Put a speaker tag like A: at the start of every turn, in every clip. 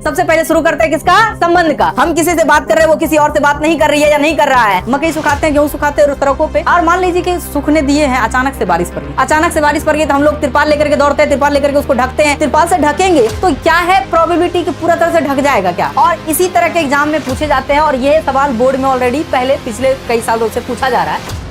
A: सबसे पहले शुरू करते हैं किसका? संबंध का। हम किसी से बात कर रहे हैं, वो किसी और से बात नहीं कर रही है या नहीं कर रहा है। मकई सुखाते हैं, गेहूं सुखाते हैं सड़कों पे, और मान लीजिए कि सूखने दिए हैं, अचानक से बारिश पड़ गई। अचानक से बारिश पड़ गई तो हम लोग तिरपाल लेकर के दौड़ते हैं, तिरपाल लेकर के उसको ढकते हैं। तिरपाल से ढकेंगे तो क्या है प्रोबेबिलिटी कि पूरा तरह से ढक जाएगा क्या? और इसी तरह के एग्जाम में पूछे जाते हैं, और ये सवाल बोर्ड में ऑलरेडी पहले पिछले कई सालों से पूछा जा रहा है।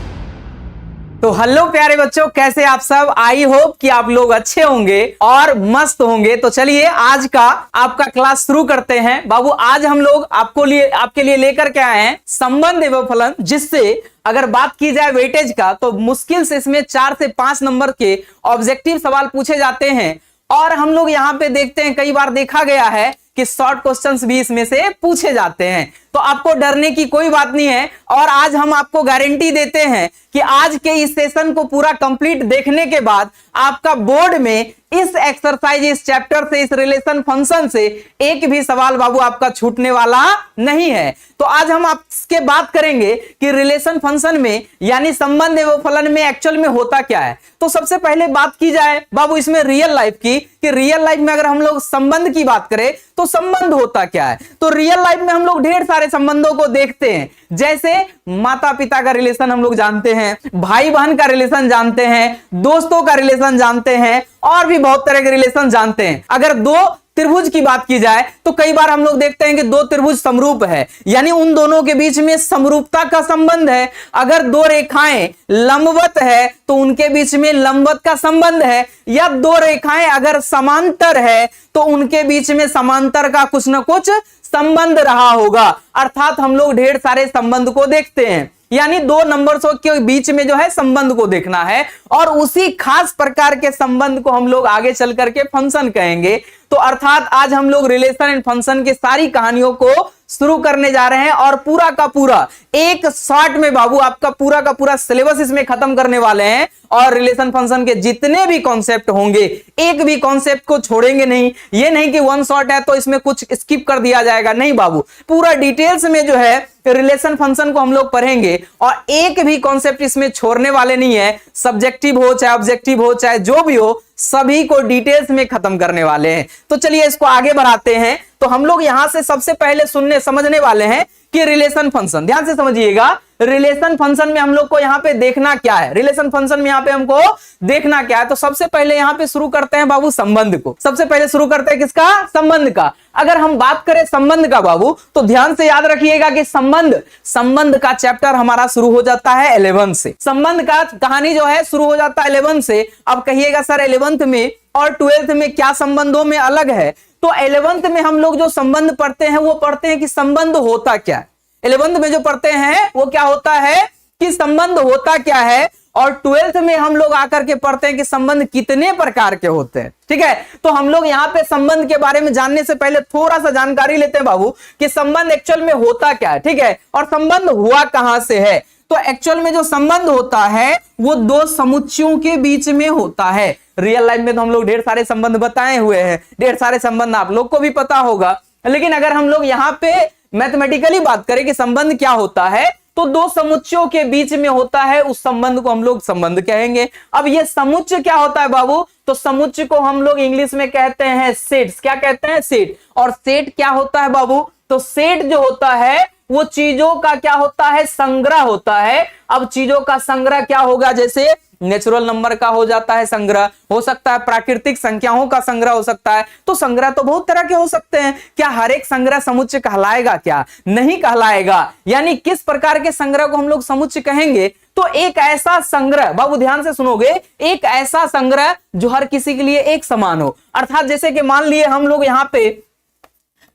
B: तो हेलो प्यारे बच्चों, कैसे आप सब? आई होप कि आप लोग अच्छे होंगे और मस्त होंगे। तो चलिए आज का आपका क्लास शुरू करते हैं। बाबू आज हम लोग आपके लिए लेकर के आए हैं संबंध एवं फलन, जिससे अगर बात की जाए वेटेज का तो मुश्किल से इसमें 4 से 5 नंबर के ऑब्जेक्टिव सवाल पूछे जाते हैं। और हम लोग यहाँ पे देखते हैं, कई बार देखा गया है कि शॉर्ट क्वेश्चंस भी इसमें से पूछे जाते हैं। तो आपको डरने की कोई बात नहीं है, और आज हम आपको गारंटी देते हैं कि आज के इस सेशन को पूरा कंप्लीट देखने के बाद आपका बोर्ड में इस एक्सरसाइज, इस चैप्टर से, इस रिलेशन फंक्शन से एक भी सवाल बाबू आपका छूटने वाला नहीं है। तो आज हम आपसे बात करेंगे कि रिलेशन फंक्शन में यानी संबंध एवं फलन में एक्चुअल में होता क्या है। तो सबसे पहले बात की जाए बाबू इसमें रियल लाइफ की, कि रियल लाइफ में अगर हम लोग संबंध की बात करें तो संबंध होता क्या है। तो रियल लाइफ में हम लोग ढेर सारे संबंधों को देखते हैं, जैसे माता पिता का रिलेशन हम लोग जानते हैं, भाई बहन का रिलेशन जानते हैं, दोस्तों का रिलेशन जानते हैं, और भी बहुत तरह के रिलेशन जानते हैं। अगर दो त्रिभुज की बात की जाए तो कई बार हम लोग देखते हैं कि दो त्रिभुज समरूप है, यानी उन दोनों के बीच में समरूपता का संबंध है। अगर दो रेखाएं लंबवत है तो उनके बीच में लंबवत का संबंध है, या दो रेखाएं अगर समांतर है तो उनके बीच में समांतर का कुछ न कुछ संबंध रहा होगा। अर्थात हम लोग ढेर सारे संबंध को देखते हैं, यानी दो नंबर्सों के बीच में जो है संबंध को देखना है, और उसी खास प्रकार के संबंध को हम लोग आगे चल करके फंक्शन कहेंगे। तो अर्थात आज हम लोग रिलेशन एंड फंक्शन की सारी कहानियों को शुरू करने जा रहे हैं, और पूरा का पूरा एक शॉर्ट में बाबू आपका पूरा का पूरा सिलेबस इसमें खत्म करने वाले हैं। और रिलेशन फंक्शन के जितने भी कॉन्सेप्ट होंगे, एक भी कॉन्सेप्ट को छोड़ेंगे नहीं। ये नहीं कि वन शॉट है तो इसमें कुछ स्किप कर दिया जाएगा, नहीं बाबू, पूरा डिटेल्स में जो है रिलेशन फंक्शन को हम लोग पढ़ेंगे, और एक भी कॉन्सेप्ट इसमें छोड़ने वाले नहीं है। सब्जेक्टिव हो चाहे ऑब्जेक्टिव हो चाहे जो भी हो, सभी को डिटेल्स में खत्म करने वाले हैं। तो चलिए इसको आगे बढ़ाते हैं। तो हम लोग यहां से सबसे पहले समझने वाले हैं कि रिलेशन फंक्शन, ध्यान से समझिएगा, रिलेशन फंक्शन में हम लोग को यहां पे देखना क्या है। रिलेशन फंक्शन में यहां पे हमको देखना क्या है, तो सबसे पहले यहां पे शुरू करते हैं बाबू संबंध को। सबसे पहले शुरू करते हैं किसका? संबंध का। अगर हम बात करें संबंध का बाबू, तो ध्यान से याद रखिएगा कि संबंध का चैप्टर हमारा शुरू हो जाता है 11 से। संबंध का कहानी जो है शुरू हो जाता है 11 से। अब कहिएगा सर 11th में और 12th में क्या संबंधों में अलग है? तो 11th में हम लोग जो संबंध पढ़ते हैं वो पढ़ते हैं कि संबंध होता क्या है। 11th में जो पढ़ते हैं वो क्या होता है कि संबंध होता क्या है, और 12th में हम लोग आकर के पढ़ते हैं कि संबंध कितने प्रकार के होते हैं। ठीक है, तो हम लोग यहाँ पे संबंध के बारे में जानने से पहले थोड़ा सा जानकारी लेते हैं बाबू कि संबंध एक्चुअल में होता क्या है। ठीक है, और संबंध हुआ कहां से है। तो एक्चुअल में जो संबंध होता है वो दो समुच्चयों के बीच में होता है। रियल लाइफ में तो हम लोग ढेर सारे संबंध बताए हुए हैं, ढेर सारे संबंध आप लोग को भी पता होगा, लेकिन अगर हम लोग यहाँ पे मैथमेटिकली बात करें कि संबंध क्या होता है, तो दो समुच्चयों के बीच में होता है, उस संबंध को हम लोग संबंध कहेंगे। अब ये समुच्चय क्या होता है बाबू? तो समुच्चय को हम लोग इंग्लिश में कहते हैं सेट्स। क्या कहते हैं? सेट। और सेट क्या होता है बाबू? तो सेट जो होता है वो चीजों का क्या होता है? संग्रह होता है। अब चीजों का संग्रह क्या होगा? जैसे नेचुरल नंबर का हो जाता है संग्रह, हो सकता है प्राकृतिक संख्याओं का संग्रह हो सकता है। तो संग्रह तो बहुत तरह के हो सकते हैं। क्या हर एक संग्रह समुच्चय कहलाएगा? क्या नहीं कहलाएगा। यानी किस प्रकार के संग्रह को हम लोग समुच्चय कहेंगे? तो एक ऐसा संग्रह, बाबू ध्यान से सुनोगे, एक ऐसा संग्रह जो हर किसी के लिए एक समान हो। अर्थात जैसे कि मान लिए हम लोग यहाँ पे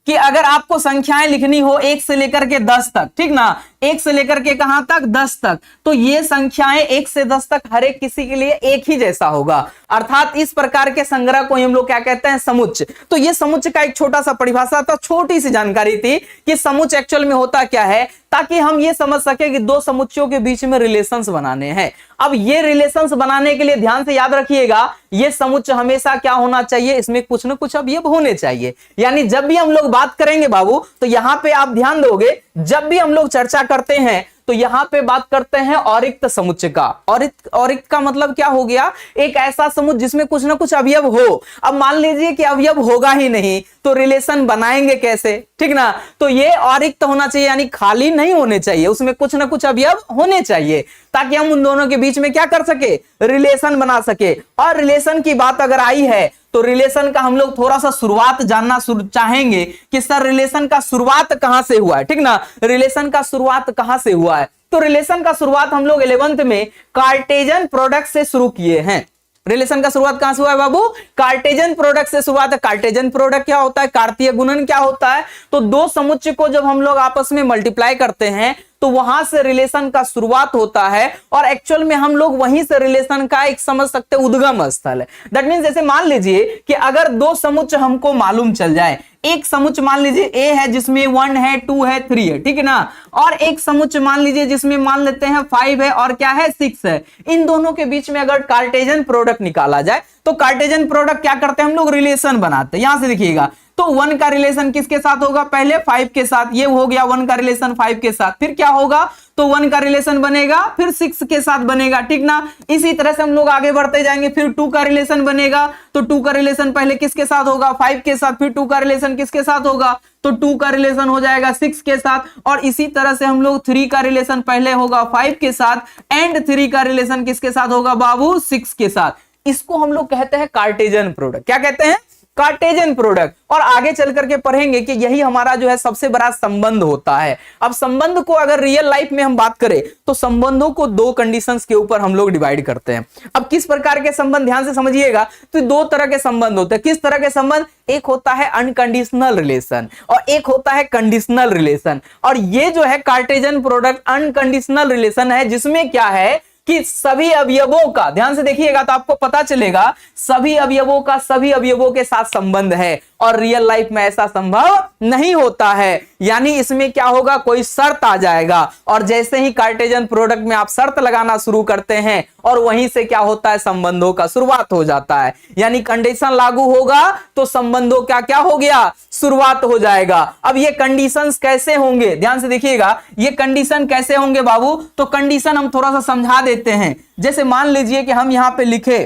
B: कि अगर आपको संख्याएं लिखनी हो 1 से लेकर के 10 तक, ठीक ना, 1 से लेकर के कहां तक? 10 तक, तो ये संख्याएं 1 से 10 तक हर एक किसी के लिए एक ही जैसा होगा। अर्थात इस प्रकार के संग्रह को हम लोग क्या कहते हैं? समुच्चय। तो ये समुच्चय का एक छोटा सा परिभाषा था, छोटी सी जानकारी थी कि समुच्चय एक्चुअल में होता क्या है, ताकि हम ये समझ सके कि दो समुच्चयों के बीच में रिलेशंस बनाने हैं। अब ये रिलेशंस बनाने के लिए ध्यान से याद रखिएगा, ये समुच्चय हमेशा क्या होना चाहिए? इसमें कुछ ना कुछ अब ये होने चाहिए। यानी जब भी हम लोग बात करेंगे बाबू, तो यहां पे आप ध्यान दोगे, जब भी हम लोग चर्चा करते हैं तो यहां पे बात करते हैं औरिक्त समुच्चय का। औरिक्त का मतलब क्या हो गया, एक ऐसा समुच्चय जिसमें कुछ ना कुछ अवयव हो। अब मान लीजिए कि अवयव होगा ही नहीं तो रिलेशन बनाएंगे कैसे, ठीक ना। तो ये औरिक्त होना चाहिए, यानी खाली नहीं होने चाहिए, उसमें कुछ ना कुछ अवयव होने चाहिए ताकि हम उन दोनों के बीच में क्या कर सके, रिलेशन बना सके। और रिलेशन की बात अगर आई है तो रिलेशन का हम लोग थोड़ा सा शुरुआत जानना चाहेंगे कि सर रिलेशन का शुरुआत कहां से हुआ है, ठीक ना। रिलेशन का शुरुआत कहां से हुआ है, तो रिलेशन का शुरुआत हम लोग 11th में कार्टेजन प्रोडक्ट से शुरू किए हैं। रिलेशन का शुरुआत कहां से हुआ है बाबू, कार्टेजन प्रोडक्ट से शुरुआत है। कार्टेजन प्रोडक्ट क्या होता है, कार्तीय गुणन क्या होता है, तो दो समुच्चय को जब हम लोग आपस में मल्टीप्लाई करते हैं तो वहां से रिलेशन का शुरुआत होता है और एक्चुअल में हम लोग वहीं से रिलेशन का एक समझ सकते हैं उद्गम स्थल है। दैट मींस जैसे मान लीजिए कि अगर दो समुच्चय हमको मालूम चल जाए, एक समुच्चय मान लीजिए ए है जिसमें 1 है 2 है 3 है, ठीक है ना, और एक समुच्चय मान लीजिए जिसमें मान लेते हैं 5 है और क्या है 6 है। इन दोनों के बीच में अगर कार्टेजन प्रोडक्ट निकाला जाए तो कार्टेजन प्रोडक्ट क्या करते हैं हम लोग, रिलेशन बनाते हैं। यहां से देखिएगा तो 1 का रिलेशन किसके साथ होगा, पहले 5 के साथ, ये हो गया 1 का रिलेशन 5 के साथ, फिर क्या होगा तो 1 का रिलेशन बनेगा फिर 6 के साथ बनेगा, ठीक ना। इसी तरह से हम लोग आगे बढ़ते जाएंगे, फिर 2 का रिलेशन बनेगा तो 2 का रिलेशन पहले किसके साथ होगा, 5 के साथ, फिर 2 का रिलेशन किसके साथ होगा तो 2 का रिलेशन हो जाएगा 6 के साथ, और इसी तरह से हम लोग 3 का रिलेशन पहले होगा 5 के साथ एंड 3 का रिलेशन किसके साथ होगा बाबू 6 के साथ। इसको हम लोग कहते हैं कार्टेजन प्रोडक्ट। क्या कहते हैं, कार्टेजन प्रोडक्ट। और आगे चल करके पढ़ेंगे कि यही हमारा जो है सबसे बड़ा संबंध होता है। अब संबंध को अगर रियल लाइफ में हम बात करें तो संबंधों को दो कंडीशंस के ऊपर हम लोग डिवाइड करते हैं। अब किस प्रकार के संबंध, ध्यान से समझिएगा, तो दो तरह के संबंध होते हैं। किस तरह के संबंध, एक होता है अनकंडीशनल रिलेशन और एक होता है कंडीशनल रिलेशन। और ये जो है कार्टेजन प्रोडक्ट अनकंडीशनल रिलेशन है, जिसमें क्या है कि सभी अवयवों का, ध्यान से देखिएगा तो आपको पता चलेगा सभी अवयवों का सभी अवयवों के साथ संबंध है, और रियल लाइफ में ऐसा संभव नहीं होता है। यानी इसमें क्या होगा, कोई शर्त आ जाएगा, और जैसे ही कार्टेजन प्रोडक्ट में आप शर्त लगाना शुरू करते हैं और वहीं से क्या होता है, संबंधों का शुरुआत हो जाता है। यानी कंडीशन लागू होगा तो संबंधों का क्या हो गया, शुरुआत हो जाएगा। अब ये कंडीशंस कैसे होंगे, ध्यान से देखिएगा, ये कंडीशन कैसे होंगे बाबू, तो कंडीशन हम थोड़ा सा समझा देते हैं। जैसे मान लीजिए कि हम यहां पे लिखे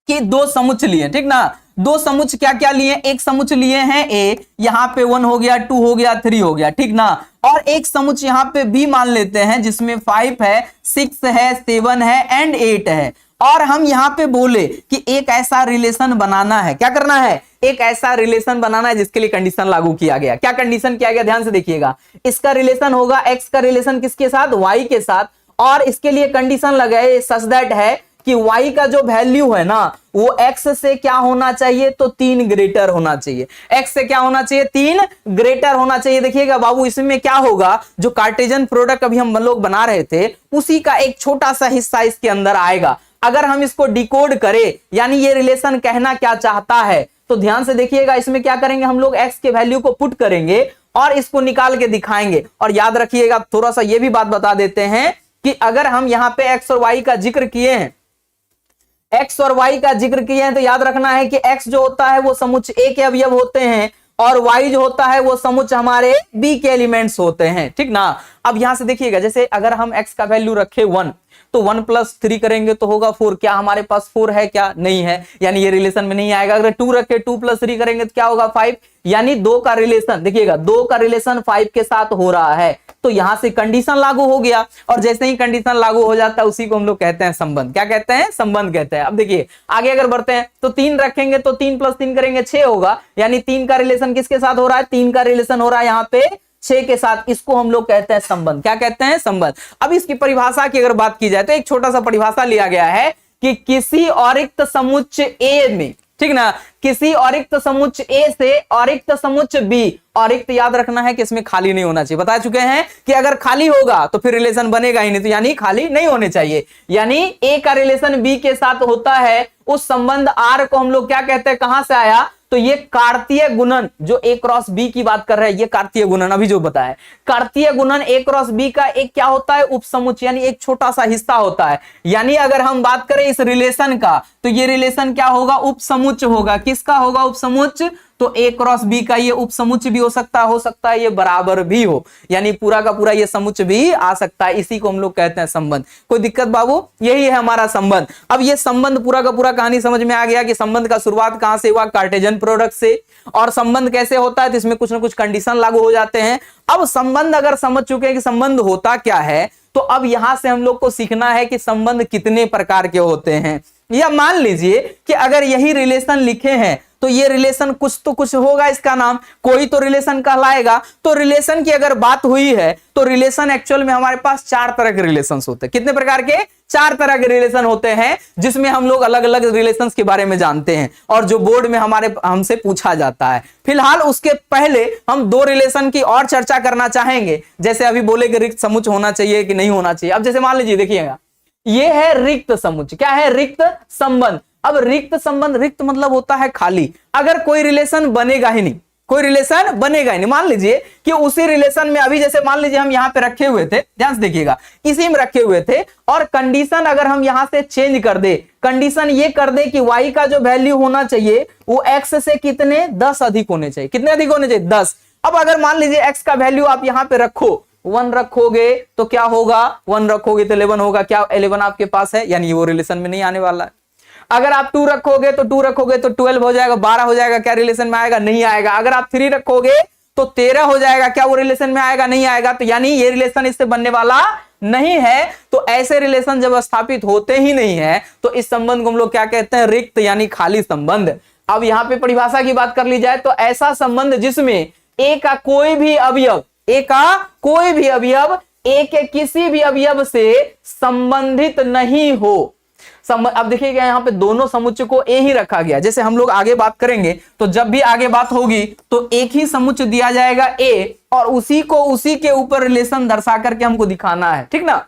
B: कि दो समुच्चय लिए, ठीक ना, दो समुच्चय क्या क्या लिए, एक समुच्चय लिए हैं ए, यहां पे 1 हो गया 2 हो गया 3 हो गया, ठीक ना, और एक समुच्चय यहां पे बी मान लेते हैं जिसमें 5 है 6 है 7 है एंड 8 है। और हम यहां पे बोले कि एक ऐसा रिलेशन बनाना है, क्या करना है, एक ऐसा रिलेशन बनाना है जिसके लिए कंडीशन लागू किया गया। क्या कंडीशन किया गया, ध्यान से देखिएगा, इसका रिलेशन होगा एक्स का रिलेशन किसके साथ, वाई के साथ, और इसके लिए कंडीशन लगाए सच दैट है कि y का जो वैल्यू है ना वो x से क्या होना चाहिए, तो 3 ग्रेटर होना चाहिए। x से क्या होना चाहिए, 3 ग्रेटर होना चाहिए। देखिएगा बाबू, इसमें क्या होगा, जो कार्टेजन प्रोडक्ट अभी हम लोग बना रहे थे उसी का एक छोटा सा हिस्सा इसके अंदर आएगा। अगर हम इसको डिकोड करें, यानी ये रिलेशन कहना क्या चाहता है, तो ध्यान से देखिएगा, इसमें क्या करेंगे हम लोग, x के वैल्यू को पुट करेंगे और इसको निकाल के दिखाएंगे। और याद रखिएगा, थोड़ा सा ये भी बात बता देते हैं कि अगर हम यहां पे x और y का जिक्र किए हैं, x और y का जिक्र किए हैं, तो याद रखना है कि x जो होता है वो समुच्चय A के अवयव होते हैं और y जो होता है वो समुच्चय हमारे B के एलिमेंट्स होते हैं, ठीक ना। अब यहां से देखिएगा, जैसे अगर हम x का वैल्यू रखे 1 तो 1 + 3 करेंगे तो होगा 4। क्या हमारे पास 4 है, क्या नहीं है, यानी ये रिलेशन में नहीं आएगा। अगर 2 रखे 2 + 3 करेंगे तो क्या होगा 5, यानी 2 का रिलेशन, देखिएगा 2 का रिलेशन 5 के साथ हो रहा है, तो यहां से कंडीशन लागू हो गया। और जैसे ही कंडीशन लागू हो जाता है उसी को हम लोग कहते हैं संबंध। क्या कहते हैं, संबंध कहते हैं। अब देखिए आगे अगर बढ़ते हैं तो 3 रखेंगे तो 3 + 3 करेंगे 6 होगा, यानी 3 का रिलेशन किसके साथ हो रहा है, 3 का रिलेशन हो रहा है यहाँ पे 6 के साथ। इसको हम लोग कहते हैं संबंध। क्या कहते हैं, संबंध। अब इसकी परिभाषा की अगर बात की जाए तो एक छोटा सा परिभाषा लिया गया है कि किसी औरिक्त समुच्चय ए में, ठीक ना, किसी औरिक्त समुच्चय ए से औरिक्त समुच्चय बी, औरिक्त याद रखना है कि इसमें खाली नहीं होना चाहिए। बता चुके हैं कि अगर खाली होगा तो फिर रिलेशन बनेगा ही नहीं, तो यानी खाली नहीं होने चाहिए। यानी ए का रिलेशन बी के साथ होता है, उस संबंध आर को हम लोग क्या कहते हैं, कहां से आया, तो ये कार्तीय गुणन, जो A क्रॉस B की बात कर रहे हैं, ये कार्तीय गुणन अभी जो बताया, कार्तीय गुणन A क्रॉस B का एक क्या होता है, उपसमुच्चय, यानी एक छोटा सा हिस्सा होता है। यानी अगर हम बात करें इस रिलेशन का, तो ये रिलेशन क्या होगा, उपसमुच्चय होगा। किसका होगा, उपसमुच्चय, तो ए क्रॉस बी का ये उपसमुच्चय भी हो सकता है ये बराबर भी हो, यानी पूरा का पूरा ये समुच्चय भी आ सकता है। इसी को हम लोग कहते हैं संबंध। कोई दिक्कत बाबू? यही है हमारा संबंध। अब ये संबंध पूरा का पूरा कहानी समझ में आ गया कि संबंध का शुरुआत कहां से हुआ? कार्टेशियन प्रोडक्ट से। और संबंध कैसे होता है? तो इसमें कुछ ना कुछ कंडीशन लागू हो जाते हैं। अब संबंध अगर समझ चुके हैं कि संबंध होता क्या है, तो अब यहां से हम लोग को सीखना है कि संबंध कितने प्रकार के होते हैं। या मान लीजिए कि अगर यही रिलेशन लिखे हैं तो ये रिलेशन कुछ तो कुछ होगा, इसका नाम कोई तो रिलेशन कहलाएगा। तो रिलेशन की अगर बात हुई है तो रिलेशन एक्चुअल में हमारे पास 4 तरह के रिलेशन होते हैं। कितने प्रकार के? 4 तरह के रिलेशन होते हैं, जिसमें हम लोग अलग अलग रिलेशंस के बारे में जानते हैं और जो बोर्ड में हमसे पूछा जाता है। फिलहाल उसके पहले हम 2 रिलेशन की और चर्चा करना चाहेंगे। जैसे अभी बोले कि रिक्त समुच्चय होना चाहिए कि नहीं होना चाहिए। अब जैसे मान लीजिए, देखिएगा, ये है रिक्त समुच्चय। क्या है? रिक्त संबंध। अब रिक्त संबंध, रिक्त मतलब होता है खाली। अगर कोई रिलेशन बनेगा ही नहीं, कोई रिलेशन बनेगा ही नहीं। मान लीजिए कि उसी रिलेशन में अभी जैसे मान लीजिए हम यहां पे रखे हुए थे, ध्यान से देखिएगा, इसी में रखे हुए थे, और कंडीशन अगर हम यहां से चेंज कर दे, कंडीशन ये कर दे कि y का जो वैल्यू होना चाहिए वो x से कितने 10 अधिक होने चाहिए। कितने अधिक होने चाहिए? 10। अब अगर मान लीजिए x का वैल्यू आप यहां पे रखो, 1 रखोगे तो क्या होगा? 1 रखोगे तो 11 होगा। क्या 11 आपके पास है? यानी वो रिलेशन में नहीं आने वाला है। अगर आप 2 रखोगे तो 2 रखोगे तो 12 हो जाएगा, 12 हो जाएगा। क्या रिलेशन में आएगा? नहीं आएगा। अगर आप 3 रखोगे तो 13 हो जाएगा। क्या वो रिलेशन में आएगा? नहीं आएगा। तो यानी ये रिलेशन इससे बनने वाला नहीं है। तो ऐसे रिलेशन जब स्थापित होते ही नहीं है तो इस संबंध को हम लोग क्या कहते हैं? रिक्त यानी खाली संबंध। अब यहां पे परिभाषा की बात कर ली जाए तो ऐसा संबंध जिसमें ए का कोई भी अवयव, ए का कोई भी अवयव ए के किसी भी अवयव से संबंधित नहीं हो। अब देखिएगा यहाँ पे दोनों समुच्चय को ए ही रखा गया। जैसे हम लोग आगे बात करेंगे तो जब भी आगे बात होगी तो एक ही समुच्चय दिया जाएगा ए, और उसी को उसी के ऊपर रिलेशन दर्शा करके हमको दिखाना है, ठीक ना?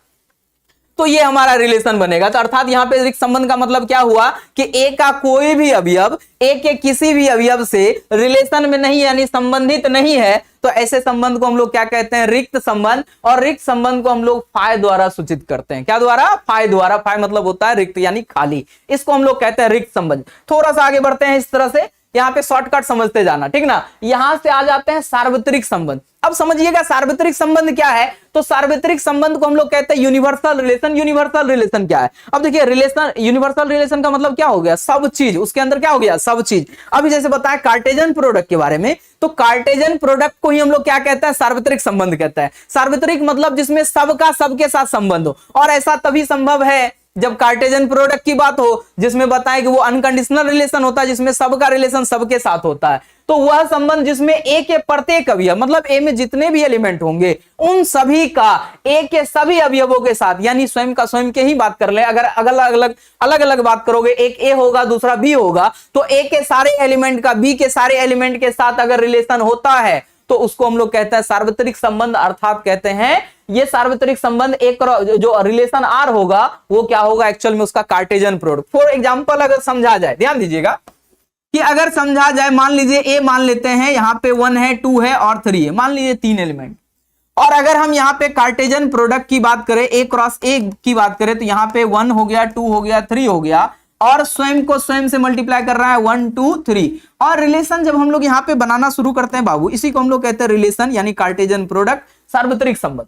B: तो ये हमारा रिलेशन बनेगा। तो अर्थात यहाँ पे रिक्त संबंध का मतलब क्या हुआ कि ए का कोई भी अवयव ए के किसी भी अवयव से रिलेशन में नहीं, यानी संबंधित नहीं है। तो ऐसे संबंध को हम लोग क्या कहते हैं? रिक्त संबंध। और रिक्त संबंध को हम लोग फाय द्वारा सूचित करते हैं। क्या द्वारा? फाय द्वारा। फाय मतलब होता है रिक्त यानी खाली। इसको हम लोग कहते हैं रिक्त संबंध। थोड़ा सा आगे बढ़ते हैं इस तरह से, यहाँ पे शॉर्टकट समझते जाना, ठीक ना? यहां से आ जाते हैं सार्वत्रिक संबंध। अब समझिएगा सार्वत्रिक संबंध क्या है। तो सार्वत्रिक संबंध को हम लोग कहते हैं यूनिवर्सल रिलेशन। यूनिवर्सल रिलेशन क्या है? अब देखिए, रिलेशन, यूनिवर्सल रिलेशन का मतलब क्या हो गया? सब चीज। उसके अंदर क्या हो गया? सब चीज। अभी जैसे बताया कार्टेशियन प्रोडक्ट के बारे में, तो कार्टेशियन प्रोडक्ट को ही हम लोग क्या कहते हैं? सार्वत्रिक संबंध कहते हैं। सार्वत्रिक मतलब जिसमें सबका सबके साथ संबंध हो, और ऐसा तभी संभव है जब कार्टेशियन प्रोडक्ट की बात हो, जिसमें बताएं कि वो अनकंडीशनल रिलेशन होता है, जिसमें सबका रिलेशन सबके साथ होता है। तो वह संबंध जिसमें ए के प्रत्येक अवयव, मतलब ए में जितने भी एलिमेंट होंगे उन सभी का ए के सभी अवयवों के साथ, यानी स्वयं का स्वयं के ही बात कर ले। अगर अलग अलग बात करोगे, एक ए होगा दूसरा बी होगा, तो ए के सारे एलिमेंट का बी के सारे एलिमेंट के साथ अगर रिलेशन होता है तो उसको हम लोग कहते हैं सार्वत्रिक संबंध। अर्थात कहते हैं ये सार्वत्रिक संबंध एक जो रिलेशन आर होगा वो क्या होगा? एक्चुअल में उसका कार्टेशियन प्रोडक्ट। फॉर एग्जांपल अगर समझा जाए, ध्यान दीजिएगा कि अगर समझा जाए, मान लीजिए ए मान लेते हैं, यहां पे 1 है, 2 है और 3 है, मान लीजिए 3 एलिमेंट। और अगर हम यहां पे कार्टेशियन प्रोडक्ट की बात करें, ए क्रॉस ए की बात करें, तो यहां पे 1 हो गया, 2 हो गया, 3 हो गया, और स्वयं को स्वयं से मल्टीप्लाई कर रहा है 1 2 3। और रिलेशन जब हम लोग यहां पे बनाना शुरू करते हैं बाबू, इसी को हम लोग कहते हैं रिलेशन यानी कार्टेशियन प्रोडक्ट, सार्वत्रिक संबंध।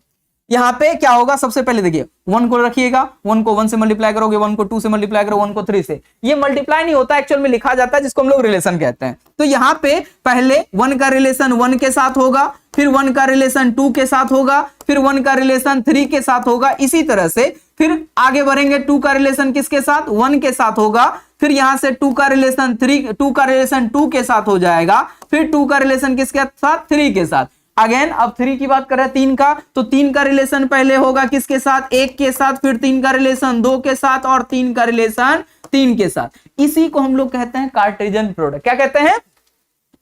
B: यहां पे क्या होगा? सबसे पहले देखिए 1 को रखिएगा, 1 को 1 से मल्टीप्लाई करोगे, 1 को 2 से मल्टीप्लाई करो, 1 को 3 से। ये मल्टीप्लाई नहीं होता, एक्चुअल में लिखा जाता है, जिसको हम लोग रिलेशन कहते हैं। तो यहां पे पहले 1 का रिलेशन 1 के साथ होगा, फिर 1 का रिलेशन 2 के साथ होगा, फिर 1 का रिलेशन 3 के साथ होगा। इसी तरह से फिर आगे बढ़ेंगे, 2 का रिलेशन किसके साथ? 1 के साथ होगा। फिर यहां से 2 का रिलेशन 2 के साथ हो जाएगा। फिर 2 का रिलेशन किसके साथ? 3 के साथ। अगेन अब 3 की बात कर रहे हैं, 3 का, तो 3 का रिलेशन पहले होगा किसके साथ? 1 के साथ, फिर 3 का रिलेशन 2 के साथ, और 3 का रिलेशन 3 के साथ। इसी को हम लोग कहते हैं कार्टेशियन प्रोडक्ट। क्या कहते हैं?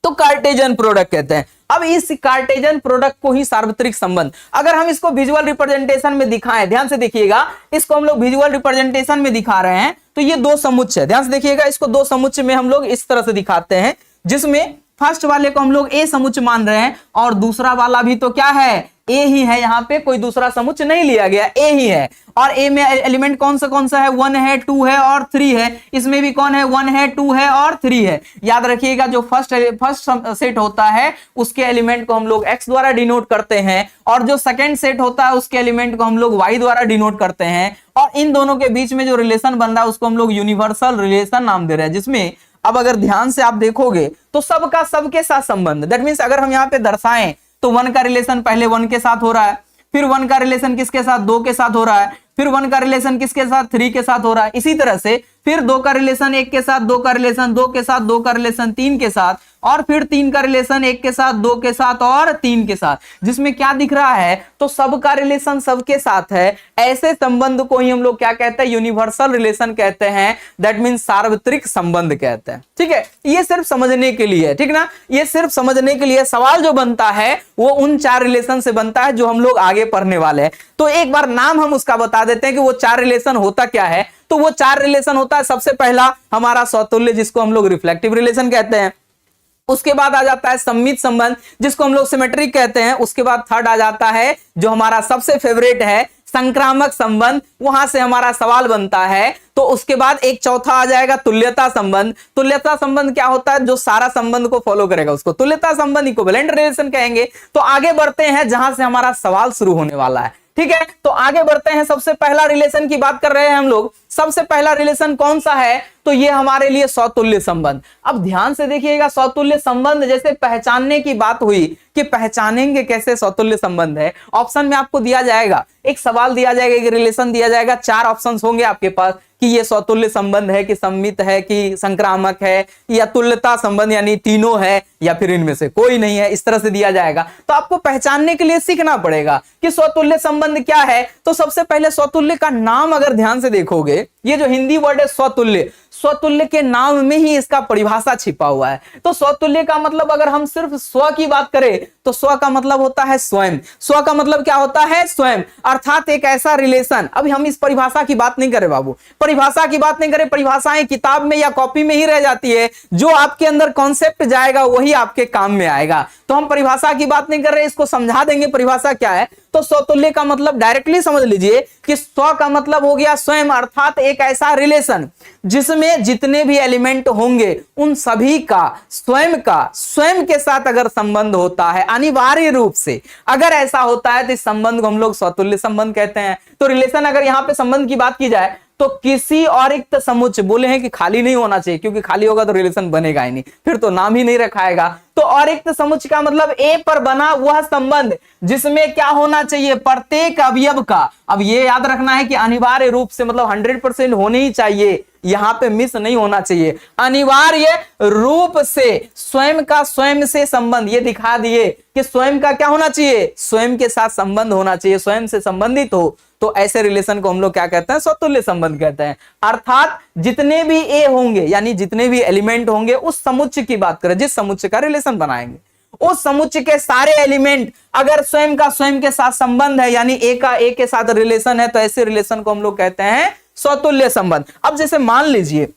B: तो कार्टेशियन प्रोडक्ट कहते हैं। अब इस कार्टेशियन प्रोडक्ट को ही सार्वत्रिक संबंध, अगर हम इसको विजुअल रिप्रेजेंटेशन में दिखाएं, ध्यान से देखिएगा, इसको हम लोग विजुअल रिप्रेजेंटेशन में दिखा रहे हैं, तो ये 2 समुच्चय, ध्यान से देखिएगा, इसको 2 समुच्चय में हम लोग इस तरह से दिखाते हैं, जिसमें फर्स्ट वाले को हम लोग ए समुच्चय मान रहे हैं और दूसरा वाला भी तो क्या है? ए ही है, यहाँ पे कोई दूसरा समुच्चय नहीं लिया गया, ए ही है। और ए में एलिमेंट कौन सा है, 1 है, 2 है और 3 है। इसमें भी कौन है, 1 है, 2 है और 3 है। याद रखिएगा जो फर्स्ट सेट होता है उसके एलिमेंट को हम लोग x द्वारा डिनोट करते हैं, और जो सेकंड सेट होता है उसके एलिमेंट को हम लोग y द्वारा डिनोट करते हैं। और इन दोनों के बीच में जो रिलेशन बन रहा है उसको हम लोग यूनिवर्सल रिलेशन नाम दे रहे हैं, जिसमें अब अगर ध्यान से आप देखोगे तो सबका सबके साथ संबंध, दैट मींस अगर हम यहाँ पे दर्शाएं तो 1 का रिलेशन पहले 1 के साथ हो रहा है, फिर 1 का रिलेशन किसके साथ, 2 के साथ हो रहा है, फिर 1 का रिलेशन किसके साथ, 3 के साथ हो रहा है। इसी तरह से फिर 2 का रिलेशन 1 के साथ, 2 का रिलेशन 2 के साथ, 2 का रिलेशन 3 के साथ, और फिर 3 का रिलेशन 1 के साथ, 2 के साथ और 3 के साथ, जिसमें क्या दिख रहा है, तो सबका रिलेशन सबके साथ है। ऐसे संबंध को ही हम लोग क्या कहते हैं, यूनिवर्सल रिलेशन कहते हैं, दैट मींस सार्वत्रिक संबंध कहते हैं। ठीक है, ये सिर्फ समझने के लिए, ठीक ना, ये सिर्फ समझने के लिए। सवाल जो बनता है वो उन 4 रिलेशन से बनता है जो हम लोग आगे पढ़ने वाले हैं। तो एक बार नाम हम उसका बता देते हैं कि वो 4 रिलेशन होता क्या है। तो वो 4 रिलेशन होता है, सबसे पहला हमारा स्वतुल्य जिसको हम लोग रिफ्लेक्टिव रिलेशन कहते हैं। उसके बाद आ जाता है सम्मित संबंध जिसको हम लोग सिमेट्रिक कहते हैं। उसके बाद थर्ड आ जाता है जो हमारा सबसे फेवरेट है, संक्रामक संबंध। वहां से हमारा सवाल बनता है। तो उसके बाद एक चौथा आ जाएगा तुल्यता संबंध। तुल्यता संबंध क्या होता है, जो सारा संबंध को फॉलो करेगा उसको तुल्यता संबंध, इक्विवेलेंट रिलेशन कहेंगे। तो आगे बढ़ते हैं जहां से हमारा सवाल शुरू होने वाला है। ठीक है, तो आगे बढ़ते हैं। सबसे पहला रिलेशन की बात कर रहे हैं हम लोग। सबसे पहला रिलेशन कौन सा है, तो ये हमारे लिए स्वतुल्य संबंध। अब ध्यान से देखिएगा, स्वतुल्य संबंध जैसे पहचानने की बात हुई कि पहचानेंगे कैसे स्वतुल्य संबंध है। ऑप्शन में आपको दिया जाएगा, एक सवाल दिया जाएगा, एक रिलेशन दिया जाएगा, 4 ऑप्शंस होंगे आपके पास कि ये स्वतुल्य संबंध है कि सम्मित है कि संक्रामक है या तुल्यता संबंध यानी तीनों है या फिर इनमें से कोई नहीं है। इस तरह से दिया जाएगा। तो आपको पहचानने के लिए सीखना पड़ेगा कि स्वतुल्य संबंध क्या है। तो सबसे पहले स्वतुल्य का नाम अगर ध्यान से देखोगे, ये जो हिंदी वर्ड है स्वतुल्य, स्वतुल्य के नाम में ही इसका परिभाषा छिपा हुआ है। तो स्वतुल्य का मतलब अगर हम सिर्फ स्व की बात करें तो स्व का मतलब होता है स्वयं। स्व का मतलब क्या होता है, स्वयं, अर्थात एक ऐसा रिलेशन। अभी हम इस परिभाषा की बात नहीं करें बाबू, परिभाषा की बात नहीं करें। परिभाषाएं किताब में या कॉपी में ही रह जाती है। जो आपके अंदर कॉन्सेप्ट जाएगा वही आपके काम में आएगा। तो हम परिभाषा की बात नहीं कर रहे, इसको समझा देंगे परिभाषा क्या है। तो स्वतुल्य का मतलब डायरेक्टली समझ लीजिए कि स्व का मतलब हो गया स्वयं, अर्थात एक ऐसा रिलेशन जिसमें जितने भी एलिमेंट होंगे उन सभी का स्वयं के साथ अगर संबंध होता है अनिवार्य रूप से, अगर ऐसा होता है तो इस संबंध को हम लोग स्वतुल्य संबंध कहते हैं। तो रिलेशन अगर यहां पे संबंध की बात की जाए तो किसी औरिक्त समुच्चय, बोले हैं कि खाली नहीं होना चाहिए क्योंकि खाली होगा तो रिलेशन बनेगा ही नहीं, फिर तो नाम ही नहीं रखाएगा। तो औरिक्त समुच्चय का मतलब ए पर बना वह संबंध जिसमें क्या होना चाहिए, प्रत्येक अवयव का। अब ये याद रखना है कि अनिवार्य रूप से मतलब 100% होने ही चाहिए, यहां पे मिस नहीं होना चाहिए। अनिवार्य रूप से स्वयं का स्वयं से संबंध, ये दिखा दिए कि स्वयं का क्या होना चाहिए, स्वयं के साथ संबंध होना चाहिए, स्वयं से संबंधित हो। तो ऐसे रिलेशन को हम लोग क्या कहते हैं, स्वतुल्य संबंध कहते हैं। अर्थात जितने भी ए होंगे यानी जितने भी एलिमेंट होंगे उस समुच्चय की बात करें, जिस समुच्चय का रिलेशन बनाएंगे उस समुच्चय के सारे एलिमेंट अगर स्वयं का स्वयं के साथ संबंध है यानी ए का ए के साथ रिलेशन है, तो ऐसे रिलेशन को हम लोग कहते हैं स्वतुल्य संबंध। अब जैसे मान लीजिए,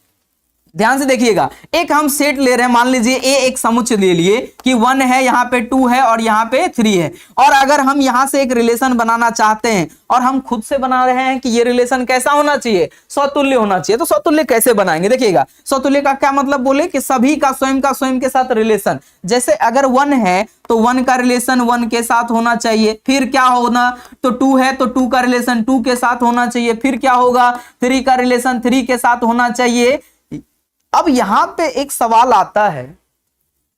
B: ध्यान से देखिएगा, एक हम सेट ले रहे हैं, मान लीजिए ए एक समुच्चय ले लिए कि 1 है, यहाँ पे 2 है और यहाँ पे 3 है। और अगर हम यहां से एक रिलेशन बनाना चाहते हैं और हम खुद से बना रहे हैं कि ये रिलेशन कैसा होना चाहिए, स्वतुल्य होना चाहिए। तो स्वतुल्य कैसे बनाएंगे, देखिएगा। स्वतुल्य का क्या मतलब बोले कि सभी का स्वयं के साथ रिलेशन। जैसे अगर 1 है तो 1 का रिलेशन 1 के साथ होना चाहिए। फिर क्या होना, तो 2 है तो 2 का रिलेशन 2 के साथ होना चाहिए। फिर क्या होगा, 3 का रिलेशन 3 के साथ होना चाहिए। अब यहां पे एक सवाल आता है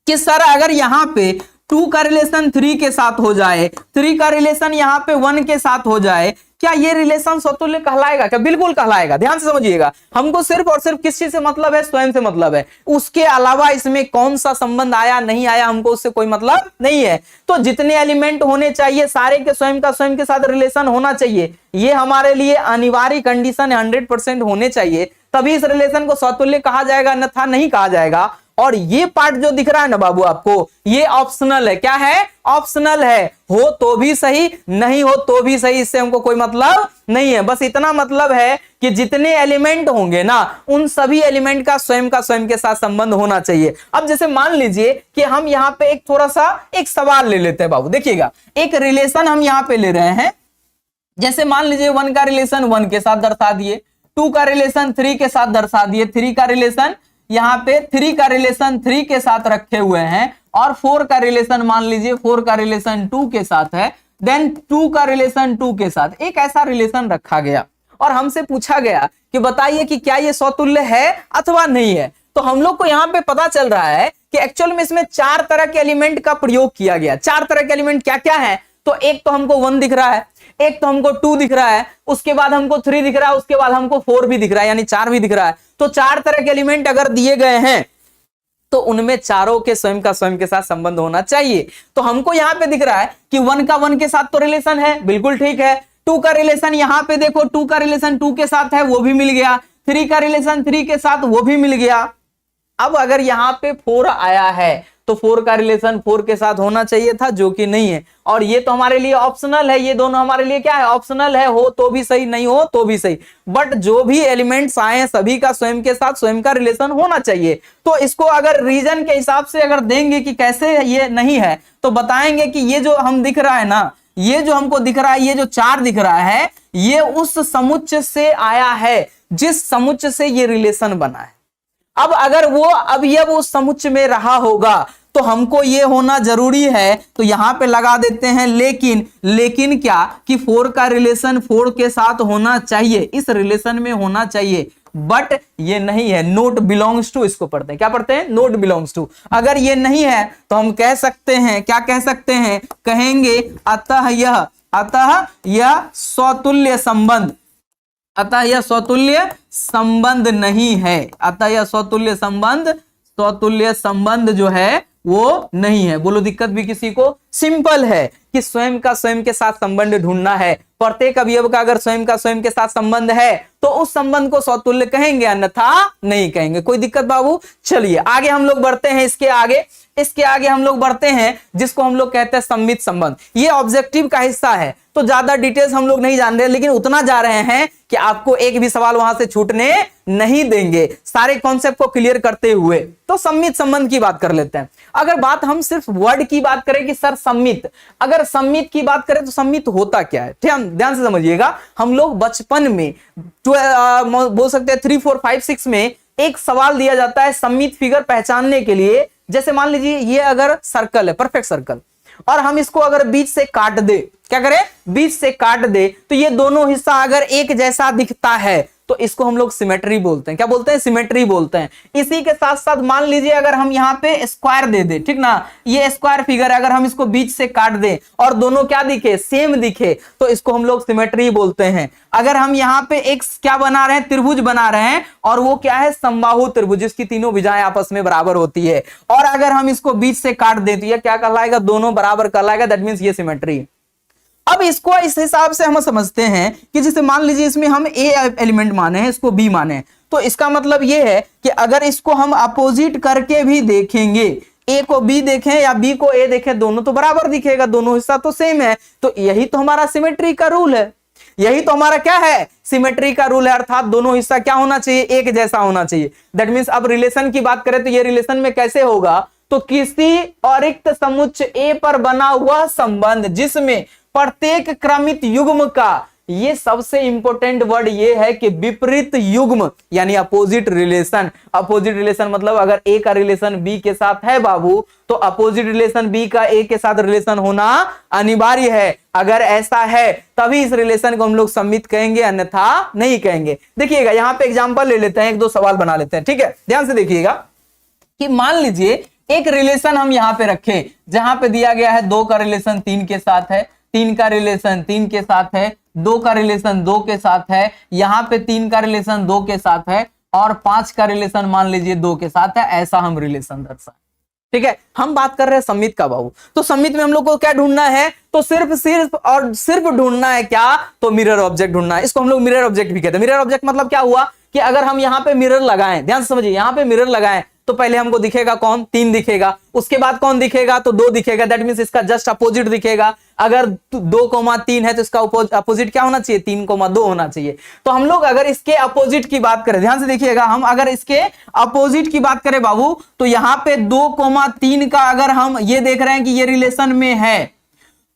B: कि सर अगर यहां पे 2 का रिलेशन 3 के साथ हो जाए, 3 का रिलेशन यहां पे 1 के साथ हो जाए, क्या ये रिलेशन स्वतुल्य कहलाएगा क्या? बिल्कुल कहलाएगा। ध्यान से समझिएगा, हमको सिर्फ और सिर्फ किस चीज से मतलब है, स्वयं से मतलब है। उसके अलावा इसमें कौन सा संबंध आया नहीं आया हमको उससे कोई मतलब नहीं है। तो जितने एलिमेंट होने चाहिए सारे के स्वयं के साथ रिलेशन होना चाहिए, ये हमारे लिए अनिवार्य कंडीशन है। 100% होने चाहिए, तभी इस रिलेशन को स्वतुल्य कहा जाएगा, अन्यथा नहीं कहा जाएगा। और ये पार्ट जो दिख रहा है ना बाबू आपको, ये ऑप्शनल है। क्या है? ऑप्शनल है। हो तो भी सही, नहीं हो तो भी सही, इससे हमको कोई मतलब नहीं है। बस इतना मतलब है कि जितने एलिमेंट होंगे ना, उन सभी एलिमेंट का स्वयं के साथ संबंध होना चाहिए। अब जैसे मान लीजिए कि हम यहां पे एक थोड़ा सा एक सवाल ले लेते हैं बाबू। देखिएगा, एक रिलेशन हम यहां पे ले रहे हैं। जैसे मान लीजिए 1 का रिलेशन 1 के साथ दर्शा दिए, 2 का रिलेशन 3 के साथ दर्शा दिए, 3 का रिलेशन यहाँ पे 3 का रिलेशन 3 के साथ रखे हुए हैं, और 4 का रिलेशन मान लीजिए 4 का रिलेशन 2 के साथ है, देन 2 का रिलेशन 2 के साथ एक ऐसा रिलेशन रखा गया और हमसे पूछा गया कि बताइए कि क्या ये समतुल्य है अथवा नहीं है। तो हम लोग को यहाँ पे पता चल रहा है कि एक्चुअल में इसमें 4 तरह के एलिमेंट का प्रयोग किया गया। 4 तरह के एलिमेंट क्या क्या है? तो एक तो हमको 1 दिख रहा है, एक तो हमको 2 दिख रहा है, उसके बाद हमको 3 दिख रहा है, उसके बाद हमको 4 भी दिख रहा है, यानी 4 भी दिख रहा है। तो 4 तरह के एलिमेंट अगर दिए गए हैं तो उनमें चारों के स्वयं के साथ संबंध होना चाहिए। तो हमको यहां पे दिख रहा है कि 1 का 1 के साथ तो रिलेशन है, बिल्कुल ठीक है। 2 का रिलेशन यहां पे देखो, 2 का रिलेशन 2 के साथ है, वो भी मिल गया। 3 का रिलेशन 3 के साथ, वो भी मिल गया। अब अगर यहां पे 4 आया है तो 4 का रिलेशन 4 के साथ होना चाहिए था, जो कि नहीं है। और ये तो हमारे लिए ऑप्शनल है, ये दोनों हमारे लिए क्या है? ऑप्शनल है। हो तो भी सही, नहीं हो तो भी सही। बट जो भी एलिमेंट्स आए हैं सभी का स्वयं के साथ स्वयं का रिलेशन होना चाहिए। तो इसको अगर रीजन के हिसाब से अगर देंगे कि कैसे ये नहीं है, तो बताएंगे कि ये जो हम दिख रहा है ना, ये जो हमको दिख रहा है, ये जो 4 दिख रहा है, ये उस समुच्चय से आया है जिस समुच्चय से ये रिलेशन बना है। अब अगर वो अवयव उस समुच्चय में रहा होगा तो हमको ये होना जरूरी है। तो यहां पे लगा देते हैं लेकिन क्या कि 4 का रिलेशन 4 के साथ होना चाहिए, इस रिलेशन में होना चाहिए, बट ये नहीं है। नोट बिलोंग्स टू इसको पढ़ते हैं। क्या पढ़ते हैं? Not belongs to. अगर ये नहीं है तो हम कह सकते हैं, क्या कह सकते हैं? कहेंगे अतः यह स्वतुल्य संबंध, अतः यह स्वतुल्य संबंध नहीं है। अतः यह स्वतुल्य संबंध जो है वो नहीं है। बोलो दिक्कत भी किसी को? सिंपल है कि स्वयं के साथ संबंध ढूंढना है। प्रत्येक अवयव का अगर स्वयं के साथ संबंध है तो उस संबंध को स्वतुल्य कहेंगे, अन्यथा नहीं कहेंगे। कोई दिक्कत बाबू? चलिए आगे हम लोग बढ़ते हैं। इसके आगे हम लोग बढ़ते हैं जिसको हम लोग कहते हैं सम्मित संबंध। ये ऑब्जेक्टिव का हिस्सा है, तो ज्यादा डिटेल्स हम लोग नहीं जान रहे, लेकिन उतना जा रहे हैं कि आपको एक भी सवाल वहां से छूटने नहीं देंगे, सारे कॉन्सेप्ट को क्लियर करते हुए। तो सम्मित संबंध की बात कर लेते हैं। अगर बात हम सिर्फ वर्ड की बात करें कि सर सम्मित, अगर सम्मित की बात करें तो सम्मित होता क्या है? ठीक है, ध्यान से समझिएगा। हम लोग बचपन में बोल सकते हैं 3, 4, 5, 6 में एक सवाल दिया जाता है सम्मित फिगर पहचानने के लिए। जैसे मान लीजिए ये अगर सर्कल है, परफेक्ट सर्कल, और हम इसको अगर बीच से काट दे, क्या करें? बीच से काट दे, तो ये दोनों हिस्सा अगर एक जैसा दिखता है तो इसको हम लोग सिमेट्री बोलते हैं। क्या बोलते हैं? सिमेट्री बोलते हैं। इसी के साथ साथ मान लीजिए अगर हम यहाँ पे स्क्वायर दे दे, ठीक ना, ये स्क्वायर फिगर अगर हम इसको बीच से काट दें और दोनों क्या दिखे? सेम दिखे, तो इसको हम लोग सिमेट्री बोलते हैं। अगर हम यहाँ पे एक क्या बना रहे हैं? त्रिभुज बना रहे हैं, और वो क्या है? समबाहु त्रिभुज, जिसकी तीनों भुजाएं आपस में बराबर होती है, और अगर हम इसको बीच से काट दें तो ये क्या कहलाएगा? दोनों बराबर कहलाएगा। दैट मींस ये सिमेट्री। अब इसको इस हिसाब से हम समझते हैं कि जैसे मान लीजिए इसमें हम ए एलिमेंट माने हैं, इसको बी माने हैं, तो इसका मतलब ये है कि अगर इसको हम अपोजिट करके भी देखेंगे, ए को बी देखें या बी को ए देखें, दोनों तो बराबर दिखेगा, दोनों हिस्सा तो सेम है। तो यही तो हमारा सिमेट्री का रूल है, यही तो हमारा क्या है? सिमेट्री का रूल है। अर्थात दोनों हिस्सा क्या होना चाहिए? एक जैसा होना चाहिए। दैट मींस अब रिलेशन की बात करें तो ये रिलेशन में कैसे होगा? तो किसी अरिक्त समुच्चय ए पर बना हुआ संबंध जिसमें प्रत्येक क्रमित युग्म का, ये सबसे इंपॉर्टेंट वर्ड ये है कि विपरीत युग्म, यानी अपोजिट रिलेशन। अपोजिट रिलेशन मतलब अगर ए का रिलेशन बी के साथ है बाबू, तो अपोजिट रिलेशन बी का ए के साथ रिलेशन होना अनिवार्य है। अगर ऐसा है तभी इस रिलेशन को हम लोग सम्मित कहेंगे, अन्यथा नहीं कहेंगे। देखिएगा यहां पे एग्जांपल ले लेते हैं, 1-2 सवाल बना लेते हैं, ठीक है? ध्यान से देखिएगा कि मान लीजिए एक रिलेशन हम यहां पे रखें जहां पे दिया गया है 2 का रिलेशन 3 के साथ है, 3 का रिलेशन 3 के साथ है, 2 का रिलेशन 2 के साथ है, यहां पे 3 का रिलेशन 2 के साथ है, और 5 का रिलेशन मान लीजिए 2 के साथ है। ऐसा हम रिलेशन दर्शाएं, ठीक है? हम बात कर रहे हैं सम्मित का बाबू। तो सम्मित में हम लोग को क्या ढूंढना है? तो सिर्फ ढूंढना है क्या? तो मिरर ऑब्जेक्ट ढूंढना है। इसको हम लोग मिरर ऑब्जेक्ट भी कहते हैं। मिरर ऑब्जेक्ट मतलब क्या हुआ कि अगर हम यहाँ पे मिरर लगाएं, ध्यान से समझिए, यहाँ पे मिरर लगाएं, तो पहले हमको दिखेगा कौन, 3 दिखेगा, उसके बाद कौन दिखेगा, तो 2 दिखेगा। दैट मींस इसका जस्ट अपोजिट दिखेगा। अगर 2,3 है तो इसका अपोजिट क्या होना चाहिए, 3,2 होना चाहिए। तो हम लोग अगर इसके अपोजिट की बात करें, ध्यान से देखिएगा, हम अगर इसके अपोजिट की बात करें बाबू, तो यहां पे 2,3 का अगर हम ये देख रहे हैं कि ये रिलेशन में है,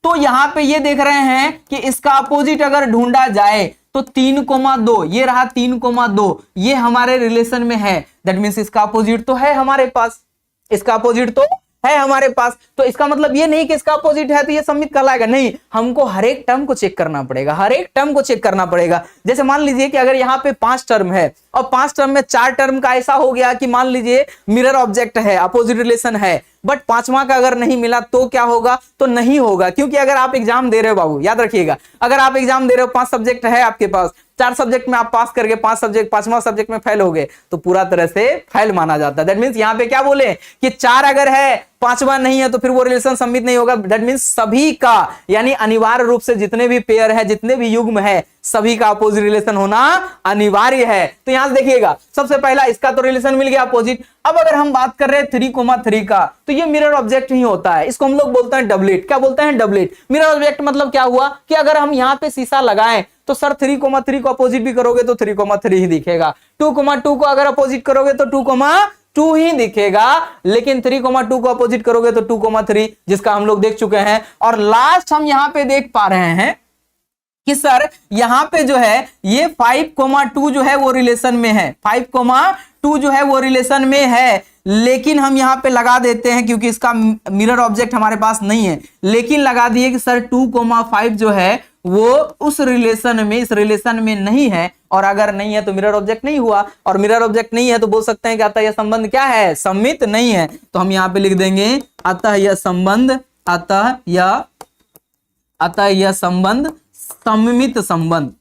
B: तो यहां पे ये देख रहे हैं कि इसका अपोजिट अगर ढूंढा जाए तो 3,2, ये रहा 3,2, ये हमारे रिलेशन में है। दैट मींस इसका अपोजिट तो है हमारे पास, इसका अपोजिट तो है हमारे पास। तो इसका मतलब ये नहीं कि इसका अपोजिट है तो ये सम्मित कहलाएगा, नहीं, हमको हर एक टर्म को चेक करना पड़ेगा, हर एक टर्म को चेक करना पड़ेगा। जैसे मान लीजिए कि अगर यहाँ पे 5 टर्म है और 5 टर्म में 4 टर्म का ऐसा हो गया कि मान लीजिए मिरर ऑब्जेक्ट है, अपोजिट रिलेशन है, बट 5वां का अगर नहीं मिला तो क्या होगा, तो नहीं होगा। क्योंकि अगर आप एग्जाम दे रहे हो बाबू, याद रखिएगा, अगर आप एग्जाम दे रहे हो, 5 सब्जेक्ट है आपके पास, 4 सब्जेक्ट में आप पास करके 5वां सब्जेक्ट में फेल हो गए तो पूरा तरह से फेल माना जाता है। दैट मींस यहां पे क्या बोले कि 4 अगर है, 5वां नहीं है, तो फिर वो रिलेशन सम्मित नहीं होगा। दैट मींस सभी का, यानी अनिवार्य रूप से जितने भी पेयर है, जितने भी युग्म है, सभी का अपोजिट रिलेशन होना अनिवार्य है। तो यहां से देखिएगा, सबसे पहला इसका तो रिलेशन मिल गया अपोजिट। अब अगर हम बात कर रहे हैं 3,3 का, तो ये मिरर ऑब्जेक्ट ही होता है, इसको हम लोग बोलते हैं डबलेट। क्या बोलते हैं, डबलेट। मिरर ऑब्जेक्ट मतलब क्या हुआ कि अगर हम यहां पे शीशा लगाएं तो सर 3,3 को अपोजिट भी करोगे तो 3,3 ही दिखेगा, 2,2 को अगर अपोजिट करोगे तो 2,2 ही दिखेगा, लेकिन 3,2 को अपोजिट करोगे तो 2,3, जिसका हम लोग देख चुके हैं। और लास्ट हम यहां पे देख पा रहे हैं कि सर यहां पे जो है ये 5,2 जो है वो रिलेशन में है, 5,2 जो है वो रिलेशन में है, लेकिन हम यहां पे लगा देते हैं क्योंकि इसका मिरर ऑब्जेक्ट हमारे पास नहीं है, लेकिन लगा दिए कि सर 2,5 जो है वो उस रिलेशन में, इस रिलेशन में नहीं है। और अगर नहीं है तो मिरर ऑब्जेक्ट नहीं हुआ, और मिरर ऑब्जेक्ट नहीं है तो बोल सकते हैं कि अतः यह संबंध क्या है, सम्मित नहीं है। तो हम यहां पे लिख देंगे अतः यह संबंध, अतः यह संबंध सम्मित संबंध,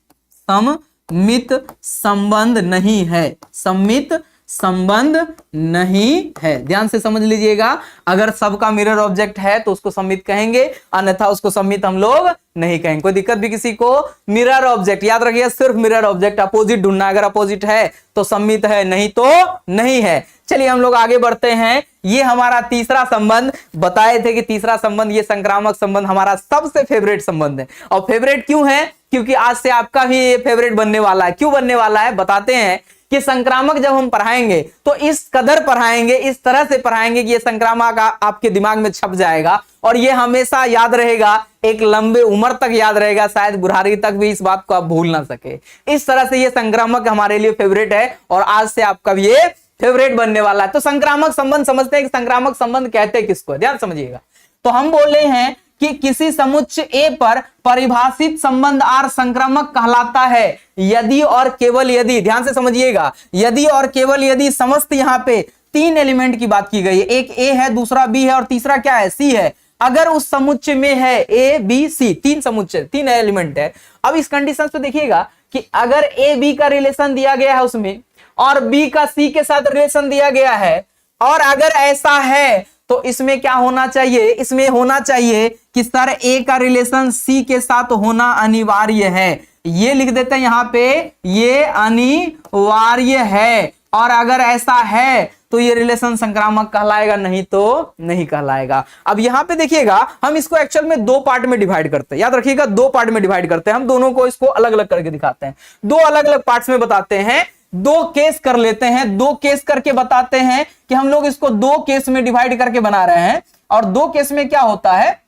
B: सम्मित संबंध नहीं है, सम्मित संबंध नहीं है। ध्यान से समझ लीजिएगा, अगर सबका मिरर ऑब्जेक्ट है तो उसको सम्मित कहेंगे, अन्यथा उसको सम्मित हम लोग नहीं कहेंगे। कोई दिक्कत भी किसी को, मिरर ऑब्जेक्ट याद रखिए, सिर्फ मिरर ऑब्जेक्ट, अपोजिट ढूंढना, अगर अपोजिट है तो सम्मित है, नहीं तो नहीं है। चलिए हम लोग आगे बढ़ते हैं। ये हमारा तीसरा संबंध, बताए थे कि तीसरा संबंध, ये संक्रामक संबंध हमारा सबसे फेवरेट संबंध है। और फेवरेट क्यों है, क्योंकि आज से आपका भी ये फेवरेट बनने वाला है। क्यों बनने वाला है बताते हैं कि संक्रामक जब हम पढ़ाएंगे तो इस कदर पढ़ाएंगे, इस तरह से पढ़ाएंगे कि ये संक्रामक आपके दिमाग में छप जाएगा और ये हमेशा याद रहेगा, एक लंबे उम्र तक याद रहेगा, शायद बुढ़ारी तक भी इस बात को आप भूल ना सके। इस तरह से ये संक्रामक हमारे लिए फेवरेट है और आज से आपका भी ये फेवरेट बनने वाला है। तो संक्रामक संबंध समझते हैं कि संक्रामक संबंध कहते हैं किसको, ध्यान समझिएगा। तो हम बोले हैं कि किसी समुच्चय ए पर परिभाषित संबंध आर संक्रामक कहलाता है यदि और केवल यदि, ध्यान से समझिएगा, यदि और केवल यदि समस्त यहाँ पे 3 एलिमेंट की बात की गई है, एक ए है, दूसरा बी है और तीसरा क्या है, सी है। अगर उस समुच्चय में है ए बी सी, 3 समुच्चय, 3 एलिमेंट है। अब इस कंडीशन पे देखिएगा कि अगर ए बी का रिलेशन दिया गया है उसमें और बी का सी के साथ रिलेशन दिया गया है, और अगर ऐसा है तो इसमें क्या होना चाहिए, इसमें होना चाहिए कि सर ए का रिलेशन सी के साथ होना अनिवार्य है। ये लिख देते हैं यहां पे, ये अनिवार्य है। और अगर ऐसा है तो ये रिलेशन संक्रामक कहलाएगा, नहीं तो नहीं कहलाएगा। अब यहां पे देखिएगा, हम इसको एक्चुअल में 2 पार्ट में डिवाइड करते हैं, याद रखिएगा 2 पार्ट में डिवाइड करते हैं। हम दोनों को इसको अलग अलग करके दिखाते हैं, 2 अलग अलग पार्ट्स में बताते हैं, 2 केस कर लेते हैं, 2 केस करके बताते हैं कि हम लोग इसको 2 केस में डिवाइड करके बना रहे हैं। और 2 केस में क्या होता है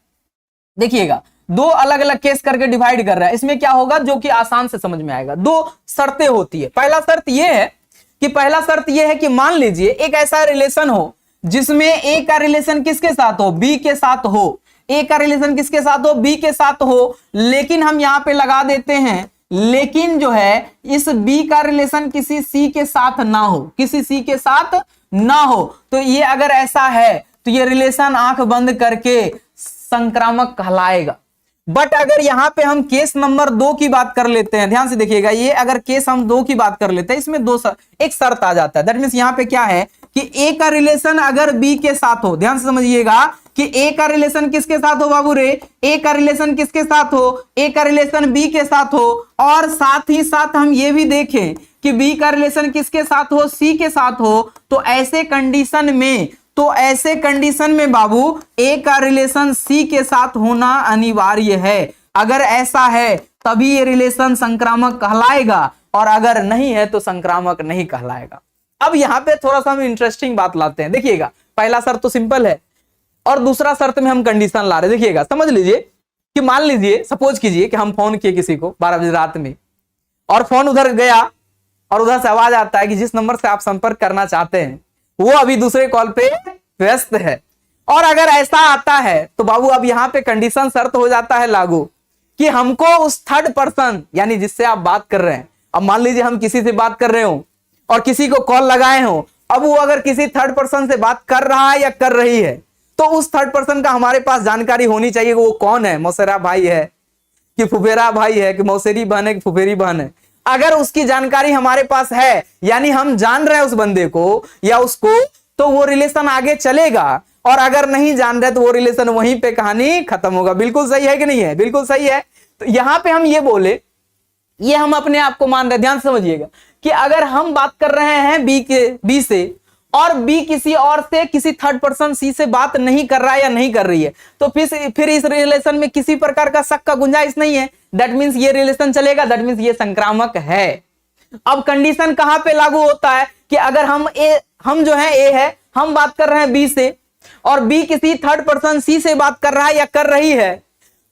B: देखिएगा, 2 अलग अलग केस करके डिवाइड कर रहा है। इसमें क्या होगा जो कि आसान से समझ में आएगा। 2 शर्तें होती है। पहला शर्त यह है कि मान लीजिए एक ऐसा रिलेशन हो जिसमें ए का रिलेशन किसके साथ हो, बी के साथ हो। ए का रिलेशन किसके साथ हो, बी के साथ हो, लेकिन हम यहां पे लगा देते हैं लेकिन जो है इस बी का रिलेशन किसी सी के साथ ना हो, किसी सी के साथ ना हो। तो ये अगर ऐसा है तो ये रिलेशन आंख बंद करके संक्रामक कहलाएगा। बट अगर यहां पे हम केस नंबर 2 की बात कर लेते हैं, ध्यान से देखिएगा, ये अगर केस हम 2 की बात कर लेते हैं, इसमें एक शर्त आ जाता है। दैट मींस यहां पे क्या है कि ए का रिलेशन अगर बी के साथ हो, ध्यान से समझिएगा कि ए का रिलेशन किसके साथ हो बाबू रे, ए का रिलेशन किसके साथ हो, ए का रिलेशन बी के साथ हो। और साथ ही साथ हम ये भी देखें कि बी का रिलेशन किसके साथ हो, सी के साथ हो, तो ऐसे कंडीशन में बाबू ए का रिलेशन सी के साथ होना अनिवार्य है। अगर ऐसा है तभी ये रिलेशन संक्रामक कहलाएगा, और अगर नहीं है तो संक्रामक नहीं कहलाएगा। अब यहां पे थोड़ा सा हम इंटरेस्टिंग बात लाते हैं। देखिएगा, पहला शर्त तो सिंपल है और दूसरा शर्त में हम कंडीशन ला रहे हैं। देखिएगा, समझ लीजिए कि मान लीजिए, सपोज कीजिए कि हम फोन किए किसी को 12 बजे रात में, और फोन उधर गया और उधर से आवाज आता है कि जिस नंबर से आप संपर्क करना चाहते हैं वो अभी दूसरे कॉल पे व्यस्त है। और अगर ऐसा आता है तो बाबू अब यहां पे कंडीशन शर्त हो जाता है लागू कि हमको उस थर्ड पर्सन, यानी जिससे आप बात कर रहे हैं, अब मान लीजिए हम किसी से बात कर रहे हो और किसी को कॉल लगाए हो, अब वो अगर किसी थर्ड पर्सन से बात कर रहा है या कर रही है तो उस थर्ड पर्सन का हमारे पास जानकारी होनी चाहिए कि वो कौन है, मौसेरा भाई है कि फुफेरा भाई है कि मौसेरी बहन है कि फुफेरी बहन है। अगर उसकी जानकारी हमारे पास है, यानी हम जान रहे हैं उस बंदे को या उसको, तो वो रिलेशन आगे चलेगा, और अगर नहीं जान रहे तो वो रिलेशन वहीं पे कहानी खत्म होगा। बिल्कुल सही है कि नहीं है? बिल्कुल सही है। तो यहां पे हम ये बोले, ये हम अपने आप को मान रहे, ध्यान समझिएगा कि अगर हम बात कर रहे हैं बी से, और बी किसी और से, किसी थर्ड पर्सन सी से बात नहीं कर रहा है या नहीं कर रही है, तो फिर इस रिलेशन में किसी प्रकार का शक का गुंजाइश नहीं है। दैट मींस ये रिलेशन चलेगा, दैट मींस ये संक्रामक है। अब कंडीशन कहां पे लागू होता है कि अगर हम जो है ए है, हम बात कर रहे हैं बी से, और बी किसी थर्ड पर्सन सी से बात कर रहा है या कर रही है,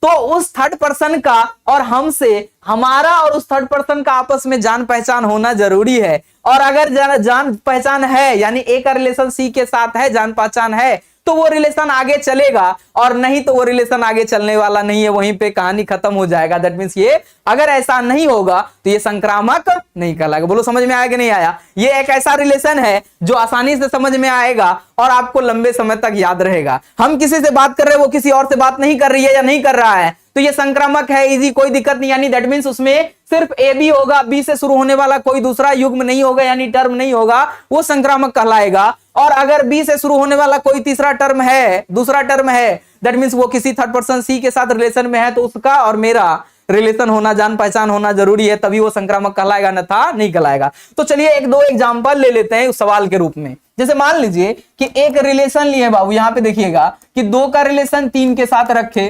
B: तो उस थर्ड पर्सन का और हमसे, हमारा और उस थर्ड पर्सन का आपस में जान पहचान होना जरूरी है। और अगर जान पहचान है, यानी ए का रिलेशन सी के साथ है, जान पहचान है, तो वो रिलेशन आगे चलेगा, और नहीं तो वो रिलेशन आगे चलने वाला नहीं है, वहीं पे कहानी खत्म हो जाएगा। दैट मींस ये, अगर ऐसा नहीं होगा तो ये संक्रामक नहीं कहलाएगा। बोलो समझ में आया कि नहीं आया? ये एक ऐसा रिलेशन है जो आसानी से समझ में आएगा और आपको लंबे समय तक याद रहेगा। हम किसी से बात कर रहे हैं, वो किसी और से बात नहीं कर रही है या नहीं कर रहा है, तो ये संक्रामक है, इजी, कोई दिक्कत नहीं। यानी दैट मींस उसमें सिर्फ ए बी होगा, बी से शुरू होने वाला कोई दूसरा युग्म नहीं होगा, यानी टर्म नहीं होगा, वो संक्रामक कहलाएगा। और अगर बी से शुरू होने वाला कोई तीसरा टर्म है, दूसरा टर्म है, दैट मींस वो किसी थर्ड पर्सन सी के साथ रिलेशन में है, तो उसका और मेरा रिलेशन होना, जान पहचान होना जरूरी है, तभी वो संक्रामक कहलाएगा, अन्यथा नहीं कहलाएगा। तो चलिए एक दो एग्जांपल ले लेते हैं उस सवाल के रूप में। जैसे मान लीजिए कि एक रिलेशन लिए बाबू, यहां पे देखिएगा कि 2 का रिलेशन 3 के साथ रखे,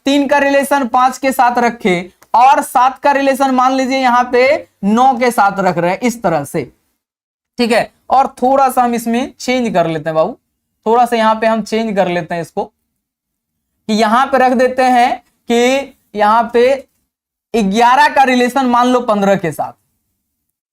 B: 3 का रिलेशन 5 के साथ रखे, और 7 का रिलेशन मान लीजिए यहां पे 9 के साथ रख रहे हैं, इस तरह से, ठीक है। और थोड़ा सा हम इसमें चेंज कर लेते हैं बाबू, थोड़ा सा यहां पे हम चेंज कर लेते हैं इसको, कि यहां पे रख देते हैं कि यहां पे 11 का रिलेशन मान लो 15 के साथ।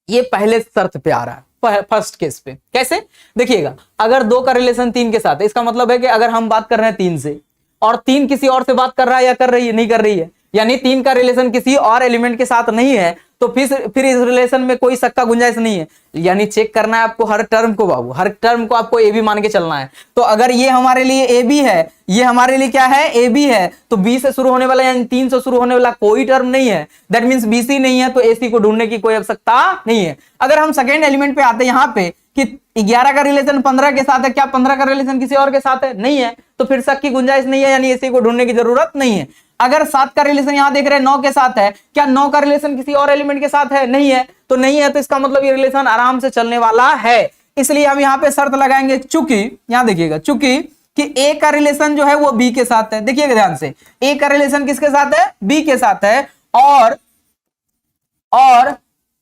B: ये पहले शर्त पे आ रहा है, फर्स्ट केस पे। कैसे? देखिएगा, अगर 2 का रिलेशन 3 के साथ है, इसका मतलब है कि अगर हम बात कर रहे हैं 3 से, और 3 किसी और से बात कर रहा है या कर रही है, नहीं कर रही है, यानी 3 का रिलेशन किसी और एलिमेंट के साथ नहीं है, तो फिर इस रिलेशन में कोई शक का गुंजाइश नहीं है। यानी चेक करना है आपको हर टर्म को बाबू, हर टर्म को आपको ए बी मान के चलना है। तो अगर ये हमारे लिए ए बी है, ये हमारे लिए क्या है, ए बी है, तो बी से शुरू होने वाला यानी 3 से शुरू होने वाला कोई टर्म नहीं है, दैट मींस बी सी नहीं है, तो ए सी को ढूंढने की कोई आवश्यकता नहीं है। अगर हम सेकेंड एलिमेंट पे आते हैं यहां पे कि 11 का रिलेशन 15 के साथ है, क्या 15 का रिलेशन किसी और के साथ है? नहीं है, तो फिर शक की गुंजाइश नहीं है, यानी एसी को ढूंढने की जरूरत नहीं है। अगर 7 का रिलेशन यहां देख रहे हैं 9 के साथ है, क्या 9 का रिलेशन किसी और एलिमेंट के साथ है? नहीं है, तो नहीं है, तो इसका मतलब ये रिलेशन आराम से चलने वाला है। इसलिए हम यहां पे शर्त लगाएंगे, चूंकि यहां देखिएगा, चूंकि कि ए का रिलेशन जो है वो बी के साथ है। देखिएगा ध्यान से, ए का रिलेशन किसके साथ है? बी के साथ है,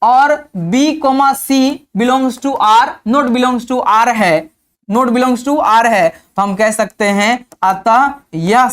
B: और B comma C belongs to R, not belongs to R है, नॉट बिलोंग्स टू आर है, तो हम कह सकते हैं अतः यह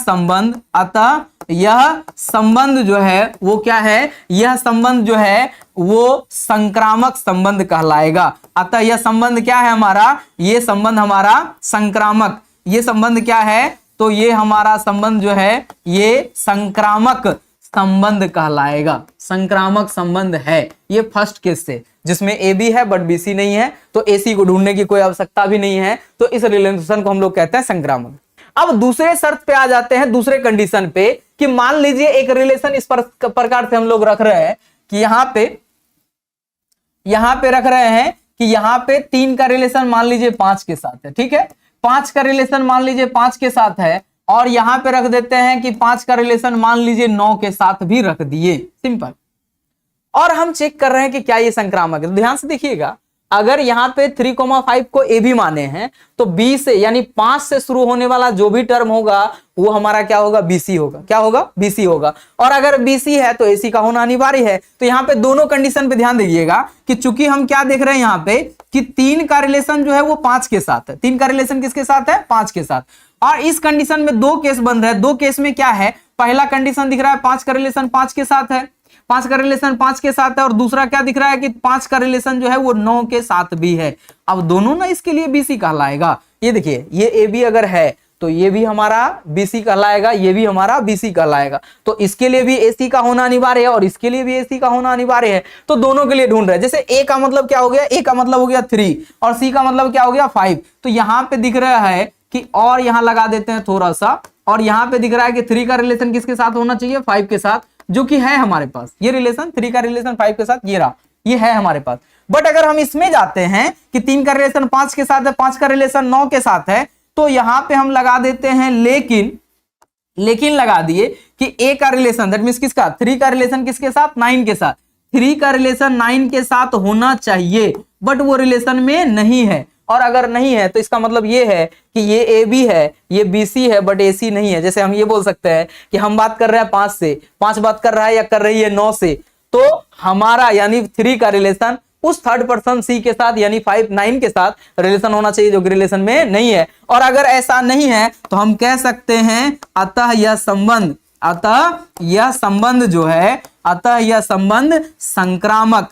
B: संबंध जो है वो क्या है, यह संबंध जो है वो संक्रामक संबंध कहलाएगा। अतः यह संबंध क्या है हमारा, ये संबंध हमारा संक्रामक, ये संबंध क्या है, तो ये हमारा संबंध जो है ये संक्रामक संबंध कहलाएगा, संक्रामक संबंध है। ये फर्स्ट केस से, जिसमें ए बी है बट बी सी नहीं है, तो ए सी को ढूंढने की कोई आवश्यकता भी नहीं है, तो इस रिलेशन को हम लोग कहते हैं संक्रामक। अब दूसरे शर्त पे आ जाते हैं, दूसरे कंडीशन पे, कि मान लीजिए एक रिलेशन इस प्रकार से हम लोग रख रहे हैं कि यहां पे रख रहे हैं कि यहां पे 3 का रिलेशन मान लीजिए 5 के साथ है, ठीक है, 5 का रिलेशन मान लीजिए 5 के साथ है, और यहां पे रख देते हैं कि 5 का रिलेशन मान लीजिए 9 के साथ भी रख दिए, सिंपल। और हम चेक कर रहे हैं कि क्या ये संक्रामक है। तो ध्यान से देखिएगा, अगर यहाँ पे 3,5 को ए भी माने हैं तो बी से यानी 5 से शुरू होने वाला जो भी टर्म होगा वो हमारा क्या होगा, बीसी होगा। क्या होगा, बीसी होगा। और अगर बीसी है तो एसी का होना अनिवार्य है। तो यहाँ पे दोनों कंडीशन पे ध्यान दीजिएगा कि चूंकि हम क्या देख रहे हैं यहाँ पे कि 3 का रिलेशन जो है वो 5 के साथ है। 3 का रिलेशन किसके साथ है, 5 के साथ। और इस कंडीशन में 2 केस बंद है। 2 केस में क्या है, पहला कंडीशन दिख रहा है 5 का रिलेशन 5 के साथ है, 5 का रिलेशन 5 के साथ है। और दूसरा क्या दिख रहा है कि 5 का रिलेशन जो है वो 9 के साथ भी है। अब दोनों ना इसके लिए बीसी कहलाएगा। ये देखिए, ये ए बी अगर है तो ये भी हमारा बीसी कहलाएगा, ये भी हमारा बीसी कहलाएगा। तो इसके लिए भी एसी का होना अनिवार्य है और इसके लिए भी एसी का होना अनिवार्य है। तो दोनों के लिए ढूंढ रहे हैं। जैसे ए का मतलब क्या हो गया, ए का मतलब हो गया 3 और सी का मतलब क्या हो गया 5। तो यहां पे दिख रहा है कि और यहां लगा देते हैं थोड़ा सा, और यहां पे दिख रहा है कि 3 का रिलेशन किसके साथ होना चाहिए, 5 के साथ, जो कि है हमारे पास। ये रिलेशन 3 का रिलेशन 5 के साथ, ये रहा, ये है हमारे पास। बट अगर हम इसमें जाते हैं कि 3 का रिलेशन 5 के साथ है, 5 का रिलेशन 9 के साथ है, तो यहां पे हम लगा देते हैं लेकिन लगा दिए कि ए का रिलेशन दैट मींस किसका, 3 का रिलेशन किसके साथ, 9 के साथ। 3 का रिलेशन 9 के साथ होना चाहिए बट वो रिलेशन में नहीं है। और अगर नहीं है तो इसका मतलब ये है कि ये ए बी है, ये बी सी है बट ए सी नहीं है। जैसे हम ये बोल सकते हैं कि हम बात कर रहे हैं 5 से, 5 बात कर रहा है या कर रही है 9 से, तो हमारा यानी 3 का रिलेशन उस थर्ड पर्सन सी के साथ यानी 5 9 के साथ रिलेशन होना चाहिए, जो कि रिलेशन में नहीं है। और अगर ऐसा नहीं है तो हम कह सकते हैं अतः यह संबंध संक्रामक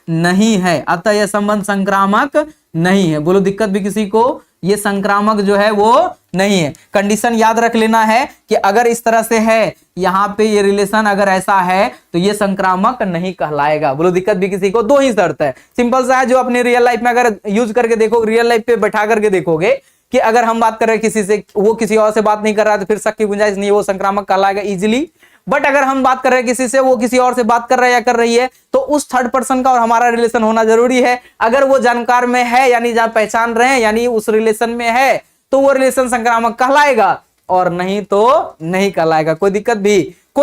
B: नहीं है। अतः यह संबंध संक्रामक नहीं है। बोलो दिक्कत भी किसी को, ये संक्रामक जो है वो नहीं है। कंडीशन याद रख लेना है कि अगर इस तरह से है, यहाँ पे ये रिलेशन अगर ऐसा है तो ये संक्रामक नहीं कहलाएगा। बोलो दिक्कत भी किसी को, 2 ही शर्त है, सिंपल सा है, जो अपने रियल लाइफ में अगर यूज करके देखो, रियल लाइफ पे बैठा करके देखोगे कि अगर हम बात कर रहे हैं किसी से, वो किसी और से बात नहीं कर रहा है तो फिर शक की गुंजाइश नहीं है, वो संक्रामक कहलाएगा इजीली। बट अगर हम बात कर रहे हैं किसी से, वो किसी और से बात कर रहा है या कर रही है, तो उस थर्ड पर्सन का और हमारा रिलेशन होना जरूरी है। अगर वो जानकार में है यानी जहां पहचान रहे हैं यानी उस रिलेशन में है, तो वो रिलेशन संक्रामक कहलाएगा, और नहीं तो नहीं कहलाएगा। कोई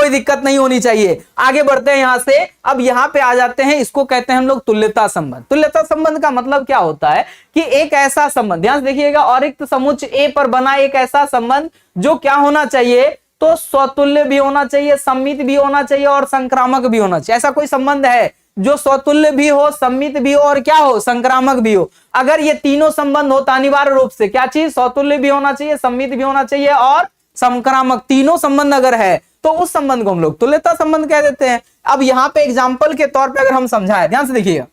B: दिक्कत नहीं होनी चाहिए। आगे बढ़ते हैं यहां से। अब यहां पे आ जाते हैं, इसको कहते हैं हम लोग तुल्यता संबंध। तुल्यता संबंध का मतलब क्या होता है कि एक ऐसा संबंध, ध्यान से देखिएगा, औरिक्त समुच्चय ए पर बना एक ऐसा संबंध जो क्या होना चाहिए, तो स्वतुल्य भी होना चाहिए, सम्मित भी होना चाहिए और संक्रामक भी होना चाहिए। ऐसा कोई संबंध है जो स्वतुल्य भी हो, सम्मित भी हो और क्या हो, संक्रामक भी हो। अगर ये तीनों संबंध होता अनिवार्य रूप से क्या चीज, स्वतुल्य भी होना चाहिए, सम्मित भी होना चाहिए और संक्रामक, तीनों संबंध अगर है तो उस संबंध को हम लोग तुल्यता संबंध कह देते हैं। अब यहाँ पे एग्जाम्पल के तौर पे अगर हम समझाएं, ध्यान से देखिएगा,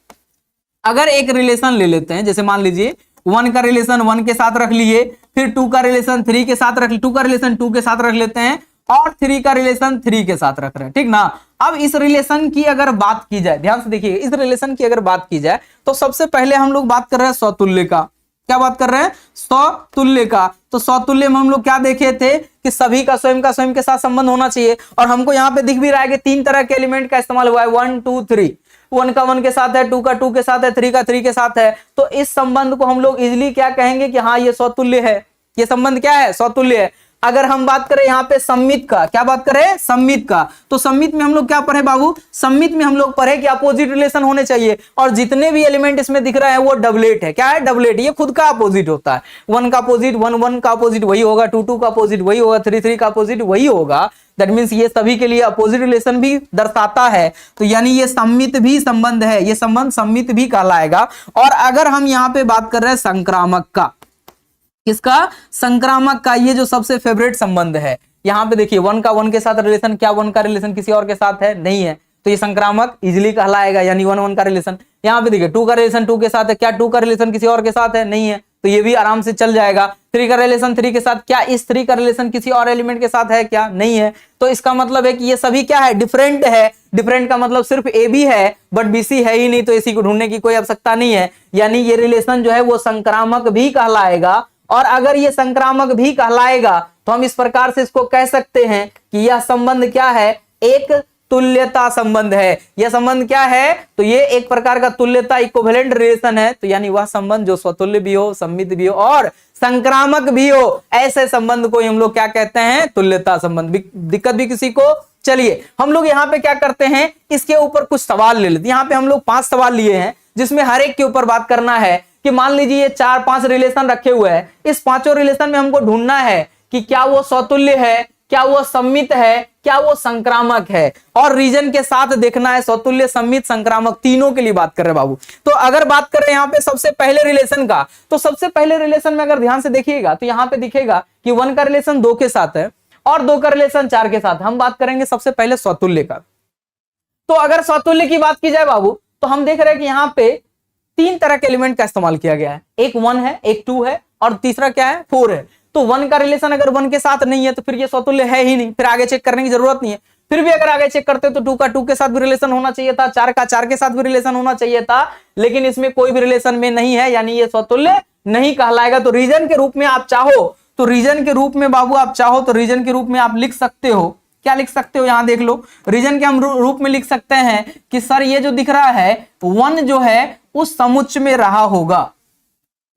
B: अगर एक रिलेशन ले लेते हैं, जैसे मान लीजिए 1 का रिलेशन 1 के साथ रख लिए, फिर 2 का रिलेशन 3 के साथ रख, 2 का रिलेशन 2 के साथ रख लेते हैं और 3 का रिलेशन 3 के साथ रख रहे हैं, ठीक ना। अब इस रिलेशन की अगर बात की जाए, ध्यान से देखिए, इस रिलेशन की अगर बात की जाए तो सबसे पहले हम लोग बात कर रहे हैं स्वतुल्य का। क्या बात कर रहे हैं, स्वतुल्य का। तो स्वतुल्य में हम लोग क्या देखे थे कि सभी का स्वयं के साथ संबंध होना चाहिए। और हमको यहाँ पे दिख भी रहा है कि 3 तरह के एलिमेंट का इस्तेमाल हुआ है, 1 2 3। 1 का 1 के साथ है, 2 का 2 के साथ है, 3 का 3 के साथ है। तो इस संबंध को हम लोग इजिली क्या कहेंगे कि हाँ ये स्वतुल्य है, ये संबंध क्या है, स्वतुल्य है। अगर हम बात करें यहाँ पे सम्मित का, क्या बात करें, सम्मित का, तो सम्मित में हम लोग क्या पढ़े बाबू, सम्मित में हम लोग पढ़े कि अपोजिट रिलेशन होने चाहिए और जितने भी एलिमेंट इसमें दिख रहा है वो डबलेट है। क्या है, डबलेट, ये खुद का अपोजिट होता है। 1 का अपोजिट 1 1 का अपोजिट वही होगा, 2 2 का अपोजिट वही होगा, 3 3 का अपोजिट वही होगा। दैट मींस ये सभी के लिए अपोजिट रिलेशन भी दर्शाता है। तो यानी ये सम्मित भी संबंध है, ये संबंध सम्मित भी कहलाएगा। और अगर हम यहाँ पे बात कर रहे हैं संक्रामक का, किसका, संक्रामक का, ये जो सबसे फेवरेट संबंध है। यहाँ पे देखिए 1 का 1 के साथ रिलेशन, क्या 1 का रिलेशन किसी और के साथ है, नहीं है, तो ये संक्रामक इजिली कहलाएगा, यानी 1 1 का रिलेशन। यहाँ पे देखिए 2 का रिलेशन 2 के साथ है, क्या 2 का रिलेशन किसी और के साथ है, नहीं है, तो ये भी आराम से चल जाएगा। 3 का रिलेशन 3 के साथ, क्या इस 3 का रिलेशन किसी और एलिमेंट के साथ है, क्या नहीं है, तो इसका मतलब है कि ये सभी क्या है, डिफरेंट है। डिफरेंट का मतलब सिर्फ ए बी है बट बी सी है ही नहीं, तो इसी को ढूंढने की कोई आवश्यकता नहीं है। यानी ये रिलेशन जो है वो संक्रामक भी कहलाएगा। और अगर ये संक्रामक भी कहलाएगा तो हम इस प्रकार से इसको कह सकते हैं कि यह संबंध क्या है, एक तुल्यता संबंध है। यह संबंध क्या है, तो ये एक प्रकार का तुल्यता इक्विवेलेंट रिलेशन है। तो यानी वह संबंध जो स्वतुल्य भी हो, सम्मित भी हो और संक्रामक भी हो, ऐसे संबंध को हम लोग क्या कहते हैं, तुल्यता संबंध। दिक्कत भी किसी को, चलिए हम लोग यहाँ पे क्या करते हैं, इसके ऊपर कुछ सवाल ले लेते हैं। यहाँ पे हम लोग 5 सवाल लिए हैं जिसमें हर एक के ऊपर बात करना है कि मान लीजिए ये 4-5 रिलेशन रखे हुए हैं, इस पांचों रिलेशन में हमको ढूंढना है कि क्या वो स्वतुल्य है, क्या वो सम्मित है, क्या वो संक्रामक है, और रीजन के साथ देखना है। स्वतुल्य, सम्मित, संक्रामक तीनों के लिए बात कर रहे हैं बाबू। तो अगर बात करें यहाँ पे सबसे पहले रिलेशन का, तो सबसे पहले रिलेशन में अगर ध्यान से देखिएगा तो यहाँ पे दिखेगा कि 1 का रिलेशन 2 के साथ है और 2 का रिलेशन 4 के साथ। हम बात करेंगे सबसे पहले स्वतुल्य का। तो अगर स्वतुल्य की बात की जाए बाबू, तो हम देख रहे हैं कि यहाँ पे 3 तरह के एलिमेंट का इस्तेमाल किया गया है। एक 1 है, एक 2 है और तीसरा क्या है, 4 है। तो 1 का रिलेशन अगर 1 के साथ नहीं है तो फिर ये स्वतुल्य है ही नहीं, फिर आगे चेक करने की जरूरत नहीं है। फिर भी अगर आगे चेक करते तो 2 का 2 के साथ भी रिलेशन होना चाहिए था, 4 का 4 के साथ भी रिलेशन होना चाहिए था, लेकिन इसमें कोई भी रिलेशन में नहीं है, यानी ये स्वतुल्य नहीं कहलाएगा। तो रीजन के रूप में आप चाहो तो रीजन के रूप में बाबू आप चाहो तो रीजन के रूप में आप लिख सकते हो। क्या लिख सकते हो, यहां देख लो। रीजन के हम रूप में लिख सकते हैं कि सर ये जो दिख रहा है 1 जो है उस समुच्चय में रहा होगा,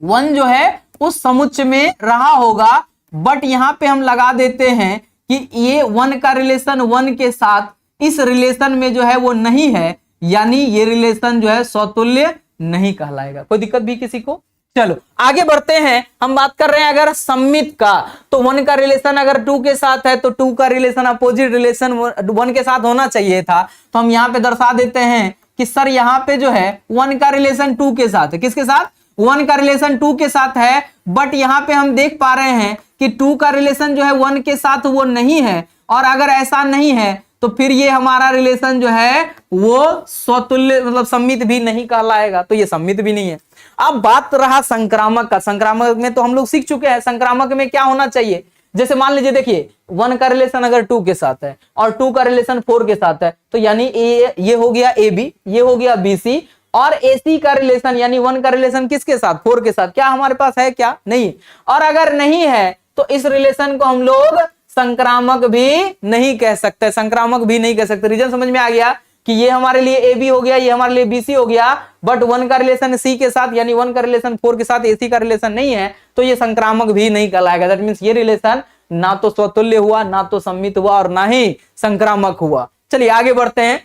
B: 1 जो है उस समुच्चय में रहा होगा। बट यहां पे हम लगा देते हैं कि ये 1 का रिलेशन 1 के साथ इस रिलेशन में जो है वो नहीं है, यानी ये रिलेशन जो है स्वतुल्य नहीं कहलाएगा। कोई दिक्कत भी किसी को? चलो आगे बढ़ते हैं। हम बात कर रहे हैं अगर सम्मित का, तो 1 का रिलेशन अगर 2 के साथ है तो 2 का रिलेशन अपोजिट रिलेशन 1 के साथ होना चाहिए था। तो हम यहां पे दर्शा देते हैं कि सर यहां पे जो है 1 का रिलेशन 2 के साथ है। किसके साथ? 1 का रिलेशन 2 के साथ है। बट यहां पे हम देख पा रहे हैं कि 2 का रिलेशन जो है 1 के साथ वो नहीं है, और अगर ऐसा नहीं है तो फिर ये हमारा रिलेशन जो है वो स्वतुल्य मतलब सम्मित भी नहीं कहलाएगा। तो ये सम्मित भी नहीं है। अब बात रहा संक्रामक का। संक्रामक में तो हम लोग सीख चुके हैं संक्रामक में क्या होना चाहिए। जैसे मान लीजिए देखिए 1 का रिलेशन अगर 2 के साथ है और 2 का रिलेशन 4 के साथ है, तो यानी ये हो गया AB, ये हो गया BC, और AC का रिलेशन यानी 1 का रिलेशन किसके साथ? 4 के साथ। क्या हमारे पास है? क्या नहीं। और अगर नहीं है तो इस रिलेशन को हम लोग संक्रामक भी नहीं कह सकते, संक्रामक भी नहीं कह सकते। रीजन समझ में आ गया कि ये हमारे लिए AB हो गया, ये हमारे लिए BC हो गया, बट 1 का रिलेशन C के साथ यानी 1 का रिलेशन 4 के साथ AC का रिलेशन नहीं है, तो ये संक्रामक भी नहीं कहलाएगा। दैट मींस ये रिलेशन ना तो स्वतुल्य हुआ, ना तो सम्मित हुआ, और ना ही संक्रामक हुआ। चलिए आगे बढ़ते हैं।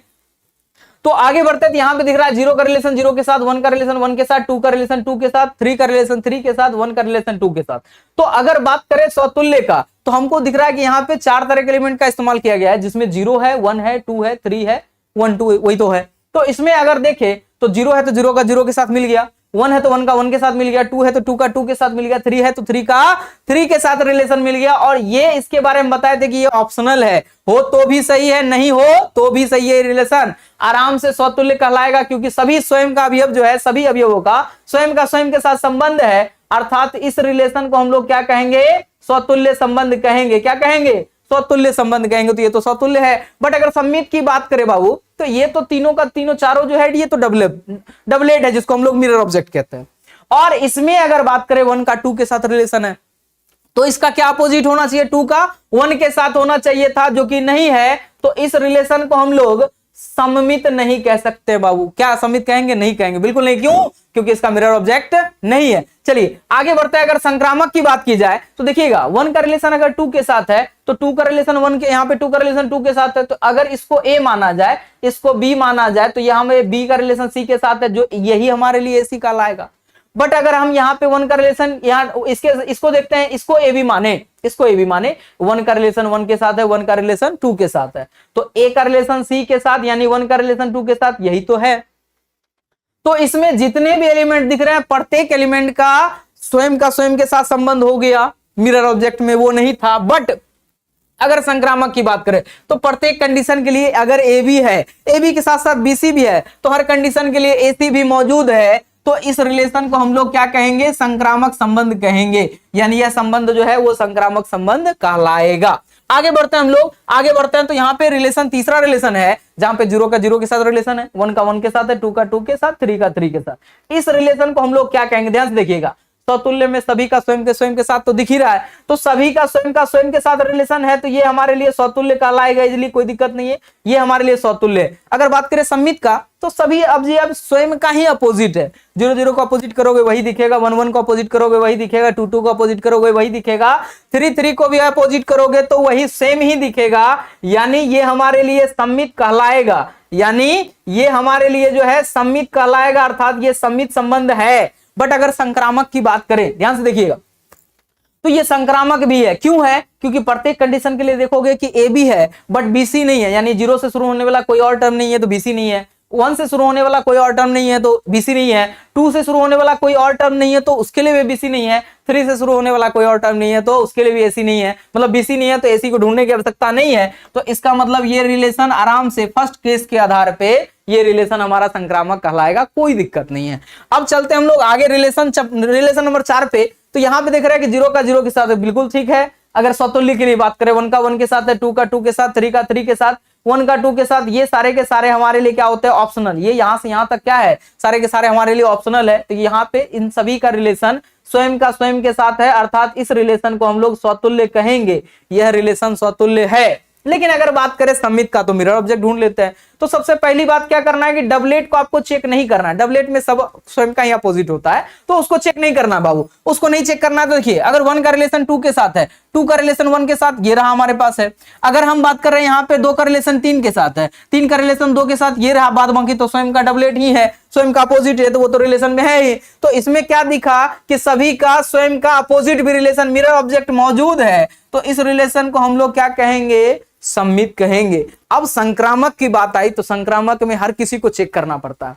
B: तो आगे बढ़ते हैं तो यहां पे दिख रहा है 0 का रिलेशन 0 के साथ, 1 का रिलेशन 1 के साथ, 2 का रिलेशन 2 के साथ, 3 का रिलेशन 3 के साथ, 1 का रिलेशन 2 के साथ। तो अगर बात करें स्वतुल्य का, तो हमको दिख रहा है कि यहाँ पे 4 तरह के एलिमेंट का इस्तेमाल किया गया है, जिसमें 0 है, 1 है, 2 है, 3 है, 1 2 वही तो है। तो इसमें अगर देखें तो 0 है तो 0 का 0 के साथ मिल गया, 1 है तो 1 का 1 के साथ मिल गया, 2 है तो 2 का 2 के साथ मिल गया, 3 है तो 3 का 3 के साथ रिलेशन मिल गया। और ये इसके बारे में बताए थे कि ये ऑप्शनल है, हो तो भी सही है, नहीं हो तो भी सही है। रिलेशन आराम से स्वतुल्य कहलाएगा, क्योंकि सभी स्वयं का अवयव जो है, सभी अवयवों का स्वयं के साथ संबंध है, अर्थात इस रिलेशन को हम लोग क्या कहेंगे? स्वतुल्य संबंध कहेंगे। क्या कहेंगे? स्वतुल्य संबंध कहेंगे। तो ये तो स्वतुल्य है। बट अगर सम्मित की बात करें बाबू, तो ये तो तीनों का तीनों चारों जो है ये तो डबलेट है, जिसको हम लोग मिरर ऑब्जेक्ट कहते हैं। और इसमें अगर बात करें 1 का 2 के साथ रिलेशन है, तो इसका क्या अपोजिट होना चाहिए? 2 का 1 के साथ होना चाहिए था, जो कि नहीं है। तो इस रिलेशन को हम लोग सममित नहीं कह सकते बाबू। क्या सम्मित कहेंगे? नहीं कहेंगे, बिल्कुल नहीं। क्यों? क्योंकि इसका मिरर ऑब्जेक्ट नहीं है। चलिए आगे बढ़ते हैं। अगर संक्रामक की बात की जाए तो देखिएगा 1 का रिलेशन अगर 2 के साथ है, तो 2 का रिलेशन 1 के, यहाँ पे 2 का रिलेशन 2 के साथ है, तो अगर इसको A माना जाए, इसको B माना जाए, तो यहाँ में B का रिलेशन C के साथ है, जो यही हमारे लिए AC का लाएगा। बट अगर हम यहाँ पे 1 का रिलेशन यहाँ इसको देखते हैं, इसको AB माने, इसको AB माने, 1 का रिलेशन 1 के साथ है, 1 का रिलेशन 2 के साथ है, तो A का रिलेशन C के साथ यानी 1 का रिलेशन 2 के साथ, यही तो है। तो इसमें जितने भी एलिमेंट दिख रहे हैं, प्रत्येक एलिमेंट का स्वयं के साथ संबंध हो गया, मिरर ऑब्जेक्ट में वो नहीं था। बट अगर संक्रामक की बात करें तो प्रत्येक कंडीशन के लिए अगर AB है, AB के साथ साथ BC भी है, तो हर कंडीशन के लिए AC भी मौजूद है, तो इस रिलेशन को हम लोग क्या कहेंगे? संक्रामक संबंध कहेंगे। यानी यह संबंध जो है वो संक्रामक संबंध कहलाएगा। आगे बढ़ते हैं हम लोग, आगे बढ़ते हैं तो यहाँ पे रिलेशन, तीसरा रिलेशन है जहां पे 0 का 0 के साथ रिलेशन है, 1 का 1 के साथ है, 2 का 2 के साथ, 3 का 3 के साथ। इस रिलेशन को हम लोग क्या कहेंगे? ध्यान से देखिएगा, स्वतुल्य में सभी का स्वयं के साथ तो दिख ही रहा है, तो सभी का स्वयं के साथ रिलेशन है, तो ये हमारे लिए स्वतुल्य कहलाएगा, इजीली कोई दिक्कत नहीं है, ये हमारे लिए स्वतुल्य है। अगर बात करें सम्मित का, तो सभी अब स्वयं का ही अपोजिट है, 0 0 को अपोजिट करोगे वही दिखेगा, 1 1 को अपोजिट करोगे वही दिखेगा, 2 2 को अपोजिट करोगे वही दिखेगा, 3 3 को भी अपोजिट करोगे तो वही सेम ही दिखेगा, यानी ये हमारे लिए सम्मित कहलाएगा, यानी ये हमारे लिए जो है सम्मित कहलाएगा, अर्थात ये सम्मित संबंध है। बट अगर संक्रामक की बात करें, ध्यान से देखिएगा, तो ये संक्रामक भी है। क्यों है? क्योंकि प्रत्येक कंडीशन के लिए देखोगे कि ए बी है बट बीसी नहीं है, यानी 0 से शुरू होने वाला कोई और टर्म नहीं है तो बीसी नहीं है, 1 से शुरू होने वाला कोई और टर्म नहीं है तो बीसी नहीं है, 2 से शुरू होने वाला कोई और टर्म नहीं है तो उसके लिए भी बीसी नहीं है, 3 से शुरू होने वाला कोई और टर्म नहीं है तो उसके लिए भी एसी नहीं है, मतलब बीसी नहीं है तो एसी को ढूंढने की आवश्यकता नहीं है। तो इसका मतलब ये रिलेशन आराम से फर्स्ट केस के आधार पे ये रिलेशन हमारा संक्रामक कहलाएगा, कोई दिक्कत नहीं है। अब चलते हम लोग आगे रिलेशन नंबर 4 पे। तो यहाँ पे देख रहे हैं कि 0 का 0 के साथ बिल्कुल ठीक है। अगर स्वतुल्य के लिए बात करें, 1 का 1 के साथ है, 2 का 2 के साथ, 3 का 3 के साथ, 1 का 2 के साथ, ये सारे के सारे हमारे लिए क्या होते हैं? ऑप्शनल। ये यहां से यहां तक क्या है? सारे के सारे हमारे लिए ऑप्शनल है। तो यहाँ पे इन सभी का रिलेशन स्वयं के साथ है, अर्थात इस रिलेशन को हम लोग स्वतुल्य कहेंगे, यह रिलेशन स्वतुल्य है। लेकिन अगर बात करें सम्मित का, तो मिरर ऑब्जेक्ट ढूंढ लेते हैं। तो सबसे पहली बात क्या करना है कि डबलेट को आपको चेक नहीं करना है। डबलेट में सब स्वयं का ही अपोजिट होता है, तो उसको चेक नहीं करना बाबू, उसको नहीं चेक करना है। तो देखिए, अगर 1 का रिलेशन 2 के साथ है, 2 का रिलेशन 1 के साथ, ये रहा हमारे पास है। अगर हम बात कर रहे हैं यहाँ पे 2 का रिलेशन 3 के साथ है, 3 का रिलेशन 2 के साथ, ये रहा, बाद बाकी तो स्वयं का डबलेट ही है, स्वयं का अपोजिट है, तो वो तो रिलेशन में है ही। तो इसमें क्या दिखा कि सभी का स्वयं का अपोजिट भी रिलेशन, मिरर ऑब्जेक्ट मौजूद है, तो इस रिलेशन को हम लोग क्या कहेंगे? सम्मित कहेंगे। अब संक्रामक की बात आई तो संक्रामक में हर किसी को चेक करना पड़ता है।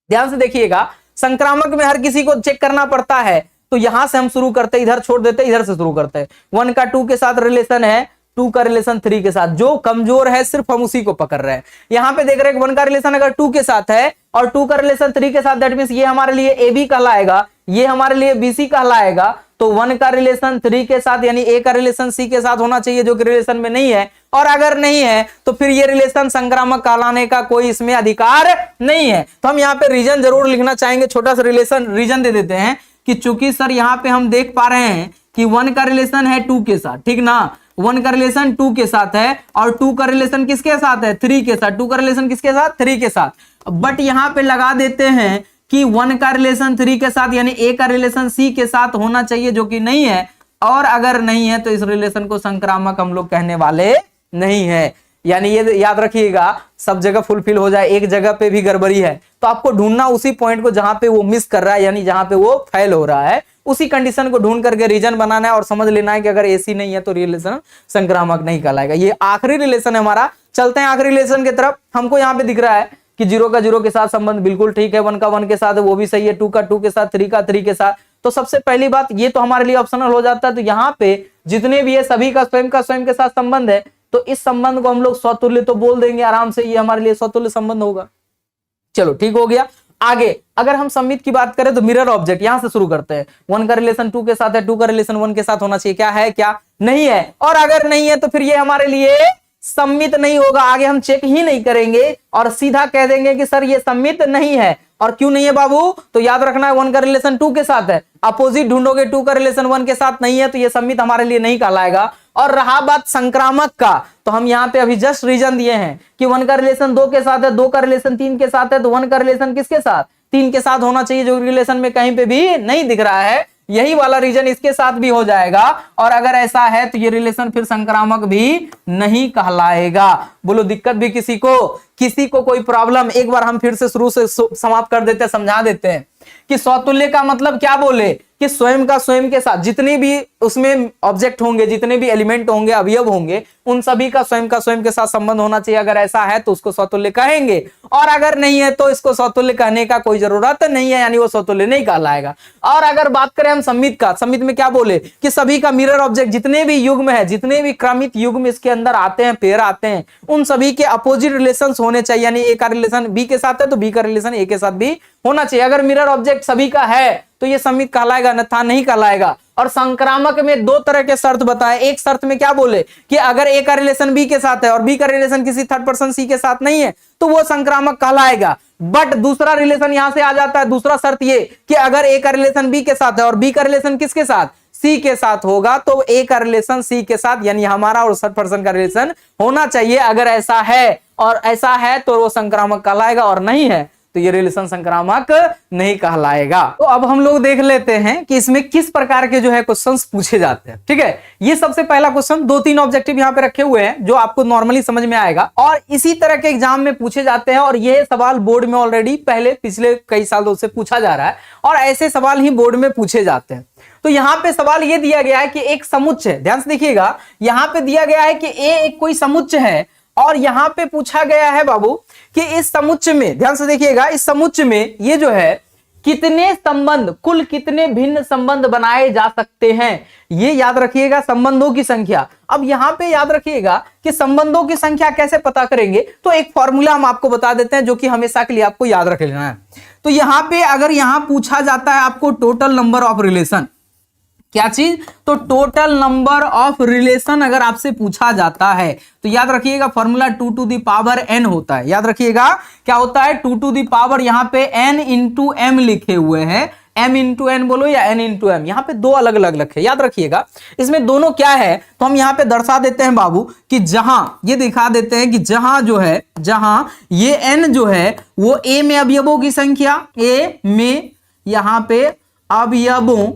B: ध्यान से देखिएगा, संक्रामक में हर किसी को चेक करना पड़ता है। तो यहां से हम शुरू करते, इधर छोड़ देते, इधर से शुरू करते हैं। 1 का 2 के साथ रिलेशन है, 2 का रिलेशन 3 के साथ, जो कमजोर है सिर्फ हम उसी को पकड़ रहे हैं। यहां पे देख रहे हैं 1 का रिलेशन अगर 2 के साथ है और 2 का रिलेशन 3 के साथ, दैट मींस ये हमारे लिए ए बी कहलाएगा, ये हमारे लिए बीसी कहलाएगा। तो 1 का रिलेशन 3 के साथ यानी ए का रिलेशन सी के साथ होना चाहिए, जो कि रिलेशन में नहीं है, और अगर नहीं है तो फिर ये रिलेशन संक्रामक कहलाने का कोई इसमें अधिकार नहीं है। तो हम यहाँ पे रीजन जरूर लिखना चाहेंगे, छोटा सा रीजन दे देते हैं कि चूंकि सर यहाँ पे हम देख पा रहे हैं कि 1 का रिलेशन है 2 के साथ, ठीक ना, 1 का रिलेशन 2 के साथ है और 2 का रिलेशन किसके साथ है? 3 के साथ। 2 का रिलेशन किसके साथ? 3 के साथ। बट यहाँ पे लगा देते हैं कि 1 का रिलेशन 3 के साथ यानी ए का रिलेशन सी के साथ होना चाहिए, जो कि नहीं है, और अगर नहीं है तो इस रिलेशन को संक्रामक हम लोग कहने वाले नहीं है। यानी ये याद रखिएगा, सब जगह फुलफिल हो जाए, एक जगह पे भी गड़बड़ी है तो आपको ढूंढना उसी पॉइंट को जहां पे वो मिस कर रहा है, यानी जहां पे वो फेल हो रहा है, उसी कंडीशन को ढूंढ करके रीजन बनाना है और समझ लेना है कि अगर एसी नहीं है तो रिलेशन संक्रामक नहीं कहलाएगा। ये आखिरी रिलेशन है हमारा। चलते हैं आखिरी रिलेशन की तरफ। हमको यहाँ पे दिख रहा है कि 0 का 0 के साथ संबंध बिल्कुल ठीक है, 1 का 1 के साथ है वो भी सही है, 2 का 2 के साथ, 3 का 3 के साथ। तो सबसे पहली बात, ये तो हमारे लिए ऑप्शनल हो जाता है। तो यहाँ पे जितने भी है सभी का स्वयं के साथ संबंध है, तो इस संबंध को हम लोग स्वतुल्य तो बोल देंगे आराम से, ये हमारे लिए स्वतुल्य संबंध होगा। चलो ठीक हो गया। आगे अगर हम सम्मित की बात करें तो मिरर ऑब्जेक्ट, यहां से शुरू करते हैं। 1 का रिलेशन 2 के साथ है, 2 का रिलेशन 1 के साथ होना चाहिए, क्या है क्या नहीं है, और अगर नहीं है तो फिर ये हमारे लिए सम्मित नहीं होगा। आगे हम चेक ही नहीं करेंगे और सीधा कह देंगे कि सर ये सम्मित नहीं है। और क्यों नहीं है बाबू? तो याद रखना है 1 का रिलेशन 2 के साथ है, अपोजिट ढूंढोगे, 2 का रिलेशन 1 के साथ नहीं है, तो ये सम्मित हमारे लिए नहीं कहलाएगा। और रहा बात संक्रामक का, तो हम यहाँ पे अभी जस्ट रीजन दिए हैं कि 1 का रिलेशन 2 के साथ है, 2 का रिलेशन 3 के साथ है, तो 1 का रिलेशन किसके साथ? 3 के साथ होना चाहिए, जो रिलेशन में कहीं पे भी नहीं दिख रहा है। यही वाला रीजन इसके साथ भी हो जाएगा, और अगर ऐसा है तो ये रिलेशन फिर संक्रामक भी नहीं कहलाएगा। बोलो दिक्कत भी किसी को कोई प्रॉब्लम? एक बार हम फिर से शुरू से समाप्त कर देते हैं, समझा देते हैं कि स्वतुल्य का मतलब क्या बोले कि स्वयं के साथ जितने भी उसमें ऑब्जेक्ट होंगे, जितने भी एलिमेंट होंगे, अवयव होंगे, उन सभी का स्वयं के साथ संबंध होना चाहिए। अगर ऐसा है तो उसको स्वतुल्य कहेंगे, और अगर नहीं है तो इसको स्वतुल्य कहने का कोई जरूरत नहीं है, यानी वो स्वतुल्य नहीं कहलाएगा। और अगर बात करें हम सम्मित का, सम्मित में क्या बोले कि सभी का मिरर ऑब्जेक्ट जितने भी युग्म है, जितने भी क्रमित युग्म इसके अंदर आते हैं, पेयर आते हैं, उन सभी के अपोजिट रिलेशन होने चाहिए। यानी ए का रिलेशन बी के साथ है तो बी का रिलेशन ए के साथ भी होना चाहिए। अगर मिरर ऑब्जेक्ट सभी का है तो ये सम्मित कहलाएगा, अन्यथा नहीं कहलाएगा। और संक्रामक में दो तरह के शर्त बताए। एक शर्त में क्या बोले कि अगर ए का रिलेशन बी के साथ है और बी का रिलेशन किसी थर्ड पर्सन सी के साथ नहीं है तो वो संक्रामक कहलाएगा। बट दूसरा रिलेशन यहां से आ जाता है, दूसरा शर्त ये कि अगर ए का रिलेशन बी के साथ है और बी का रिलेशन किसके साथ, सी के साथ होगा, तो ए का रिलेशन सी के साथ यानी हमारा और थर्ड पर्सन का रिलेशन होना चाहिए। अगर ऐसा है और ऐसा है तो वो संक्रामक कहलाएगा, और नहीं है तो ये रिलेशन संक्रामक नहीं कहलाएगा। तो अब हम लोग देख लेते हैं कि इसमें किस प्रकार के जो है क्वेश्चंस पूछे जाते हैं। ठीक है, ये सबसे पहला क्वेश्चन, 2-3 ऑब्जेक्टिव यहां पे रखे हुए हैं जो आपको नॉर्मली समझ में आएगा और इसी तरह के एग्जाम में पूछे जाते हैं। और ये सवाल बोर्ड में ऑलरेडी पहले पिछले कई सालों से पूछा जा रहा है और ऐसे सवाल ही बोर्ड में पूछे जाते हैं। तो यहां पे सवाल ये दिया गया है कि एक समुच्चय, ध्यान से देखिएगा, यहां पे दिया गया है कि ए एक कोई समुच्चय है और यहां पे पूछा गया है बाबू कि इस समुच्चय में, ध्यान से देखिएगा, इस समुच्चय में ये जो है कितने संबंध, कुल कितने भिन्न संबंध बनाए जा सकते हैं, ये याद रखिएगा, संबंधों की संख्या। अब यहां पे याद रखिएगा कि संबंधों की संख्या कैसे पता करेंगे, तो एक फॉर्मूला हम आपको बता देते हैं जो कि हमेशा के लिए आपको याद रख लेना है। तो यहां पे अगर यहां पूछा जाता है आपको टोटल नंबर ऑफ रिलेशन, क्या चीज, तो टोटल नंबर ऑफ रिलेशन अगर आपसे पूछा जाता है तो याद रखिएगा formula 2 to the power n होता है। याद रखिएगा क्या होता है, 2 टू द पावर, यहां पे n इंटू m लिखे हुए हैं, m इंटू n बोलो या n इंटू m, यहां पे दो अलग अलग लिखे, याद रखिएगा। इसमें दोनों क्या है तो हम यहां पे दर्शा देते हैं बाबू कि जहां, ये दिखा देते हैं कि जहां जो है, जहां ये n जो है वो a में अवयवों की संख्या, a में यहां पे अवयवों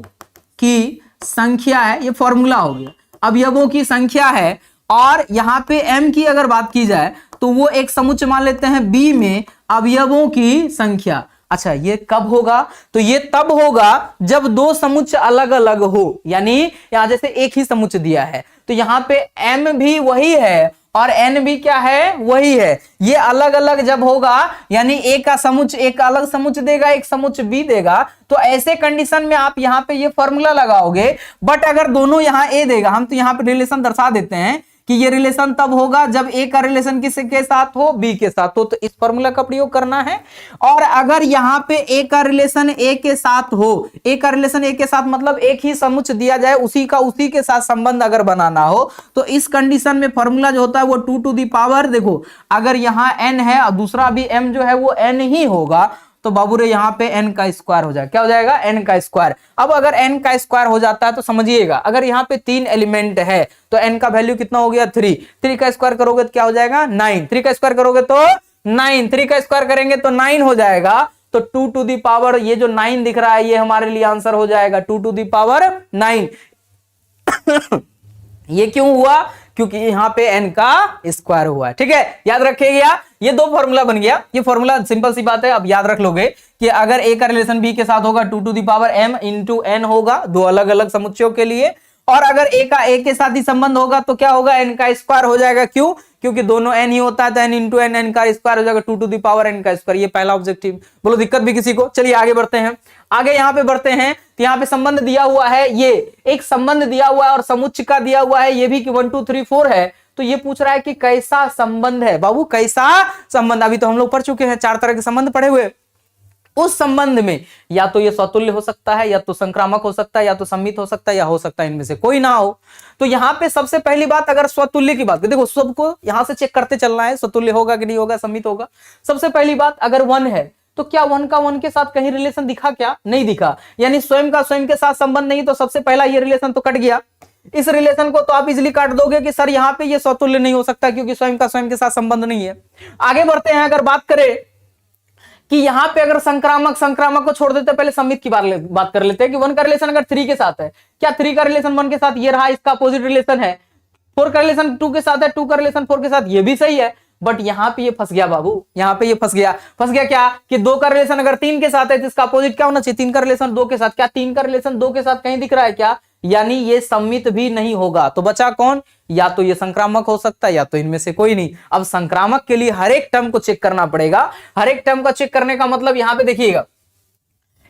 B: की संख्या है, ये फॉर्मूला हो गया, अवयवों की संख्या है। और यहां पे m की अगर बात की जाए तो वो एक समुच्चय मान लेते हैं b में अवयवों की संख्या। अच्छा, ये कब होगा, तो ये तब होगा जब दो समुच्चय अलग अलग हो, यानी यहां जैसे एक ही समुच्चय दिया है तो यहां पे m भी वही है और n भी क्या है, वही है। ये अलग अलग जब होगा यानी ए का समुच्चय एक अलग समुच्चय देगा, एक समुच्चय बी देगा, तो ऐसे कंडीशन में आप यहां पे ये फॉर्मूला लगाओगे। बट अगर दोनों यहां ए देगा, हम तो यहां पे रिलेशन दर्शा देते हैं कि ये रिलेशन तब होगा जब ए का रिलेशन किसके साथ हो, बी के साथ हो, तो इस फॉर्मूला का प्रयोग करना है। और अगर यहां पे ए का रिलेशन ए के साथ हो, ए का रिलेशन ए के साथ मतलब एक ही समुच्चय दिया जाए, उसी का उसी के साथ संबंध अगर बनाना हो तो इस कंडीशन में फॉर्मूला जो होता है वो 2 टू दी पावर, देखो अगर यहां n है और दूसरा भी m जो है वो n ही होगा तो बाबू रे यहाँ पे n का स्क्वायर हो जाएगा, क्या हो जाएगा, n का स्क्वायर। अब अगर n का स्क्वायर हो जाता है तो समझिएगा अगर यहाँ पे 3 एलिमेंट है तो n का वैल्यू कितना हो गया, 3, 3 का स्क्वायर करोगे तो क्या हो जाएगा, 9, 3 का स्क्वायर करोगे तो 9, 3 का स्क्वायर करेंगे तो 9 हो जाएगा। तो 2 टू दी पावर, ये जो 9 दिख रहा है ये हमारे लिए आंसर हो जाएगा 2 टू दी पावर 9। ये क्यों हुआ, क्योंकि यहां पे n का स्क्वायर हुआ है। ठीक है, याद रखिएगा, ये दो फॉर्मूला बन गया। ये फॉर्मूला सिंपल सी बात है, अब याद रख लोगे कि अगर a का रिलेशन b के साथ होगा 2 to the power m into n होगा, दो अलग अलग समुच्चयों के लिए। और अगर a का a के साथ ही संबंध होगा तो क्या होगा, n का स्क्वायर हो जाएगा। क्यों, क्योंकि दोनों n ही होता है तो n इंटू n, n का स्क्वायर हो जाएगा 2 टू दी पावर n का स्क्वायर। ये पहला ऑब्जेक्टिव, बोलो दिक्कत भी किसी को। चलिए आगे बढ़ते हैं, आगे यहां पे बढ़ते हैं। तो यहां पे संबंध दिया हुआ है, ये एक संबंध दिया हुआ है और समुच्चय का दिया हुआ है, ये भी कि 1 2 3 4 है। तो ये पूछ रहा है कि कैसा संबंध है बाबू, कैसा संबंध। अभी तो हम लोग पढ़ चुके हैं, 4 तरह के संबंध पढ़े हुए। उस संबंध में या तो ये स्वतुल्य हो सकता है, या तो संक्रामक हो सकता है, या तो सम्मित हो सकता है, या हो सकता है इनमें से कोई ना हो। तो यहाँ पे सबसे पहली बात, अगर स्वतुल्य की बात, देखो सबको यहां से चेक करते चलना है, स्वतुल्य होगा कि नहीं होगा, सम्मित होगा। सबसे पहली बात, अगर 1 है तो क्या 1 का 1 के साथ कहीं रिलेशन दिखा, क्या नहीं दिखा, यानी स्वयं का स्वयं के साथ संबंध नहीं, तो सबसे पहला ये रिलेशन तो कट गया। इस रिलेशन को तो आप इजीली काट दोगे कि सर यहाँ पे ये स्वतुल्य नहीं हो सकता क्योंकि स्वयं का स्वयं के साथ संबंध नहीं है। आगे बढ़ते हैं, अगर बात करें कि यहां पे अगर संक्रामक को छोड़ देते, पहले सम्मित की बात कर लेते हैं कि 1 का रिलेशन अगर 3 के साथ है, क्या 3 का रिलेशन 1 के साथ ये रहा, इसका अपोजिट रिलेशन है। 4 का रिलेशन 2 के साथ है, 2 का रिलेशन 4 के साथ, ये भी सही है। बट यहां पे ये फंस गया बाबू, यहां पे ये फंस गया क्या कि 2 का रिलेशन अगर 3 के साथ है तो इसका अपोजिट क्या होना चाहिए, 3 का रिलेशन 2 के साथ। क्या 3 का रिलेशन 2 के साथ कहीं दिख रहा है क्या, यानी ये सम्मित भी नहीं होगा। तो बचा कौन, या तो ये संक्रामक हो सकता है या तो इनमें से कोई नहीं। अब संक्रामक के लिए हर एक टर्म को चेक करना पड़ेगा। हर एक टर्म का चेक करने का मतलब यहां पे देखिएगा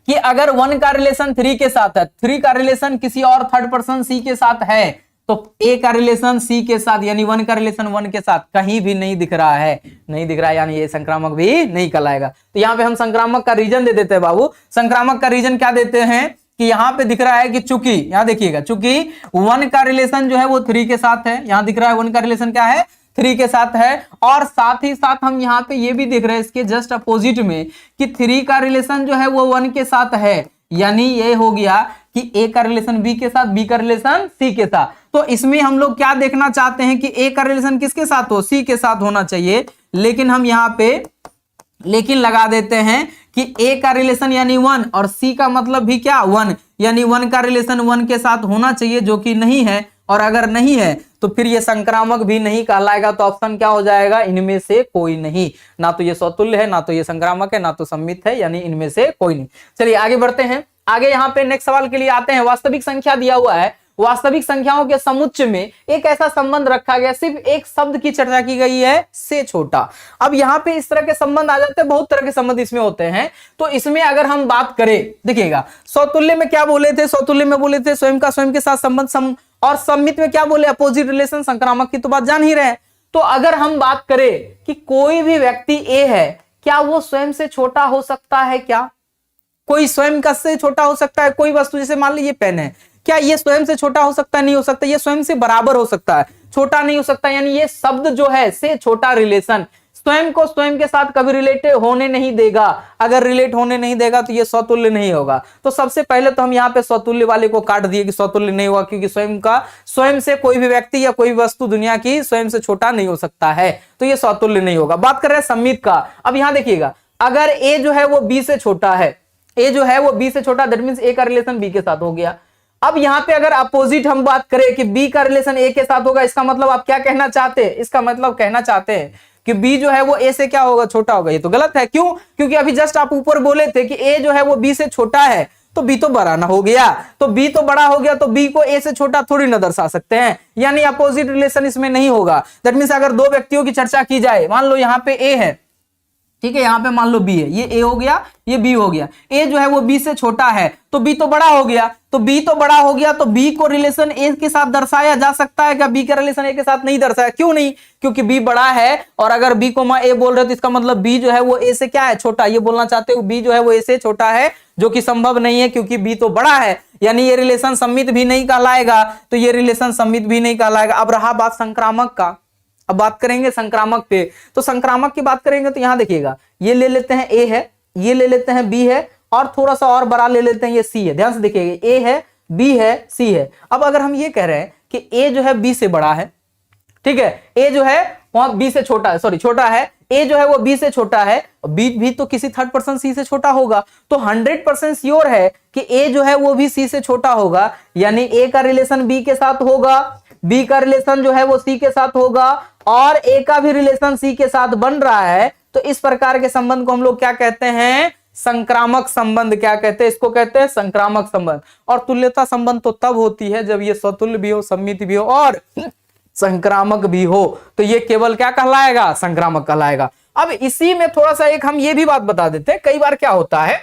B: कि अगर 1 का रिलेशन 3 के साथ है, 3 का रिलेशन किसी और थर्ड पर्सन सी के साथ है, तो ए का रिलेशन सी के साथ यानी 1 का रिलेशन 1 के साथ कहीं भी नहीं दिख रहा है, नहीं दिख रहा है, यानी ये संक्रामक भी नहीं कहलाएगा। तो यहां पे हम संक्रामक का रीजन दे देते हैं बाबू। संक्रामक का रीजन क्या देते हैं कि यहाँ पे दिख रहा है कि चूंकि, यहाँ देखिएगा, चूंकि 1 का रिलेशन जो है वो 3 के साथ है, यहाँ दिख रहा है 1 का रिलेशन क्या है, 3 के साथ है। और साथ ही साथ हम यहाँ पे ये भी देख रहे हैं इसके जस्ट अपोजिट में कि 3 का रिलेशन जो है वो 1 के साथ है, यानी ये हो गया कि ए का रिलेशन बी के साथ, बी का रिलेशन सी के साथ। तो इसमें हम लोग क्या देखना चाहते हैं कि ए का रिलेशन किसके साथ हो, सी के साथ होना चाहिए, लेकिन हम यहाँ पे लेकिन लगा देते हैं कि ए का रिलेशन यानी 1 और सी का मतलब भी क्या 1, यानी 1 का रिलेशन 1 के साथ होना चाहिए, जो कि नहीं है। और अगर नहीं है तो फिर ये संक्रामक भी नहीं कहलाएगा। तो ऑप्शन क्या हो जाएगा, इनमें से कोई नहीं, ना तो ये स्वतुल्य है, ना तो ये संक्रामक है, ना तो सम्मित है, यानी इनमें से कोई नहीं। चलिए आगे बढ़ते हैं। आगे यहाँ पे नेक्स्ट सवाल के लिए आते हैं। वास्तविक संख्या दिया हुआ है, वास्तविक संख्याओं के समुच्चय में एक ऐसा संबंध रखा गया, सिर्फ एक शब्द की चर्चा की गई है, से छोटा। अब यहाँ पे इस तरह के संबंध आ जाते हैं, बहुत तरह के संबंध इसमें होते हैं। तो इसमें अगर हम बात करें, देखिएगा स्वतुल्य में क्या बोले थे, स्वतुल्य में बोले थे स्वयं का स्वयं के साथ संबंध, और सम्मित में क्या बोले, अपोजिट रिलेशन। संक्रामक की तो बात जान ही रहे हैं। तो अगर हम बात करें कि कोई भी व्यक्ति ए है, क्या वो स्वयं से छोटा हो सकता है, क्या कोई स्वयं का से छोटा हो सकता है? कोई वस्तु, जैसे मान लीजिए पेन है, क्या ये स्वयं से छोटा हो सकता है? नहीं हो सकता। ये स्वयं से बराबर हो सकता है, छोटा नहीं हो सकता। यानी ये शब्द जो है से छोटा रिलेशन स्वयं को स्वयं के साथ कभी रिलेट होने नहीं देगा। अगर रिलेट होने नहीं देगा तो ये स्वतुल्य नहीं होगा। तो सबसे पहले तो हम यहाँ पे स्वतुल्य वाले को काट दिए कि स्वतुल्य नहीं होगा, क्योंकि स्वयं से कोई भी व्यक्ति या कोई वस्तु दुनिया की स्वयं से छोटा नहीं हो सकता है, तो ये स्वतुल्य नहीं होगा। बात कर रहे हैं सम्मित का। अब यहाँ देखिएगा, अगर ए जो है वो बी से छोटा है, ए जो है वो बी से छोटा, दैट मींस ए का रिलेशन बी के साथ हो गया। अब यहाँ पे अगर अपोजिट हम बात करें कि बी का रिलेशन ए के साथ होगा, इसका मतलब आप क्या कहना चाहते हैं? इसका मतलब कहना चाहते हैं कि बी जो है वो ए से क्या होगा, छोटा होगा। ये तो गलत है। क्यों? क्योंकि अभी जस्ट आप ऊपर बोले थे कि ए जो है वो बी से छोटा है, तो बी तो बड़ा ना हो गया। तो बी तो बड़ा हो गया, तो बी को ए से छोटा थोड़ी ना दर्शा सकते हैं, यानी अपोजिट रिलेशन इसमें नहीं होगा। दैट मींस अगर दो व्यक्तियों की चर्चा की जाए, मान लो यहाँ पे ए है, ठीक है, यहाँ पे मान लो बी है, ये ए हो गया, ये बी हो गया। ए जो है वो बी से छोटा है, तो बी तो बड़ा हो गया। तो बी तो बड़ा हो गया, तो बी को रिलेशन ए के साथ दर्शाया जा सकता है क्या? बी का रिलेशन ए के साथ नहीं दर्शाया। क्यों नहीं? क्योंकि बी बड़ा है, और अगर बी को ए बोल रहे हो तो इसका मतलब बी जो है वो ए से क्या है, छोटा। ये बोलना चाहते हो बी जो है वो ए से छोटा है, जो कि संभव नहीं है, क्योंकि बी तो बड़ा है। यानी ये रिलेशन सम्मित भी नहीं कहलाएगा। तो ये रिलेशन सम्मित भी नहीं कहलाएगा। अब रहा बात संक्रामक का। अब बात करेंगे संक्रामक पे। तो संक्रामक की बात करेंगे तो यहां देखिएगा, ये ले लेते हैं ए है, ये ले लेते हैं बी है, और थोड़ा सा और बड़ा ले लेते हैं, ये सी है। ध्यान से देखिएगा, ए है, बी है, सी है। अब अगर हम ये कह रहे हैं कि ए जो है बी से बड़ा है, ठीक है, ए जो है वहां बी से छोटा है, सॉरी छोटा है, ए जो है वो बी से छोटा है, बी भी तो किसी थर्ड पर्सन सी से छोटा होगा। तो 100% श्योर है कि ए जो है वो भी सी से छोटा होगा। यानी ए का रिलेशन बी के साथ होगा, बी का रिलेशन जो है वो सी के साथ होगा, और ए का भी रिलेशन सी के साथ बन रहा है। तो इस प्रकार के संबंध को हम लोग क्या कहते हैं? संक्रामक संबंध। क्या कहते हैं? इसको कहते हैं संक्रामक संबंध। और तुल्यता संबंध तो तब होती है जब ये स्वतुल्य भी हो, सम्मित भी हो और संक्रामक भी हो। तो ये केवल क्या कहलाएगा? संक्रामक कहलाएगा। अब इसी में थोड़ा सा एक हम ये भी बात बता देते हैं, कई बार क्या होता है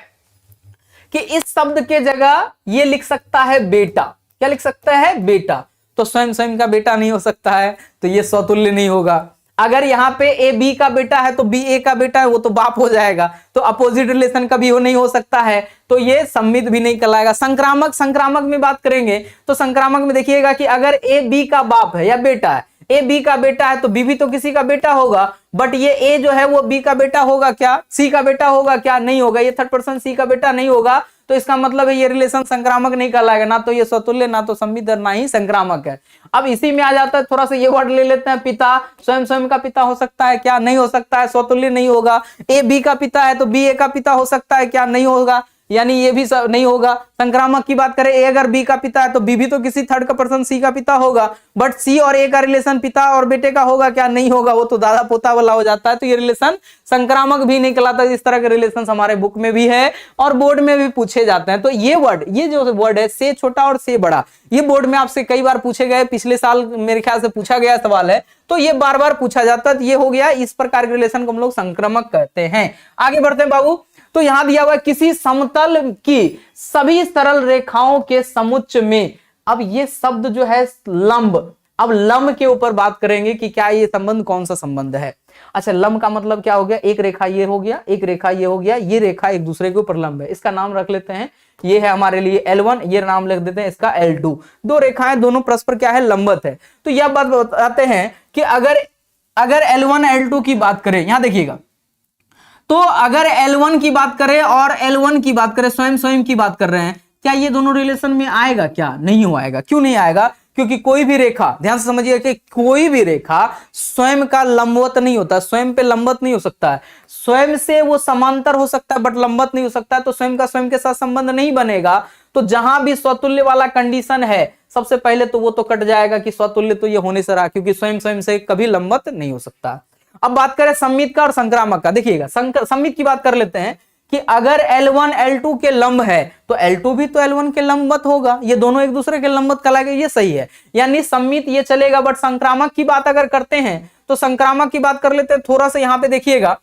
B: कि इस शब्द के जगह ये लिख सकता है बेटा। क्या लिख सकता है? बेटा। तो स्वयं स्वयं का बेटा नहीं हो सकता है, तो ये स्वतुल्य नहीं होगा। अगर यहाँ पे ए बी का बेटा है तो बी ए का बेटा है, वो तो बाप हो जाएगा, तो अपोजिट रिलेशन का भी वो नहीं हो सकता है, तो ये सम्मित भी नहीं कहलाएगा। संक्रामक में बात करेंगे तो संक्रामक में देखिएगा कि अगर ए बी का बाप है या बेटा है, ए बी का बेटा है तो बी भी तो किसी का बेटा होगा, बट ये ए जो है वो बी का बेटा होगा क्या? सी का बेटा होगा क्या? नहीं होगा। ये थर्ड पर्सन सी का बेटा नहीं होगा। तो इसका मतलब है ये रिलेशन संक्रामक नहीं कहलाएगा, ना तो ये स्वतुल्य, ना तो सम्मित, ना ही संक्रामक है। अब इसी में आ जाता है, थोड़ा सा ये वर्ड ले लेते हैं, पिता। स्वयं स्वयं का पिता हो सकता है क्या? नहीं हो सकता है, स्वतुल्य नहीं होगा। ए बी का पिता है तो बी ए का पिता हो सकता है क्या? नहीं होगा, यानी ये भी नहीं होगा। संक्रामक की बात करें, ए अगर बी का पिता है तो बी भी तो किसी थर्ड का पर्सन सी का पिता होगा, बट सी और ए का रिलेशन पिता और बेटे का होगा क्या? नहीं होगा, वो तो दादा पोता वाला हो जाता है। तो ये रिलेशन संक्रामक भी नहीं कहलाता। इस तरह के रिलेशन हमारे बुक में भी है और बोर्ड में भी पूछे जाते हैं। तो ये वर्ड, ये जो वर्ड है से छोटा और से बड़ा, ये बोर्ड में आपसे कई बार पूछे गए, पिछले साल मेरे ख्याल से पूछा गया सवाल है, तो ये बार बार पूछा जाता है। ये हो गया, इस प्रकार के रिलेशन को हम लोग संक्रामक कहते हैं। आगे बढ़ते हैं बाबू। तो यहां दिया हुआ है किसी समतल की सभी सरल रेखाओं के समुच्चय में। अब ये शब्द जो है लंब, अब लंब के ऊपर बात करेंगे कि क्या ये संबंध कौन सा संबंध है। अच्छा, लंब का मतलब क्या हो गया, एक रेखा ये हो गया, एक रेखा ये हो गया, ये रेखा एक दूसरे के ऊपर लंब है, इसका नाम रख लेते हैं, ये है हमारे लिए L1, ये नाम लिख देते हैं इसका L2। दो रेखाएं दोनों परस्पर क्या है, लंबवत है। तो यह बात बताते हैं कि अगर L1 L2 की बात करें, यहां देखिएगा, तो अगर L1 की बात करें और L1 की बात करें, स्वयं की बात कर रहे हैं, क्या ये दोनों रिलेशन में आएगा, क्या नहीं हो आएगा। क्यों नहीं आएगा, क्योंकि कोई भी रेखा, ध्यान से समझिए कि कोई भी रेखा स्वयं का लंबवत नहीं होता, स्वयं पे लंबवत नहीं हो सकता है, स्वयं से वो समांतर हो सकता है बट लंबवत नहीं हो सकता है, तो स्वयं का स्वयं के साथ संबंध नहीं बनेगा। तो जहां भी स्वतुल्य वाला कंडीशन है, सबसे पहले तो वो तो कट जाएगा कि स्वतुल्य तो ये होने से रहा, क्योंकि स्वयं से कभी लंबवत नहीं हो सकता। अब बात करें सममित का और संक्रामक का, देखिएगा सममित की बात कर लेते हैं कि अगर L1 L2 के लंब है तो L2 भी तो L1 के लंबवत होगा, ये दोनों एक दूसरे के लंबवत कहलाएंगे, ये सही है, यानी सममित ये चलेगा। बट संक्रामक की बात अगर करते हैं तो संक्रामक की बात कर लेते हैं, थोड़ा सा यहां पे देखिएगा,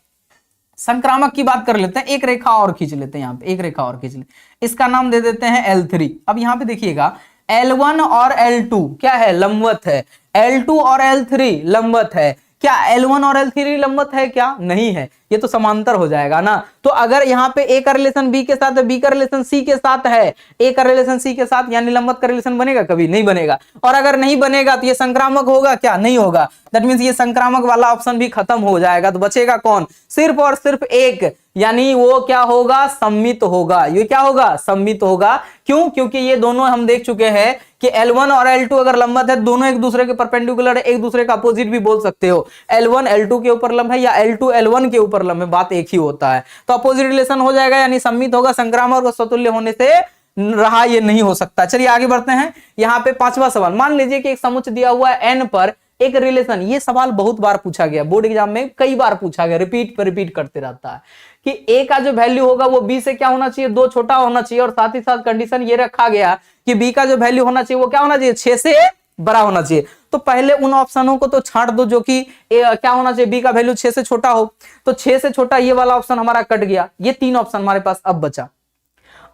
B: संक्रामक की बात कर लेते हैं, एक रेखा और खींच लेते हैं, यहां पे एक रेखा और खींच लेते, इसका नाम दे देते हैं L3। अब यहां पे देखिएगा L1 और L2 क्या है, लंबवत है, L2 और L3 लंबवत है। क्या L1 और L3 लंबवत है, क्या नहीं है, ये तो समांतर हो जाएगा ना। तो अगर यहाँ पे A का रिलेशन B के साथ है, B का रिलेशन C के साथ है, A का रिलेशन C के साथ, यानी लंबवत का रिलेशन बनेगा, कभी नहीं बनेगा। और अगर नहीं बनेगा तो ये संक्रामक होगा, क्या नहीं होगा। दैट मींस ये संक्रामक वाला ऑप्शन भी खत्म हो जाएगा, तो बचेगा कौन, सिर्फ और सिर्फ एक, यानी वो क्या होगा, सम्मित होगा। ये क्या होगा, सम्मित होगा। क्यों, क्योंकि ये दोनों हम देख चुके हैं कि L1 और L2 अगर लंबवत है, दोनों एक दूसरे के परपेंडिकुलर है, एक दूसरे का अपोजिट भी बोल सकते हो, L1 L2 के ऊपर लंब है या L2 L1 के ऊपर लंब है, बात एक ही होता है। तो अपोजिट रिलेशन हो जाएगा, यानी सम्मित होगा, संक्रामक और स्वतुल्य होने से रहा ये नहीं हो सकता। चलिए आगे बढ़ते हैं। यहाँ पे पांचवा सवाल, मान लीजिए कि एक समुच्चय दिया हुआ है n पर एक रिलेशन, ये सवाल बहुत बार पूछा गया, बोर्ड एग्जाम में कई बार पूछा गया, रिपीट पर रिपीट करते रहता है कि a का जो वैल्यू होगा वो b से क्या होना चाहिए, 2 छोटा होना चाहिए, और साथ ही साथ कंडीशन ये रखा गया कि b का जो वैल्यू होना चाहिए वो क्या होना चाहिए, 6 से बड़ा होना चाहिए। तो पहले उन ऑप्शनों को तो छांट दो जो कि क्या होना चाहिए, b का वैल्यू 6 से छोटा हो, तो 6 से छोटा ये वाला ऑप्शन हमारा कट गया, ये 3 ऑप्शन हमारे पास अब बचा।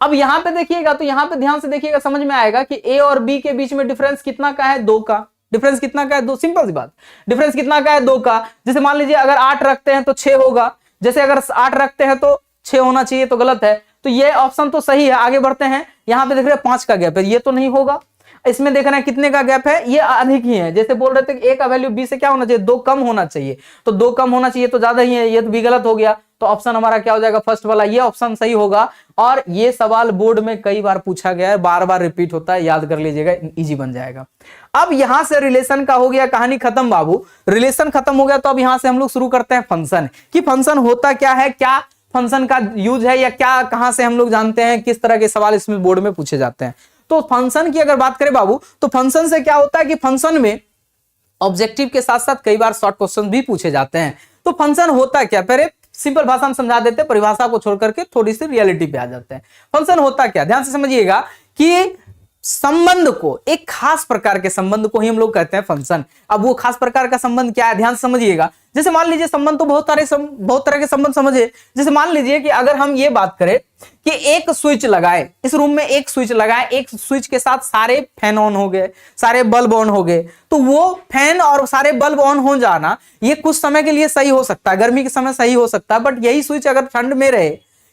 B: अब यहां पे देखिएगा, तो यहां पे ध्यान से देखिएगा, समझ में आएगा कि a और b के बीच में डिफरेंस कितना का है, 2 का। डिफरेंस कितना का है, 2, सिंपल सी बात, डिफरेंस कितना का है, 2 का। जैसे मान लीजिए अगर 8 रखते हैं तो 6 होगा, जैसे अगर 8 रखते हैं तो 6 होना चाहिए, तो गलत है। तो ये ऑप्शन तो सही है। आगे बढ़ते हैं, यहां पे देख रहे हैं 5 का गैप है, ये तो नहीं होगा। इसमें देख रहे हैं कितने का गैप है, ये अधिक ही है। जैसे बोल रहे थे कि a का वैल्यू b से क्या होना चाहिए, 2 कम होना चाहिए, तो 2 कम होना चाहिए तो ज्यादा ही है, ये तो भी गलत हो गया। तो ऑप्शन हमारा क्या हो जाएगा, फर्स्ट वाला, ये ऑप्शन सही होगा। और ये सवाल बोर्ड में कई बार पूछा गया है, बार बार रिपीट होता है, याद कर लीजिएगा, इजी बन जाएगा। अब यहां से रिलेशन का हो गया, कहानी खत्म बाबू, रिलेशन खत्म हो गया। तो अब यहां से हम लोग शुरू करते हैं फंक्शन, कि फंक्शन होता क्या है, क्या फंक्शन का यूज है, या क्या, कहां से हम लोग जानते हैं, किस तरह के सवाल इसमें बोर्ड में पूछे जाते हैं। तो फंक्शन की अगर बात करें बाबू, तो फंक्शन से क्या होता है कि फंक्शन में ऑब्जेक्टिव के साथ साथ कई बार शॉर्ट क्वेश्चन भी पूछे जाते हैं। तो फंक्शन होता क्या, पहले सिंपल भाषा में समझा देते हैं, परिभाषा को छोड़ करके थोड़ी सी रियलिटी पे आ जाते हैं। फंक्शन होता क्या, ध्यान से समझिएगा कि संबंध को, एक खास प्रकार के संबंध को ही हम लोग कहते हैं फंक्शन। अब वो खास प्रकार का संबंध क्या है, ध्यान से समझिएगा। जैसे मान लीजिए संबंध तो बहुत तरह के संबंध समझे। जैसे मान लीजिए कि अगर हम ये बात करें कि एक स्विच लगाए, इस रूम में एक स्विच लगाए, एक स्विच के साथ सारे फैन ऑन हो गए, सारे बल्ब ऑन हो गए, तो वो फैन और सारे बल्ब ऑन हो जाना ये कुछ समय के लिए सही हो सकता है, गर्मी के समय सही हो सकता है। बट यही स्विच अगर ठंड में रहे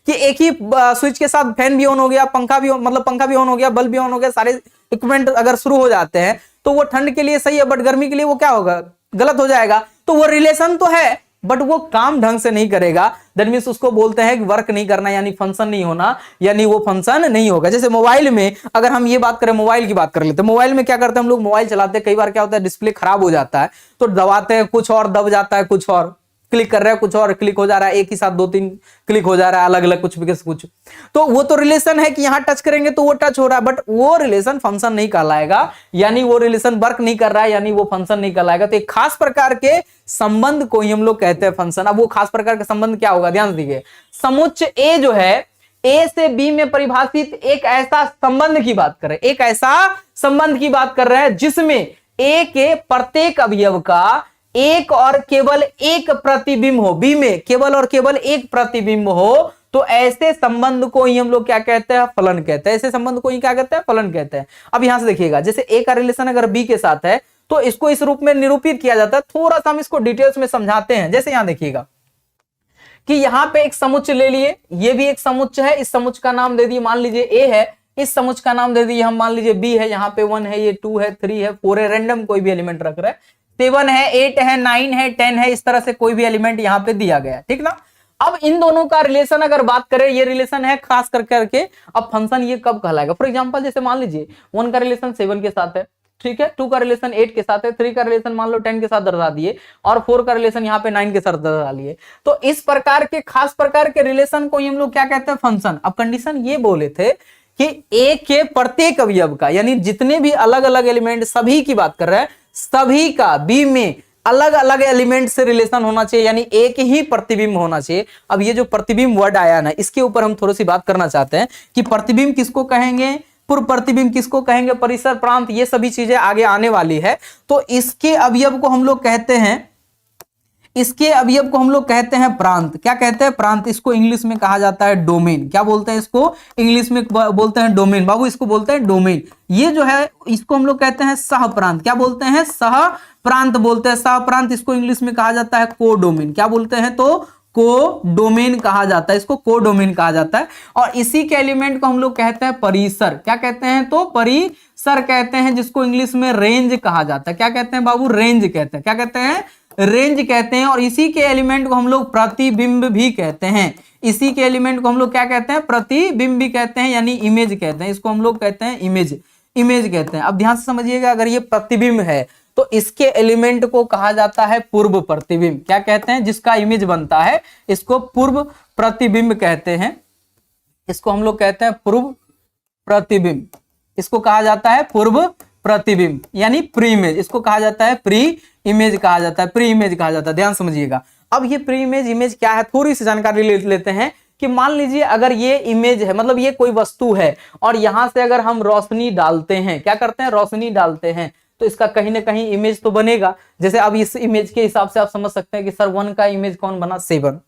B: कि एक ही स्विच के साथ फैन भी ऑन हो गया, पंखा भी ऑन हो गया, बल्ब भी ऑन हो गया, सारे इक्विपमेंट अगर शुरू हो जाते हैं, तो वो ठंड के लिए सही है, बट गर्मी के लिए वो क्या होगा, गलत हो जाएगा। तो वो रिलेशन तो है बट वो काम ढंग से नहीं करेगा, दैट मींस उसको बोलते हैं कि वर्क नहीं करना, यानी फंक्शन नहीं होना, यानी वो फंक्शन नहीं होगा। जैसे मोबाइल में अगर हम ये बात करें, मोबाइल की बात कर लेते हैं, मोबाइल में क्या करते हैं हम लोग, मोबाइल चलाते हैं, कई बार क्या होता है डिस्प्ले खराब हो जाता है, तो दबाते हैं कुछ और दब जाता है, कुछ और क्लिक कर रहे हैं कुछ और क्लिक हो जा रहा है, एक ही साथ 2-3 क्लिक हो जा रहा है, अलग अलग कुछ। तो वो तो रिलेशन है कि यहां टच करेंगे तो वो टच हो रहा है, बट वो रिलेशन फंक्शन नहीं कहलाएगा, यानी वो रिलेशन वर्क नहीं कर रहा है, यानी वो फंक्शन नहीं कहलाएगा। तो एक खास प्रकार के संबंध को ही हम लोग कहते हैं फंक्शन। अब वो खास प्रकार का संबंध क्या होगा, ध्यान दीजिए। समुच्चय ए जो है, ए से बी में परिभाषित एक ऐसा संबंध की बात कर रहे हैं, एक ऐसा संबंध की बात कर रहे हैं जिसमें ए के प्रत्येक अवयव का एक और केवल एक प्रतिबिंब हो, बी में केवल और केवल एक प्रतिबिंब हो, तो ऐसे संबंध को ही हम लोग क्या कहते हैं, फलन कहते हैं। ऐसे संबंध को ही क्या कहते हैं, फलन कहते हैं। अब यहां से देखिएगा, जैसे ए का रिलेशन अगर बी के साथ है, तो इसको इस रूप में निरूपित किया जाता है। थोड़ा सा हम इसको डिटेल्स में समझाते हैं। जैसे यहां देखिएगा कि यहां पे एक समुच्चय ले लिए, ये भी एक समुच्चय है, इस समुच्चय का नाम दे दिए, मान लीजिए ए है, इस समुच्चय का नाम दे दिए हम, मान लीजिए बी है, यहाँ पे 1 है, ये 2 है, 3 है, 4 है, रैंडम कोई भी एलिमेंट रख रहा है, 7 है, 8 है, 9 है, 10 है, इस तरह से कोई भी एलिमेंट यहाँ पे दिया गया है, ठीक ना। अब इन दोनों का रिलेशन अगर बात करें, ये रिलेशन है खास करके, अब फंक्शन ये कब कहलाएगा। फॉर एग्जांपल जैसे मान लीजिए 1 का रिलेशन 7 के साथ है, ठीक है, 2 का रिलेशन 8 के साथ है, 3 का रिलेशन मान लो 10 के साथ दर्शा दिए, और 4 का रिलेशन यहाँ पे 9 के साथ दर्शा लिए। तो इस प्रकार के खास प्रकार के रिलेशन को हम लोग क्या कहते हैं, फंक्शन। अब कंडीशन ये बोले थे कि ए के प्रत्येक अवयव का, यानी जितने भी अलग अलग एलिमेंट, सभी की बात कर रहे हैं, सभी का बी में अलग अलग एलिमेंट से रिलेशन होना चाहिए, यानी एक ही प्रतिबिंब होना चाहिए। अब ये जो प्रतिबिंब वर्ड आया ना, इसके ऊपर हम थोड़ी सी बात करना चाहते हैं कि प्रतिबिंब किसको कहेंगे, पूर्व प्रतिबिंब किसको कहेंगे, परिसर, प्रांत, ये सभी चीजें आगे आने वाली है। तो इसके अवयव को हम लोग कहते हैं, इसके अवयव को हम लोग कहते हैं प्रांत। क्या कहते हैं, प्रांत। इसको इंग्लिश में कहा जाता है डोमेन। क्या बोलते हैं इसको, इंग्लिश में बोलते हैं डोमेन। बाबू इसको बोलते हैं डोमेन। ये जो है इसको हम लोग कहते हैं सह प्रांत। क्या बोलते हैं, सह प्रांत बोलते हैं। सह प्रांत इसको इंग्लिश में कहा जाता है को डोमेन। क्या बोलते हैं, तो को डोमेन कहा जाता है, इसको को डोमेन कहा जाता है। और इसी के एलिमेंट को हम लोग कहते हैं परिसर। क्या कहते हैं, तो परिसर कहते हैं, जिसको इंग्लिश में रेंज कहा जाता है। क्या कहते हैं बाबू, रेंज कहते हैं। क्या कहते हैं, रेंज कहते हैं। और इसी के एलिमेंट को हम लोग प्रतिबिंब भी कहते हैं। इसी के एलिमेंट को हम लोग क्या कहते हैं, प्रतिबिंब भी कहते हैं, यानी इमेज कहते हैं। इसको हम लोग कहते हैं इमेज, इमेज कहते हैं। अब ध्यान से समझिएगा, अगर ये प्रतिबिंब है तो इसके एलिमेंट को कहा जाता है पूर्व प्रतिबिंब। क्या कहते हैं, जिसका इमेज बनता है इसको पूर्व प्रतिबिंब कहते हैं। इसको हम लोग कहते हैं पूर्व प्रतिबिंब। इसको कहा जाता है पूर्व प्रतिबिंब, यानी प्री इमेज। इसको कहा जाता है प्री इमेज कहा जाता है, प्री इमेज कहा जाता है। ध्यान समझिएगा। अब ये प्री इमेज, इमेज क्या है, थोड़ी सी जानकारी ले लेते हैं कि मान लीजिए अगर ये इमेज है, मतलब ये कोई वस्तु है, और यहां से अगर हम रोशनी डालते हैं, क्या करते हैं, रोशनी डालते हैं, तो इसका कहीं ना कहीं इमेज तो बनेगा। जैसे अब इस इमेज के हिसाब से आप समझ सकते हैं कि सर 1 का इमेज कौन बना, 7।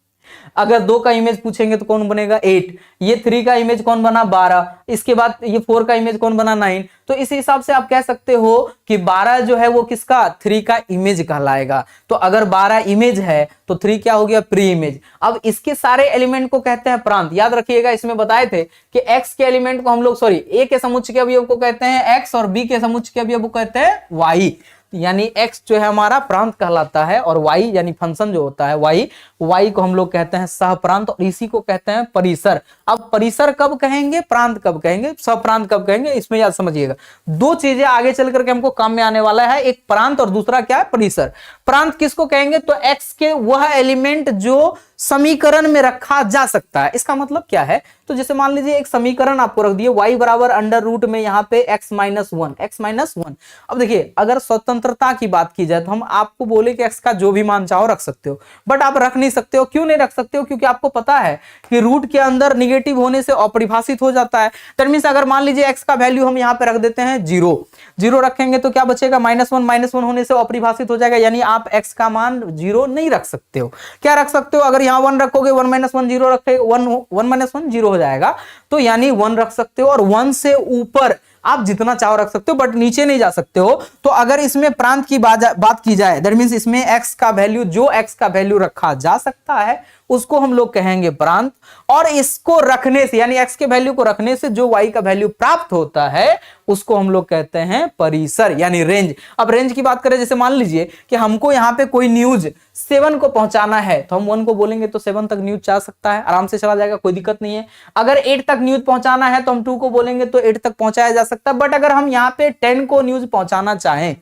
B: अगर 2 का इमेज पूछेंगे तो कौन बनेगा, 8। ये 3 का इमेज कौन बना, 12। इसके बाद ये 4 का इमेज कौन बना, 9। तो इस हिसाब से आप कह सकते हो कि 12 जो है वो किसका, 3 का इमेज कहलाएगा। तो अगर 12 इमेज है तो 3 क्या हो गया, प्री इमेज। अब इसके सारे एलिमेंट को कहते हैं प्रांत। याद रखिएगा, इसमें बताए थे कि x के एलिमेंट को हम लोग, सॉरी, a के समुच्चय के अवयव को कहते हैं x, और b के समुच्चय के अवयव को कहते हैं y। यानी x जो है हमारा प्रांत कहलाता है, और y यानी फंक्शन जो होता है y को हम लोग कहते हैं सह प्रांत, और इसी को कहते हैं परिसर। अब परिसर कब कहेंगे, प्रांत कब कहेंगे, सह प्रांत कब कहेंगे, इसमें याद समझिएगा। दो चीजें आगे चल करके हमको काम में आने वाला है, एक प्रांत और दूसरा क्या है, परिसर। प्रांत किसको कहेंगे, तो x के वह एलिमेंट जो समीकरण में रखा जा सकता है। इसका मतलब क्या है, तो जैसे मान लीजिए एक समीकरण आपको रख दिए, y बराबर अंडर रूट में यहाँ पे x माइनस 1। अब देखिए, अगर स्वतंत्रता की बात की जाए तो हम आपको बोले कि x का जो भी मान चाहो रख सकते हो, बट आप रख नहीं सकते हो। क्यों नहीं रख सकते हो, क्योंकि आपको पता है कि रूट के अंदर निगेटिव होने से अपरिभाषित हो जाता है। दैट मींस अगर मान लीजिए x का वैल्यू हम यहाँ पे रख देते हैं 0 रखेंगे तो क्या बचेगा, -1 होने से अपरिभाषित हो जाएगा, यानी आप x का मान 0 नहीं रख सकते हो। क्या रख सकते हो, अगर यहाँ 1 रखोगे, 1 - 1 0 रखे, 1 - 1 0 हो जाएगा, तो यानी 1 रख सकते हो, और 1 से ऊपर आप जितना चाहो रख सकते हो, बट नीचे नहीं जा सकते हो। तो अगर इसमें प्रांत की बात की जाए, दैट मींस इसमें x का वैल्यू, जो x का वैल्यू रखा जा सकता है उसको हम लोग कहेंगे प्रांत, और इसको रखने से, यानी x के वैल्यू को रखने से जो y का वैल्यू प्राप्त होता है उसको हम लोग कहते हैं परिसर, यानी रेंज। अब रेंज की बात करें, जैसे मान लीजिए कि हमको यहाँ पे कोई न्यूज 7 को पहुंचाना है, तो हम 1 को बोलेंगे तो 7 तक न्यूज जा सकता है, आराम से चला जाएगा, कोई दिक्कत नहीं है। अगर 8 तक न्यूज पहुंचाना है तो हम 2 को बोलेंगे तो 8 तक पहुंचाया जा सकता है। बट अगर हम यहाँ पे 10 को न्यूज पहुंचाना चाहें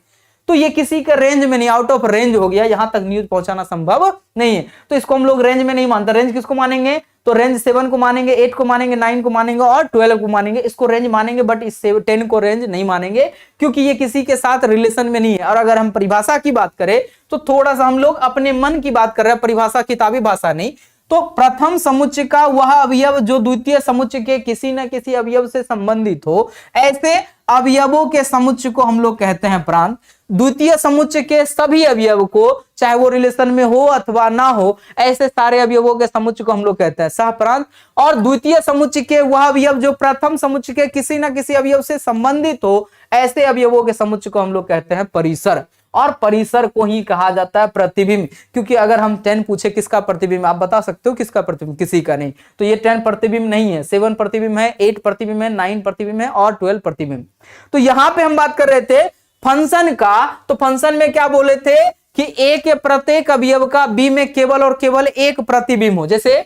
B: तो ये किसी के रेंज में नहीं, आउट ऑफ रेंज हो गया, यहां तक न्यूज पहुंचाना संभव नहीं है, तो इसको हम लोग रेंज में नहीं मानते। रेंज किसको मानेंगे, तो रेंज 7 को मानेंगे, 8 को मानेंगे, 9 को मानेंगे और 12 को मानेंगे। इसको रेंज मानेंगे, बट इस 10 को रेंज नहीं मानेंगे, क्योंकि ये किसी के साथ रिलेशन में नहीं है। और अगर हम परिभाषा की बात करें तो थोड़ा सा हम लोग अपने मन की बात कर रहे हैं, परिभाषा किताबी भाषा नहीं, तो प्रथम समुच्चय का वह अवयव जो द्वितीय समुच्चय के किसी न किसी अवयव से संबंधित हो, ऐसे अवयवों के समुच्चय को हम लोग कहते हैं प्रांत। द्वितीय समुच्चय के सभी अवयव को, चाहे वो रिलेशन में हो अथवा ना हो, ऐसे सारे अवयवों के समुच्चय को हम लोग कहते हैं सहप्रांत। और द्वितीय समुच्चय के वह अवयव जो प्रथम समुच्चय के किसी न किसी अवयव से संबंधित हो, ऐसे अवयवों के समुच्चय को हम लोग कहते हैं परिसर। और परिसर को ही कहा जाता है प्रतिबिंब, क्योंकि अगर हम 10 पूछे किसका प्रतिबिंब, आप बता सकते हो किसका प्रतिबिंब, किसी का नहीं, तो ये 10 प्रतिबिंब नहीं है, 7 प्रतिबिंब है, 8 प्रतिबिंब है, 9 प्रतिबिंब है और 12 प्रतिबिंब। तो यहां पे हम बात कर रहे थे फंक्शन का, तो फंक्शन में क्या बोले थे कि ए के प्रत्येक अवयव का बी में केवल और केवल एक प्रतिबिंब हो। जैसे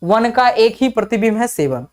B: 1 का एक ही प्रतिबिंब है 7,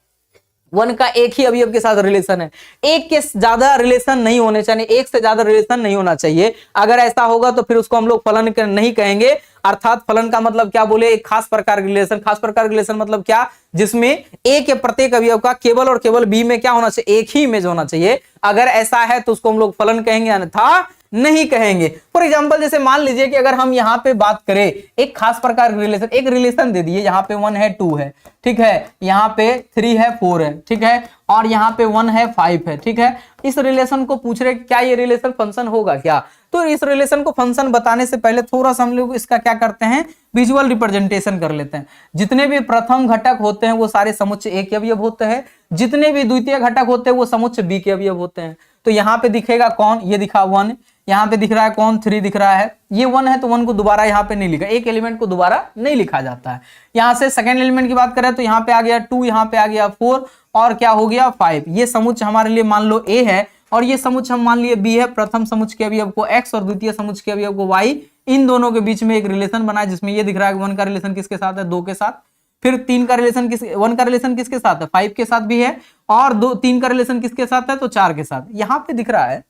B: 1 का एक ही अवयव के साथ रिलेशन है, एक के ज्यादा रिलेशन नहीं होने चाहिए, एक से ज्यादा रिलेशन नहीं होना चाहिए। अगर ऐसा होगा तो फिर उसको हम लोग फलन नहीं कहेंगे। अर्थात फलन का मतलब क्या बोले, एक खास प्रकार के रिलेशन। खास प्रकार के रिलेशन मतलब क्या, जिसमें ए के प्रत्येक अवयव का केवल और केवल बी में क्या होना चाहिए, एक ही इमेज होना चाहिए। अगर ऐसा है तो उसको हम लोग फलन कहेंगे, अन्यथा नहीं कहेंगे। फॉर एग्जांपल जैसे मान लीजिए कि अगर हम यहां पे बात करें एक खास प्रकार के रिलेशन, एक रिलेशन दे दिए, यहाँ पे 1 है 2 है, ठीक है, यहाँ पे 3 है 4 है, ठीक है, और यहाँ पे 1 है 5 है, ठीक है। इस रिलेशन को पूछ रहे क्या ये रिलेशन फंक्शन होगा क्या, तो इस रिलेशन को फंक्शन बताने से पहले थोड़ा सा हम लोग इसका क्या करते हैं, विजुअल रिप्रेजेंटेशन कर लेते हैं। जितने भी प्रथम घटक होते हैं वो सारे समुच्चय ए के अवयव होते हैं, जितने भी द्वितीय घटक होते हैं वो समुच्चय बी के अवयव होते हैं। तो यहाँ पे दिखेगा कौन, ये दिखा 1, यहाँ पे दिख रहा है कौन, 3 दिख रहा है, ये 1 है तो 1 को दोबारा यहाँ पे नहीं लिखा, एक एलिमेंट को दोबारा नहीं लिखा जाता है। यहाँ से सेकंड एलिमेंट की बात करें तो यहाँ पे आ गया 2, यहाँ पे आ गया 4 और क्या हो गया 5। ये समुच्चय हमारे लिए मान लो ए है और ये समुच्चय हम मान लिए बी है। प्रथम समुच्चय के अवयव को x और द्वितीय समुच्चय के अवयव को y, इन दोनों के बीच में एक रिलेशन बना है, जिसमें ये दिख रहा है 1 का रिलेशन किसके साथ है, 2 के साथ। फिर 3 का रिलेशन 1 का रिलेशन किसके साथ है, 5 के साथ भी है, और 3 का रिलेशन किसके साथ है, तो 4 के साथ। यहाँ पे दिख रहा है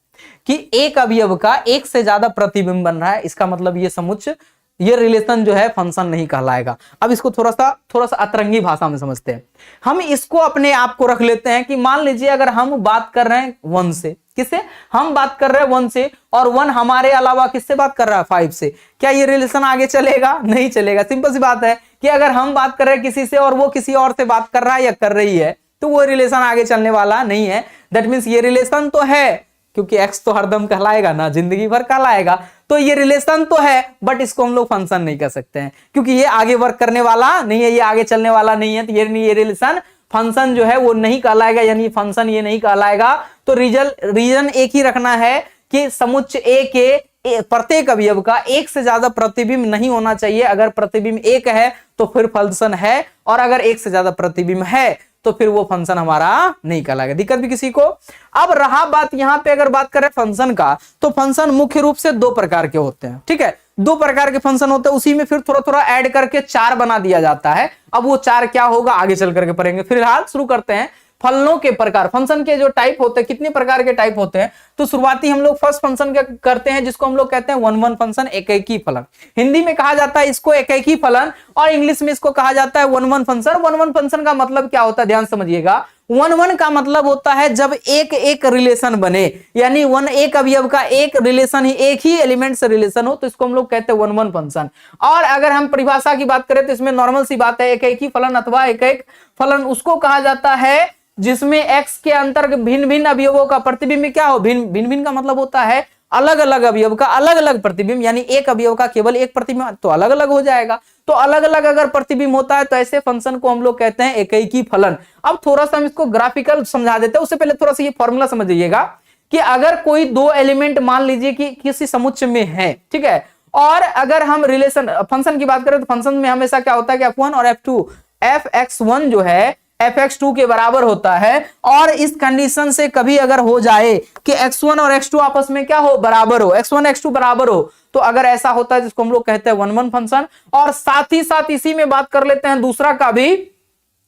B: कि एक अवयव का एक से ज्यादा प्रतिबिंब बन रहा है, इसका मतलब ये समुच्चय, ये रिलेशन जो है फंक्शन नहीं कहलाएगा। अब इसको थोड़ा सा अतरंगी भाषा में समझते हैं। हम इसको अपने आप को रख लेते हैं कि मान लीजिए अगर हम बात कर रहे हैं 1 से, किससे हम बात कर रहे हैं 1 से, और 1 हमारे अलावा किससे बात कर रहा है, 5 से, क्या ये रिलेशन आगे चलेगा, नहीं चलेगा। सिंपल सी बात है कि अगर हम बात कर रहे हैं किसी से और वो किसी और से बात कर रहा है या कर रही है, तो वो रिलेशन आगे चलने वाला नहीं है। दैट मीन्स ये रिलेशन तो है, क्योंकि एक्स तो हरदम कहलाएगा ना, जिंदगी भर कहलाएगा, तो ये रिलेशन तो है, बट इसको हम लोग फंक्शन नहीं कर सकते हैं, क्योंकि ये आगे वर्क करने वाला नहीं है, ये आगे चलने वाला नहीं है, तो ये रिलेशन फंक्शन जो है वो नहीं कहलाएगा, यानी फंक्शन ये नहीं कहलाएगा। तो रीजन एक ही रखना है कि समुच्चय ए के प्रत्येक अवयव का एक से ज्यादा प्रतिबिंब नहीं होना चाहिए। अगर प्रतिबिंब एक है तो फिर फंक्शन है, और अगर एक से ज्यादा प्रतिबिंब है तो फिर वो फंक्शन हमारा नहीं कहलाएगा। दिक्कत भी किसी को। अब रहा बात यहां पे अगर बात करें फंक्शन का, तो फंक्शन मुख्य रूप से 2 प्रकार के होते हैं, ठीक है, 2 प्रकार के फंक्शन होते हैं, उसी में फिर थोड़ा थोड़ा ऐड करके 4 बना दिया जाता है। अब वो 4 क्या होगा आगे चल करके पढ़ेंगे। फिलहाल शुरू करते हैं फलनों के प्रकार। फंक्शन के जो टाइप होते हैं, कितने प्रकार के टाइप होते हैं, तो शुरुआती हम लोग फर्स्ट फंक्शन का करते हैं, जिसको हम लोग कहते हैं 1-1 फंक्शन, एक-एक ही फलन। हिंदी में कहा जाता है इसको एक-एक ही फलन, और इंग्लिश में इसको कहा जाता है 1-1 फंक्शन। 1-1 फंक्शन का मतलब क्या होता है, ध्यान समझिएगा। 1-1 का मतलब होता है जब एक रिलेशन बने, यानी एक अवयव का एक रिलेशन ही, एक ही एलिमेंट से रिलेशन हो, तो इसको हम लोग कहते हैं 1-1 फंक्शन। और अगर हम परिभाषा की बात करें तो इसमें नॉर्मल सी बात है, एक-एक ही फलन अथवा एक-एक फलन उसको कहा जाता है जिसमें x के अंतर्गत भिन्न भिन्न अवयवों का प्रतिबिंब क्या हो, भिन्न का मतलब होता है अलग अलग अवयव का अलग अलग प्रतिबिंब, यानी एक अवयव का केवल एक प्रतिबिंब तो अलग अलग हो जाएगा। तो अलग अलग अगर प्रतिबिंब होता है तो ऐसे फंक्शन को हम लोग कहते हैं एकैकी फलन। अब थोड़ा सा हम इसको ग्राफिकल समझा देते हैं, उससे पहले थोड़ा सा ये फॉर्मूला समझिएगा कि अगर कोई 2 एलिमेंट मान लीजिए कि किसी समुच्चय में है, ठीक है, और अगर हम रिलेशन फंक्शन की बात करें तो फंक्शन में हमेशा क्या होता है कि f1 और f2, fx1 जो है fx2 के बराबर होता है, और इस कंडीशन से कभी अगर हो जाए कि x1 और x2 आपस में क्या हो, बराबर हो, x1 x2 बराबर हो, तो अगर ऐसा होता है जिसको हम लोग कहते हैं 1-1 फंक्शन। और साथ ही साथ इसी में बात कर लेते हैं दूसरा का भी,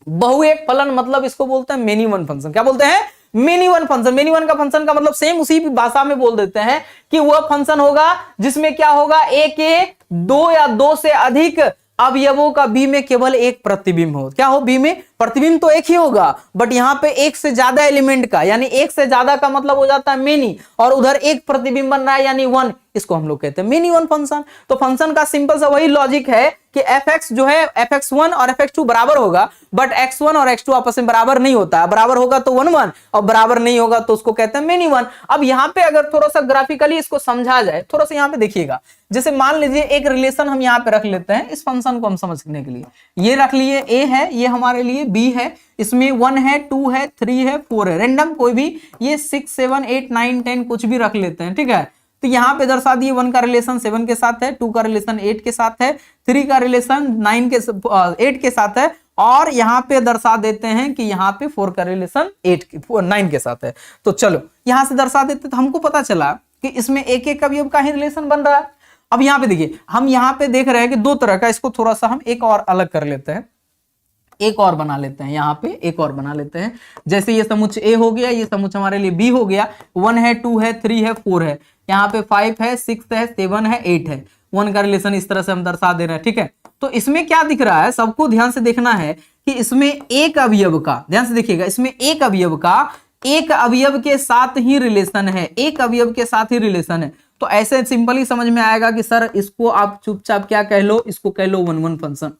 B: बहुएक फलन, मतलब इसको बोलते हैं मेनी वन फंक्शन। क्या बोलते हैं, many one function. Many one का फंक्शन का मतलब सेम उसी भाषा में बोल देते हैं कि वह फंक्शन होगा जिसमें क्या होगा, एक 2 या 2 से अधिक अवयवों का बी में केवल एक प्रतिबिंब हो। क्या हो, बी में प्रतिबिंब तो एक ही होगा, बट यहां पे एक से ज्यादा एलिमेंट का, यानी एक से ज्यादा का मतलब हो जाता है मेनी, और उधर एक प्रतिबिंब बन रहा है यानी 1, इसको हम लोग कहते हैं मेनी वन फंक्शन। तो फंक्शन का सिंपल सा वही लॉजिक है कि fx जो है fx1 और fx2 बराबर होगा, बट x1 और x2 आपस में बराबर नहीं होता है। बराबर होगा तो 1 1 और बराबर नहीं होगा तो उसको कहते हैं मेनी वन। अब यहाँ पे अगर थोड़ा सा ग्राफिकली इसको समझा जाए, थोड़ा सा यहाँ पे देखिएगा, जैसे मान लीजिए एक रिलेशन हम यहाँ पे रख लेते हैं इस फंक्शन को हम समझने के लिए। ये रख लिए a है, ये हमारे लिए b है, इसमें 1 है 2 है 3 है 4 है, रैंडम कोई भी, ये 6 7 8 9 10 कुछ भी रख लेते हैं, ठीक है। तो यहाँ पे दर्शा दिए 1 का रिलेशन 7 के साथ है, 2 का रिलेशन 8 के साथ है, 3 का रिलेशन 8 के साथ है, और यहाँ पे दर्शा देते हैं कि यहाँ पे 4 का रिलेशन 9 के साथ है। तो चलो यहाँ से दर्शा देते तो हमको पता चला कि इसमें एक एक अवयव का ही रिलेशन बन रहा है। अब यहाँ पे देखिए, हम यहाँ पे देख रहे हैं कि दो तरह का, इसको थोड़ा सा हम एक और अलग कर लेते हैं, एक और बना लेते हैं, यहाँ पे एक और बना लेते हैं। जैसे ये समुच्चय ए हो गया, ये समुच्चय हमारे लिए बी हो गया, 1 है 2 है 3 है 4 है, यहाँ पे 5 है 6 है 7 है 8 है, 1 का रिलेशन इस तरह से हम दर्शा दे रहे हैं, ठीक है। तो इसमें क्या दिख रहा है, सबको ध्यान से देखना है कि इसमें एक अवयव का, ध्यान से देखिएगा, इसमें एक अवयव का एक अवयव के साथ ही रिलेशन है, एक अवयव के साथ ही रिलेशन है। तो ऐसे सिंपली समझ में आएगा कि सर इसको आप चुपचाप क्या कह लो, इसको कह लो 1 1 फंक्शन।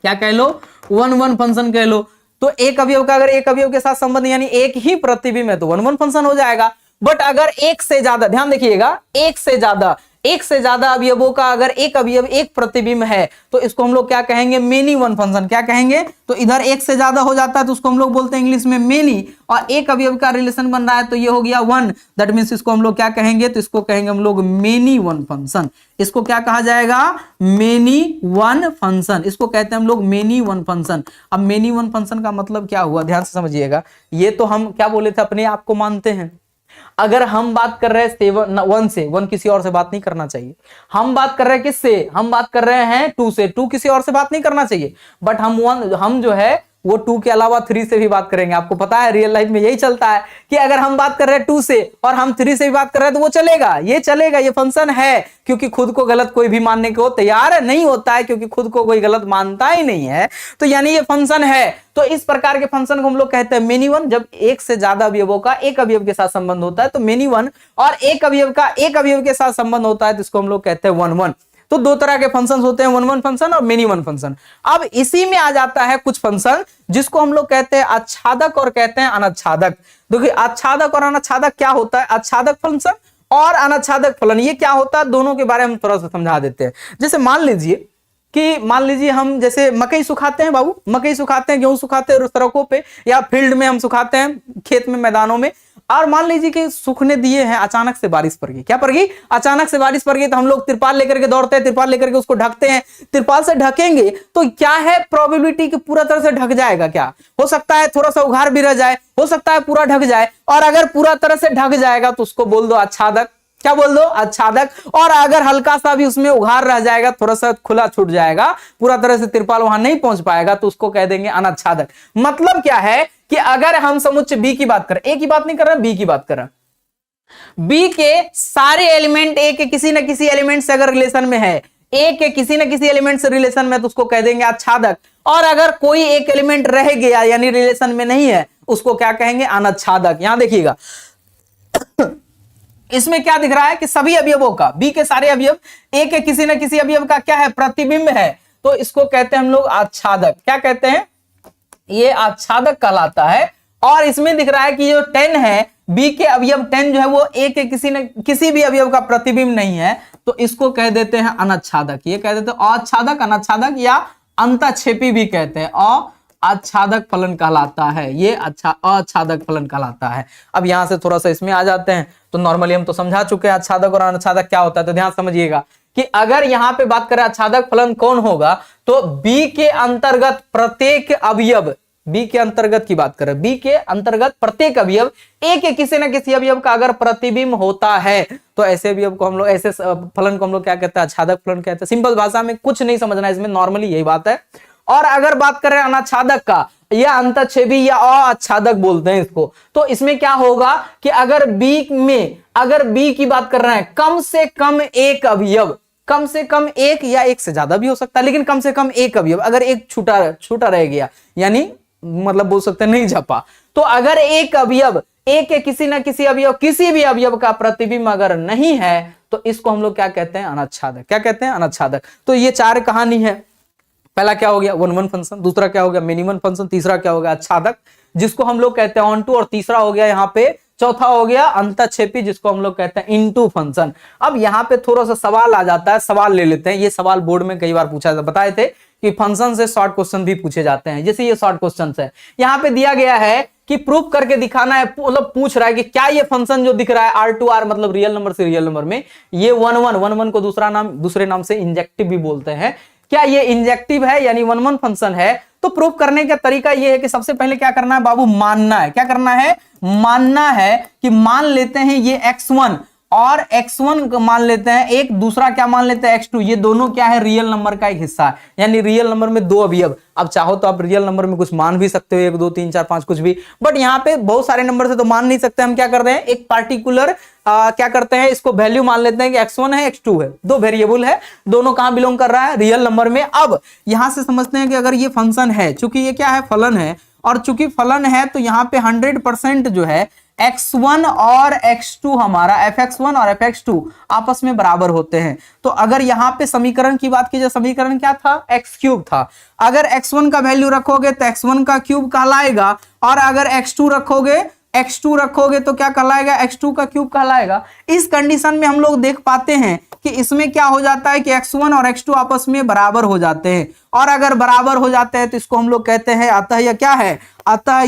B: क्या कह लो, 1 1 फंक्शन कह लो। तो एक अवयव का अगर एक अवयव के साथ संबंध यानी एक ही प्रतिबिंब है तो 1 1 फंक्शन हो जाएगा। बट अगर एक से ज्यादा, ध्यान देखिएगा, एक से ज्यादा अवयवों का अगर एक अवयव एक प्रतिबिंब है तो इसको हम लोग क्या कहेंगे, मेनी वन फंक्शन। क्या कहेंगे, तो इधर एक से ज्यादा हो जाता है तो उसको हम लोग बोलते हैं इंग्लिश में मेनी, और एक अवयव का रिलेशन बन रहा है तो ये हो गया 1, दैट मींस इसको हम लोग क्या कहेंगे, तो इसको कहेंगे हम लोग मेनी वन फंक्शन। इसको क्या कहा जाएगा, मेनी वन फंक्शन, इसको कहते हैं हम लोग मेनी वन फंक्शन। अब मेनी वन फंक्शन का मतलब क्या हुआ, ध्यान से समझिएगा। ये तो हम क्या बोले थे, अपने आप को मानते हैं। अगर हम बात कर रहे हैं 1 से, 1 किसी और से बात नहीं करना चाहिए। हम बात कर रहे हैं किससे, हम बात कर रहे हैं 2 से, 2 किसी और से बात नहीं करना चाहिए। बट हम जो है वो 2 के अलावा 3 से भी बात करेंगे। आपको पता है रियल लाइफ में यही चलता है कि अगर हम बात कर रहे हैं 2 से और हम 3 से भी बात कर रहे हैं तो वो चलेगा, ये चलेगा, ये फंक्शन है। क्योंकि खुद को गलत कोई भी मानने को तैयार नहीं होता है, क्योंकि खुद को कोई गलत मानता ही नहीं है, तो यानी ये फंक्शन है। तो इस प्रकार के फंक्शन को हम लोग कहते हैं मेनी वन। जब एक से ज्यादा अवयवों का एक अवयव के साथ संबंध होता है तो मेनी वन, और एक अवयव का एक अवयव के साथ संबंध होता है तो इसको हम लोग कहते हैं 1 1। तो दो तरह के फंक्शंस होते हैं, 1 1 फंक्शन और मेनी वन फंक्शन। अब इसी में आ जाता है कुछ फंक्शन जिसको हम लोग कहते हैं आच्छादक और कहते हैं अनाच्छादक। देखिए आच्छादक और अनाच्छादक क्या होता है, आच्छादक फंक्शन और अनाच्छादक फलन ये क्या होता है, दोनों के बारे में हम थोड़ा सा समझा देते हैं। जैसे मान लीजिए हम जैसे मकई सुखाते हैं, बाबू मकई सुखाते हैं, गेहूं सुखाते हैं सड़कों पे या फील्ड में हम सुखाते हैं, खेत में, मैदानों में। और मान लीजिए कि सूखने दिए हैं, अचानक से बारिश पड़ गई। क्या पड़ गई, अचानक से बारिश पड़ गई, तो हम लोग तिरपाल लेकर के दौड़ते हैं, तिरपाल लेकर के उसको ढकते हैं। तिरपाल से ढकेंगे तो क्या है प्रोबेबिलिटी कि पूरा तरह से ढक जाएगा, क्या हो सकता है थोड़ा सा उघार भी रह जाए, हो सकता है पूरा ढक जाए। और अगर पूरा तरह से ढक जाएगा तो उसको बोल दो आच्छादक। क्या बोल दो, आच्छादक। और अगर हल्का सा भी उसमें उघार रह जाएगा, थोड़ा सा खुला छूट जाएगा, पूरा तरह से तिरपाल वहां नहीं पहुंच पाएगा, तो उसको कह देंगे अनाच्छादक। मतलब क्या है कि अगर हम समुच्चय बी की बात करें, ए की बात नहीं कर रहे, बी की बात कर रहे, बी के सारे एलिमेंट ए के किसी न किसी एलिमेंट से अगर रिलेशन में है, ए के किसी न किसी एलिमेंट से रिलेशन में, तो उसको कह देंगे आच्छादक। और अगर कोई एक एलिमेंट रह गया यानी रिलेशन में नहीं है, उसको क्या कहेंगे, अनाच्छादक। यहां देखिएगा इसमें क्या दिख रहा है कि सभी अवयवों का, बी के सारे अवयव ए के किसी न किसी अवयव का क्या है, प्रतिबिंब है, तो इसको कहते हैं हम लोग आच्छादक। क्या कहते हैं, ये आच्छादक कहलाता है। और इसमें दिख रहा है कि जो 10 है, बी के अवयव 10 जो है वो ए के किसी भी अवयव का प्रतिबिंब नहीं है, तो इसको कह देते हैं अनाच्छादक। ये कह देते हैं आच्छादक, अनाच्छादक या अंतःक्षेपी भी कहते हैं। आच्छादक फलन कहलाता है, ये आच्छादक फलन कहलाता है। अब यहां से थोड़ा सा इसमें आ जाते हैं। तो नॉर्मली हम तो समझा चुके हैं आच्छादक और अनाच्छादक क्या होता है, तो ध्यान समझिएगा कि अगर यहां पे बात करें आच्छादक फलन कौन होगा, तो बी के अंतर्गत प्रत्येक अवयव, बी के अंतर्गत की बात करें, बी के अंतर्गत प्रत्येक अवयव ए के किसी न किसी अवयव का अगर प्रतिबिंब होता है, तो ऐसे अवयव को हम लोग, ऐसे फलन को हम लोग क्या कहते हैं, आच्छादक फलन कहते हैं। सिंपल भाषा में कुछ नहीं समझना इसमें, नॉर्मली यही बात है। और अगर बात करें अनाच्छादक का, या अंतःक्षेपी या अआच्छादक बोलते हैं इसको, तो इसमें क्या होगा कि अगर बी की बात कर रहे हैं, कम से कम एक अवयव, कम से कम एक या एक से ज्यादा भी हो सकता है, लेकिन कम से कम एक अवयव, अगर एक छूटा रह गया, यानी मतलब बोल सकते हैं नहीं झपा, तो अगर एक अवयव एक के किसी न किसी अवयव, किसी भी अवयव का प्रतिबिंब अगर नहीं है, तो इसको हम लोग क्या कहते हैं, अनाच्छादक। क्या कहते हैं, अनाच्छादक। तो ये 4 कहानी है। पहला क्या हो गया 1-1 फंक्शन, दूसरा क्या हो गया मिनिमम फंक्शन, तीसरा क्या हो गया आच्छादक जिसको हम लोग कहते हैं ऑनटू, और तीसरा हो गया यहाँ पे चौथा हो गया अंतःक्षेपी जिसको हम लोग कहते हैं इनटू फंक्शन। अब यहाँ पे थोड़ा सा सवाल आ जाता है, सवाल ले लेते हैं। ये सवाल बोर्ड में कई बार पूछा जाता, बताए थे कि फंक्शन से शॉर्ट क्वेश्चन भी पूछे जाते हैं। जैसे ये शॉर्ट क्वेश्चन है, यहाँ पे दिया गया है कि प्रूफ करके दिखाना है, मतलब पूछ रहा है कि क्या ये फंक्शन जो दिख रहा है R2R मतलब रियल नंबर से रियल नंबर में, ये 1-1 को दूसरे नाम से इंजेक्टिव भी बोलते हैं, क्या ये इंजेक्टिव है यानी 1-1 फंक्शन है। तो प्रूफ करने का तरीका ये है कि सबसे पहले क्या करना है बाबू, मानना है। क्या करना है, मानना है कि मान लेते हैं ये x1 और x1 को मान लेते हैं, एक दूसरा क्या मान लेते हैं x2, ये दोनों क्या है रियल नंबर का एक हिस्सा है, यानी रियल नंबर में दो अवयव। अब चाहो तो आप रियल नंबर में कुछ मान भी सकते हो, 1 2 3 4 5 कुछ भी, बट यहाँ पे बहुत सारे नंबर से तो मान नहीं सकते। हम क्या कर रहे हैं, एक पार्टिकुलर क्या करते हैं, इसको वैल्यू मान लेते हैं कि x1 है x2 है, दो वेरिएबल है, दोनों कहां बिलोंग कर रहा है, रियल नंबर में। अब यहां से समझते हैं कि अगर ये फंक्शन है, चूंकि ये क्या है फलन है, और चूंकि फलन है तो यहाँ पे 100% जो है x1 और x2 हमारा fx1 और fx2 आपस में बराबर होते हैं। तो अगर यहाँ पे समीकरण की बात की जाए, समीकरण क्या था, x³ था। अगर x1 का वैल्यू रखोगे तो x1 का क्यूब कहलाएगा, और अगर x2 रखोगे तो क्या कहलाएगा, x2 का क्यूब कहलाएगा। इस कंडीशन में हम लोग देख पाते हैं कि इसमें क्या हो जाता है कि x1 और x2 आपस में बराबर हो जाते हैं, और अगर बराबर हो जाते हैं तो इसको हम लोग कहते हैं अतः यह क्या है, अतः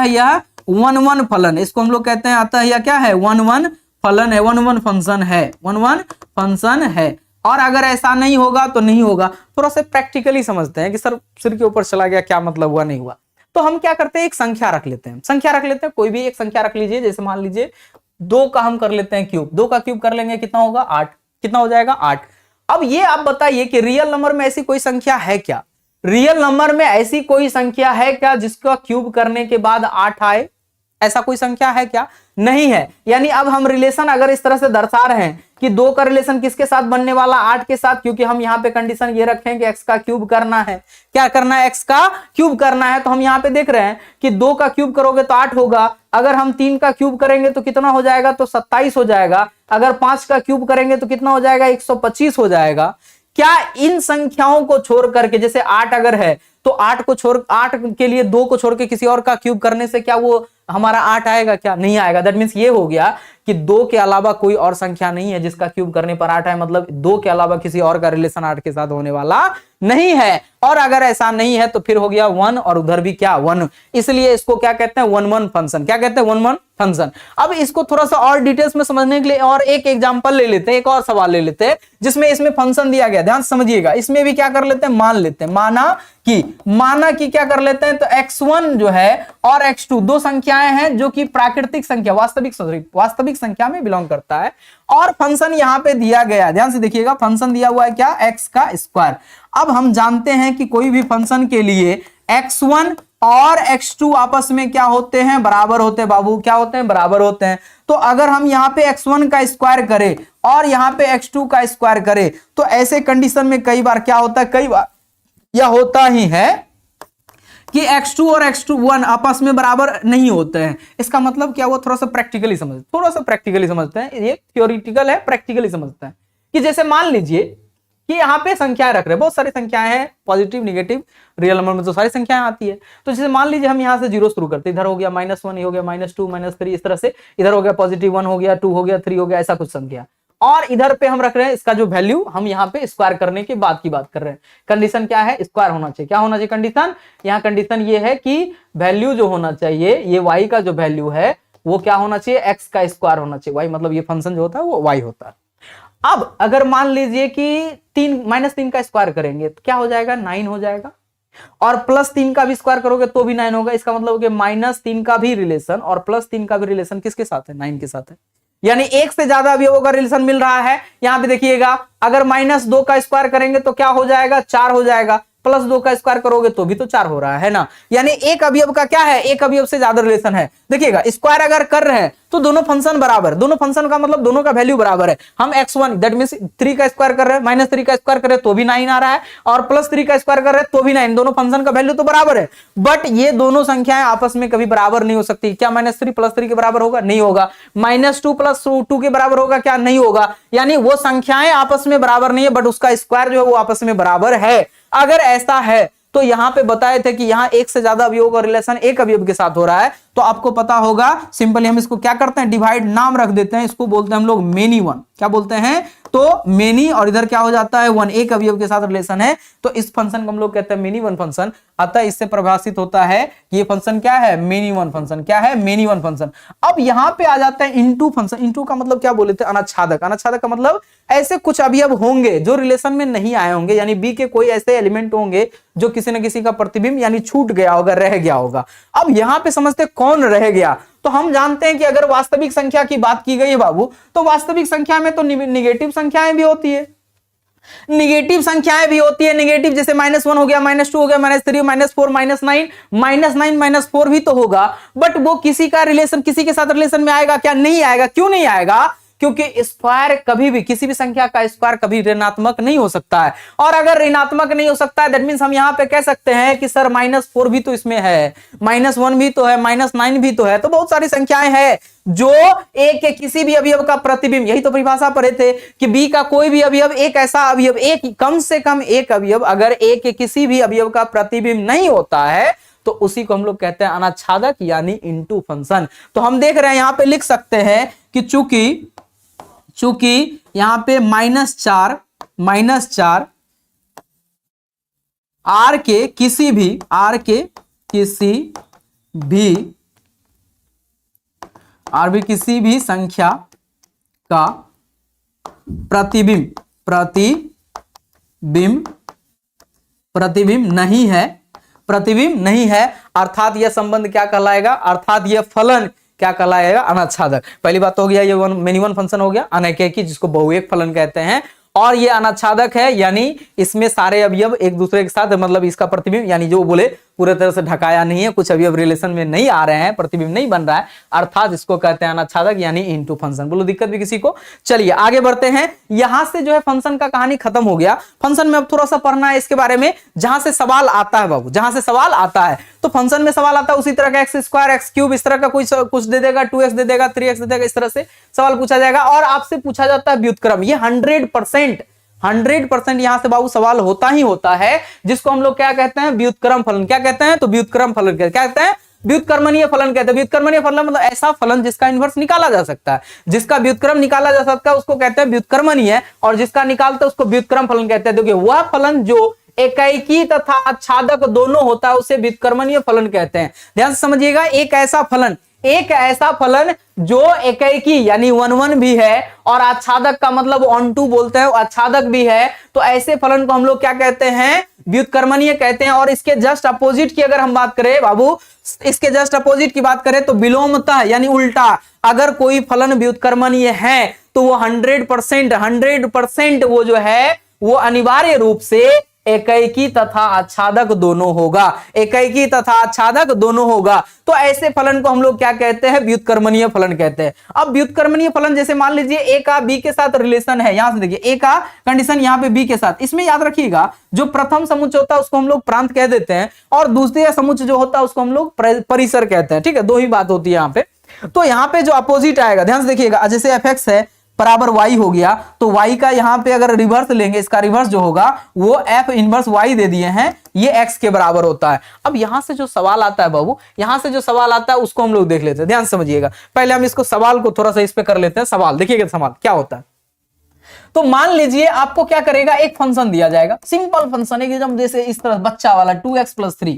B: यह 1-1 फलन, इसको हम लोग कहते हैं अतः यह क्या है 1-1 फलन है, 1-1 फंक्शन है, 1-1 फंक्शन है। और अगर ऐसा नहीं होगा तो नहीं होगा। थोड़ा सा प्रैक्टिकली समझते हैं कि सर सिर के ऊपर चला गया, क्या मतलब हुआ नहीं हुआ। तो हम क्या करते हैं, एक संख्या रख लेते हैं, कोई भी एक संख्या रख लीजिए। जैसे मान लीजिए 2 का हम कर लेते हैं क्यूब, 2 का क्यूब कर लेंगे कितना होगा 8, कितना हो जाएगा 8। अब ये आप बताइए कि रियल नंबर में ऐसी कोई संख्या है क्या, रियल नंबर में ऐसी कोई संख्या है क्या जिसका क्यूब करने के बाद 8 आए, ऐसा कोई संख्या है क्या, नहीं है। यानी अब हम रिलेशन अगर इस तरह से दर्शा रहे हैं कि 2 का रिलेशन किसके साथ बनने वाला, 8 के साथ, क्योंकि हम यहाँ पे कंडीशन ये रखें कि x का क्यूब करना है, क्या करना है, x का क्यूब करना है। तो हम यहाँ पे देख रहे हैं कि 2 का क्यूब करोगे तो 8 होगा, अगर हम 3 का क्यूब करेंगे तो कितना हो जाएगा, तो 27 हो जाएगा, अगर 5 का क्यूब करेंगे तो कितना हो जाएगा, 125 हो जाएगा। क्या इन संख्याओं को छोड़ करके, जैसे 8 अगर है तो 8 के लिए 2 को छोड़ के किसी और का क्यूब करने से क्या वो हमारा 8 आएगा, क्या नहीं आएगा। दैट मींस ये हो गया कि 2 के अलावा कोई और संख्या नहीं है जिसका क्यूब करने पर 8 आए, मतलब 2 के अलावा किसी और का रिलेशन 8 के साथ होने वाला नहीं है। और अगर ऐसा नहीं है तो फिर हो गया 1, और उधर भी क्या 1, इसलिए इसको क्या कहते हैं 1-1 फंक्शन। क्या कहते हैं 1-1 फंक्शन। अब इसको थोड़ा सा और डिटेल्स में समझने के लिए और एक एग्जांपल ले लेते हैं, एक और सवाल ले लेते हैं जिसमें इसमें फंक्शन दिया गया, ध्यान समझिएगा। इसमें भी क्या कर लेते हैं, मान लेते हैं, माना कि क्या कर लेते हैं, तो x1 जो है और x2 दो संख्याएं हैं जो कि प्राकृतिक संख्या, वास्तविक संख्या में बिलोंग करता है, और फंक्शन यहां पे दिया गया, ध्यान से देखिएगा, फंक्शन दिया हुआ है क्या, x का स्क्वायर। अब हम जानते हैं कि कोई भी फंक्शन के लिए x1 और x2 आपस में क्या होते हैं, बराबर होते हैं बाबू, क्या होते हैं, बराबर होते हैं। तो अगर हम यहाँ पे x1 का स्क्वायर करें और यहाँ पे x2 का स्क्वायर करें तो ऐसे कंडीशन में कई बार क्या होता है, कई बार यह होता ही है कि x2 और x1 आपस में बराबर नहीं होते हैं। इसका मतलब क्या हुआ, थोड़ा सा प्रैक्टिकली समझते हैं, ये थ्योरेटिकल है, प्रैक्टिकली समझते हैं। कि जैसे मान लीजिए कि यहाँ पे संख्याएं रख रहे हैं, बहुत सारी संख्याएं हैं, पॉजिटिव नेगेटिव, रियल नंबर में तो सारी संख्याएं आती है। तो जैसे मान लीजिए हम यहाँ से 0 शुरू करते हैं, इधर हो गया -1, ये हो गया -2, -3, इस तरह से इधर हो गया +1 हो गया, 2 हो गया, 3 हो गया, ऐसा कुछ संख्या। और इधर पे हम रख रहे हैं इसका जो वैल्यू, हम यहाँ पे स्क्वायर करने के बाद की बात कर रहे हैं। कंडीशन क्या है, स्क्वायर होना चाहिए। क्या होना चाहिए कंडीशन, यहाँ कंडीशन ये है कि वैल्यू जो होना चाहिए, ये y का जो वैल्यू है वो क्या होना चाहिए, x का स्क्वायर होना चाहिए। y मतलब ये फंक्शन जो होता है वो y होता है। अब अगर मान लीजिए कि -3 का स्क्वायर करेंगे तो क्या हो जाएगा, 9 हो जाएगा, और +3 का भी स्क्वायर करोगे तो भी 9 होगा। इसका मतलब कि -3 का भी रिलेशन और +3 का भी रिलेशन किसके साथ है, 9 के साथ है। यानी एक से ज्यादा अवयवों का रिलेशन मिल रहा है। यहां पे देखिएगा, अगर -2 का स्क्वायर करेंगे तो क्या हो जाएगा, 4 हो जाएगा, प्लस 2 का स्क्वायर करोगे तो भी तो 4 हो रहा है ना। यानी एक अवयव का क्या है, एक अवयव से ज्यादा रिलेशन है। देखिएगा स्क्वायर अगर कर रहे हैं तो दोनों फंक्शन बराबर, दोनों फंक्शन का मतलब दोनों का वैल्यू बराबर है। हम x1 दैट मींस 3 का स्क्वायर कर रहे हैं, -3 का स्क्वायर कर रहे हैं तो भी 9 आ रहा है, और +3 का स्क्वायर कर रहे हैं तो भी 9, दोनों फंक्शन का वैल्यू तो बराबर है। बट ये दोनों संख्याएं आपस में कभी बराबर नहीं हो सकती। क्या -3 + 3 के बराबर होगा? नहीं होगा। -2 + 2 के बराबर होगा क्या? नहीं होगा। यानी वो संख्याएं आपस में बराबर नहीं है, बट उसका स्क्वायर जो है वो आपस में बराबर है। अगर ऐसा है तो यहां पे बताए थे कि यहां एक से ज्यादा अवयवों का रिलेशन एक अवयव के साथ हो रहा है, तो आपको पता होगा सिंपली हम इसको क्या करते हैं, डिवाइड नाम रख देते हैं, इसको बोलते हैं हम लोग मेनी वन। क्या बोलते हैं? तो मेनी, और इधर क्या हो जाता है, वन, एक अवयव के साथ रिलेशन है, तो इस फंक्शन को हम लोग कहते हैं मेनी वन फंक्शन। अतः इससे परिभाषित होता है कि ये फंक्शन क्या है, मेनी वन फंक्शन। क्या है? Many one function. अब यहां पे आ जाता है इनटू फंक्शन। इनटू का मतलब क्या बोले थे? अनाच्छादक। अनाच्छादक का मतलब ऐसे कुछ अवयव होंगे जो रिलेशन में नहीं आए होंगे, यानी बी के कोई ऐसे एलिमेंट होंगे जो किसी न किसी का प्रतिबिंब यानी छूट गया होगा, रह गया होगा। अब यहां पे समझते कौन रह गया, तो हम जानते हैं कि अगर वास्तविक संख्या की बात की गई है बाबू, तो वास्तविक संख्या में तो निगेटिव संख्याएं भी होती है, निगेटिव संख्याएं भी होती है। निगेटिव जैसे -1 हो गया, -2 हो गया, -3, -4, -9, -4 भी तो होगा। बट वो किसी का रिलेशन, किसी के साथ रिलेशन में आएगा क्या? नहीं आएगा। क्यों नहीं आएगा? क्योंकि स्क्वायर कभी भी, किसी भी संख्या का स्क्वायर कभी ऋणात्मक नहीं हो सकता है। और अगर ऋणात्मक नहीं हो सकता है, दैट मींस हम यहां पे कह सकते हैं कि सर -4 भी तो इसमें है, -1 भी तो है, -9 भी तो है। तो बहुत सारी संख्याएं हैं जो एक के किसी भी अवयव का प्रतिबिंब, यही तो परिभाषा पढ़े थे कि बी का कोई भी अवयव, एक ऐसा अवयव, एक कम से कम एक अवयव अगर एक के किसी भी अवयव का प्रतिबिंब नहीं होता है तो उसी को हम लोग कहते हैं अनाच्छादक यानी इनटू फंक्शन। तो हम देख रहे हैं यहां पे लिख सकते हैं कि चूंकि यहां पे -4 आर के किसी भी संख्या का प्रतिबिंब नहीं है, अर्थात यह संबंध क्या कहलाएगा, अर्थात यह फलन क्या कहलाएगा, अनाच्छादक। पहली बात तो हो गया ये मेनी वन फंक्शन हो गया, अनैक्यिकी जिसको बहुएक फलन कहते हैं, और ये अनाच्छादक है यानी इसमें सारे अवयव एक दूसरे के साथ, मतलब इसका प्रतिबिंब यानी जो बोले पूरे तरह से ढकाया नहीं है, कुछ अवयव रिलेशन में नहीं आ रहे हैं, प्रतिबिंब नहीं बन रहा है, अर्थात इसको कहते हैं अनाच्छादक यानी इनटू फंक्शन। बोलो दिक्कत भी किसी को? चलिए आगे बढ़ते हैं। यहां से जो है फंक्शन का कहानी खत्म हो गया। फंक्शन में अब थोड़ा सा पढ़ना है इसके बारे में, जहां से सवाल आता है बाबू, जहां से सवाल आता है तो फंक्शन में सवाल आता है उसी तरह का x² x³ इस तरह का कुछ दे देगा, 2x दे देगा, 3x दे देगा, इस तरह से सवाल पूछा जाएगा और आपसे पूछा जाता है व्युत्क्रम। ये 100% यहां से बाबू सवाल होता ही होता है, जिसको हम लोग क्या कहते हैं, व्युत्क्रम फलन। क्या कहते हैं? तो व्युत्क्रम फलन क्या कहते हैं, व्युत्क्रमणीय फलन कहते हैं। व्युत्क्रमणीय फलन मतलब ऐसा फलन जिसका इनवर्स निकाला जा सकता है, जिसका व्युत्क्रम निकाला जा सकता है उसको कहते हैं व्युत्क्रमणीय, और जिसका निकालते हैं उसको व्युत्क्रम फलन कहते हैं। देखिए वह फलन जो एकैकी तथा आच्छादक दोनों होता है उसे व्युत्क्रमणीय फलन कहते हैं। ध्यान से समझिएगा, एक ऐसा फलन जो एकैकी यानी 1 भी है और आच्छादक का मतलब 1 बोलते हैं, आच्छादक भी है, तो ऐसे फलन को हम लोग क्या कहते हैं, व्युत्क्रमणीय कहते हैं। और इसके जस्ट अपोजिट की अगर हम बात करें बाबू, इसके जस्ट अपोजिट की बात करें तो विलोमतः यानी उल्टा, अगर कोई फलन व्युत्क्रमणीय है तो वो 100% वो जो है वो अनिवार्य रूप से एकैकी तथा आच्छादक दोनों होगा, एकैकी तथा आच्छादक दोनों होगा। तो ऐसे फलन को हम लोग क्या कहते हैं, व्युत्क्रमणीय फलन कहते हैं। अब व्युत्क्रमणीय फलन जैसे मान लीजिए ए का बी के साथ रिलेशन है, यहां से देखिए ए का कंडीशन यहां पे बी के साथ, इसमें याद रखिएगा जो प्रथम समुच्चय होता है उसको हम लोग प्रांत कह देते हैं और दूसरे समुच्चय जो होता है उसको हम लोग परिसर कहते हैं। ठीक है, दो ही बात होती है यहाँ पे। तो यहाँ पे जो अपोजिट आएगा, ध्यान से देखिएगा, जैसे एफ है बराबर y हो गया, तो y का यहां पे अगर रिवर्स लेंगे, इसका रिवर्स जो होगा वो f इनवर्स y दे दिए हैं, ये x के बराबर होता है। अब यहां से जो सवाल आता है बाबू, यहां से जो सवाल आता है उसको हम लोग देख लेते हैं। ध्यान समझिएगा, पहले हम इसको सवाल को थोड़ा सा इस पे कर लेते हैं। सवाल देखिएगा, सवाल क्या होता है। तो मान लीजिए आपको क्या करेगा, एक फंक्शन दिया जाएगा, सिंपल फंक्शन है एकदम जैसे इस तरह बच्चा वाला 2x + 3,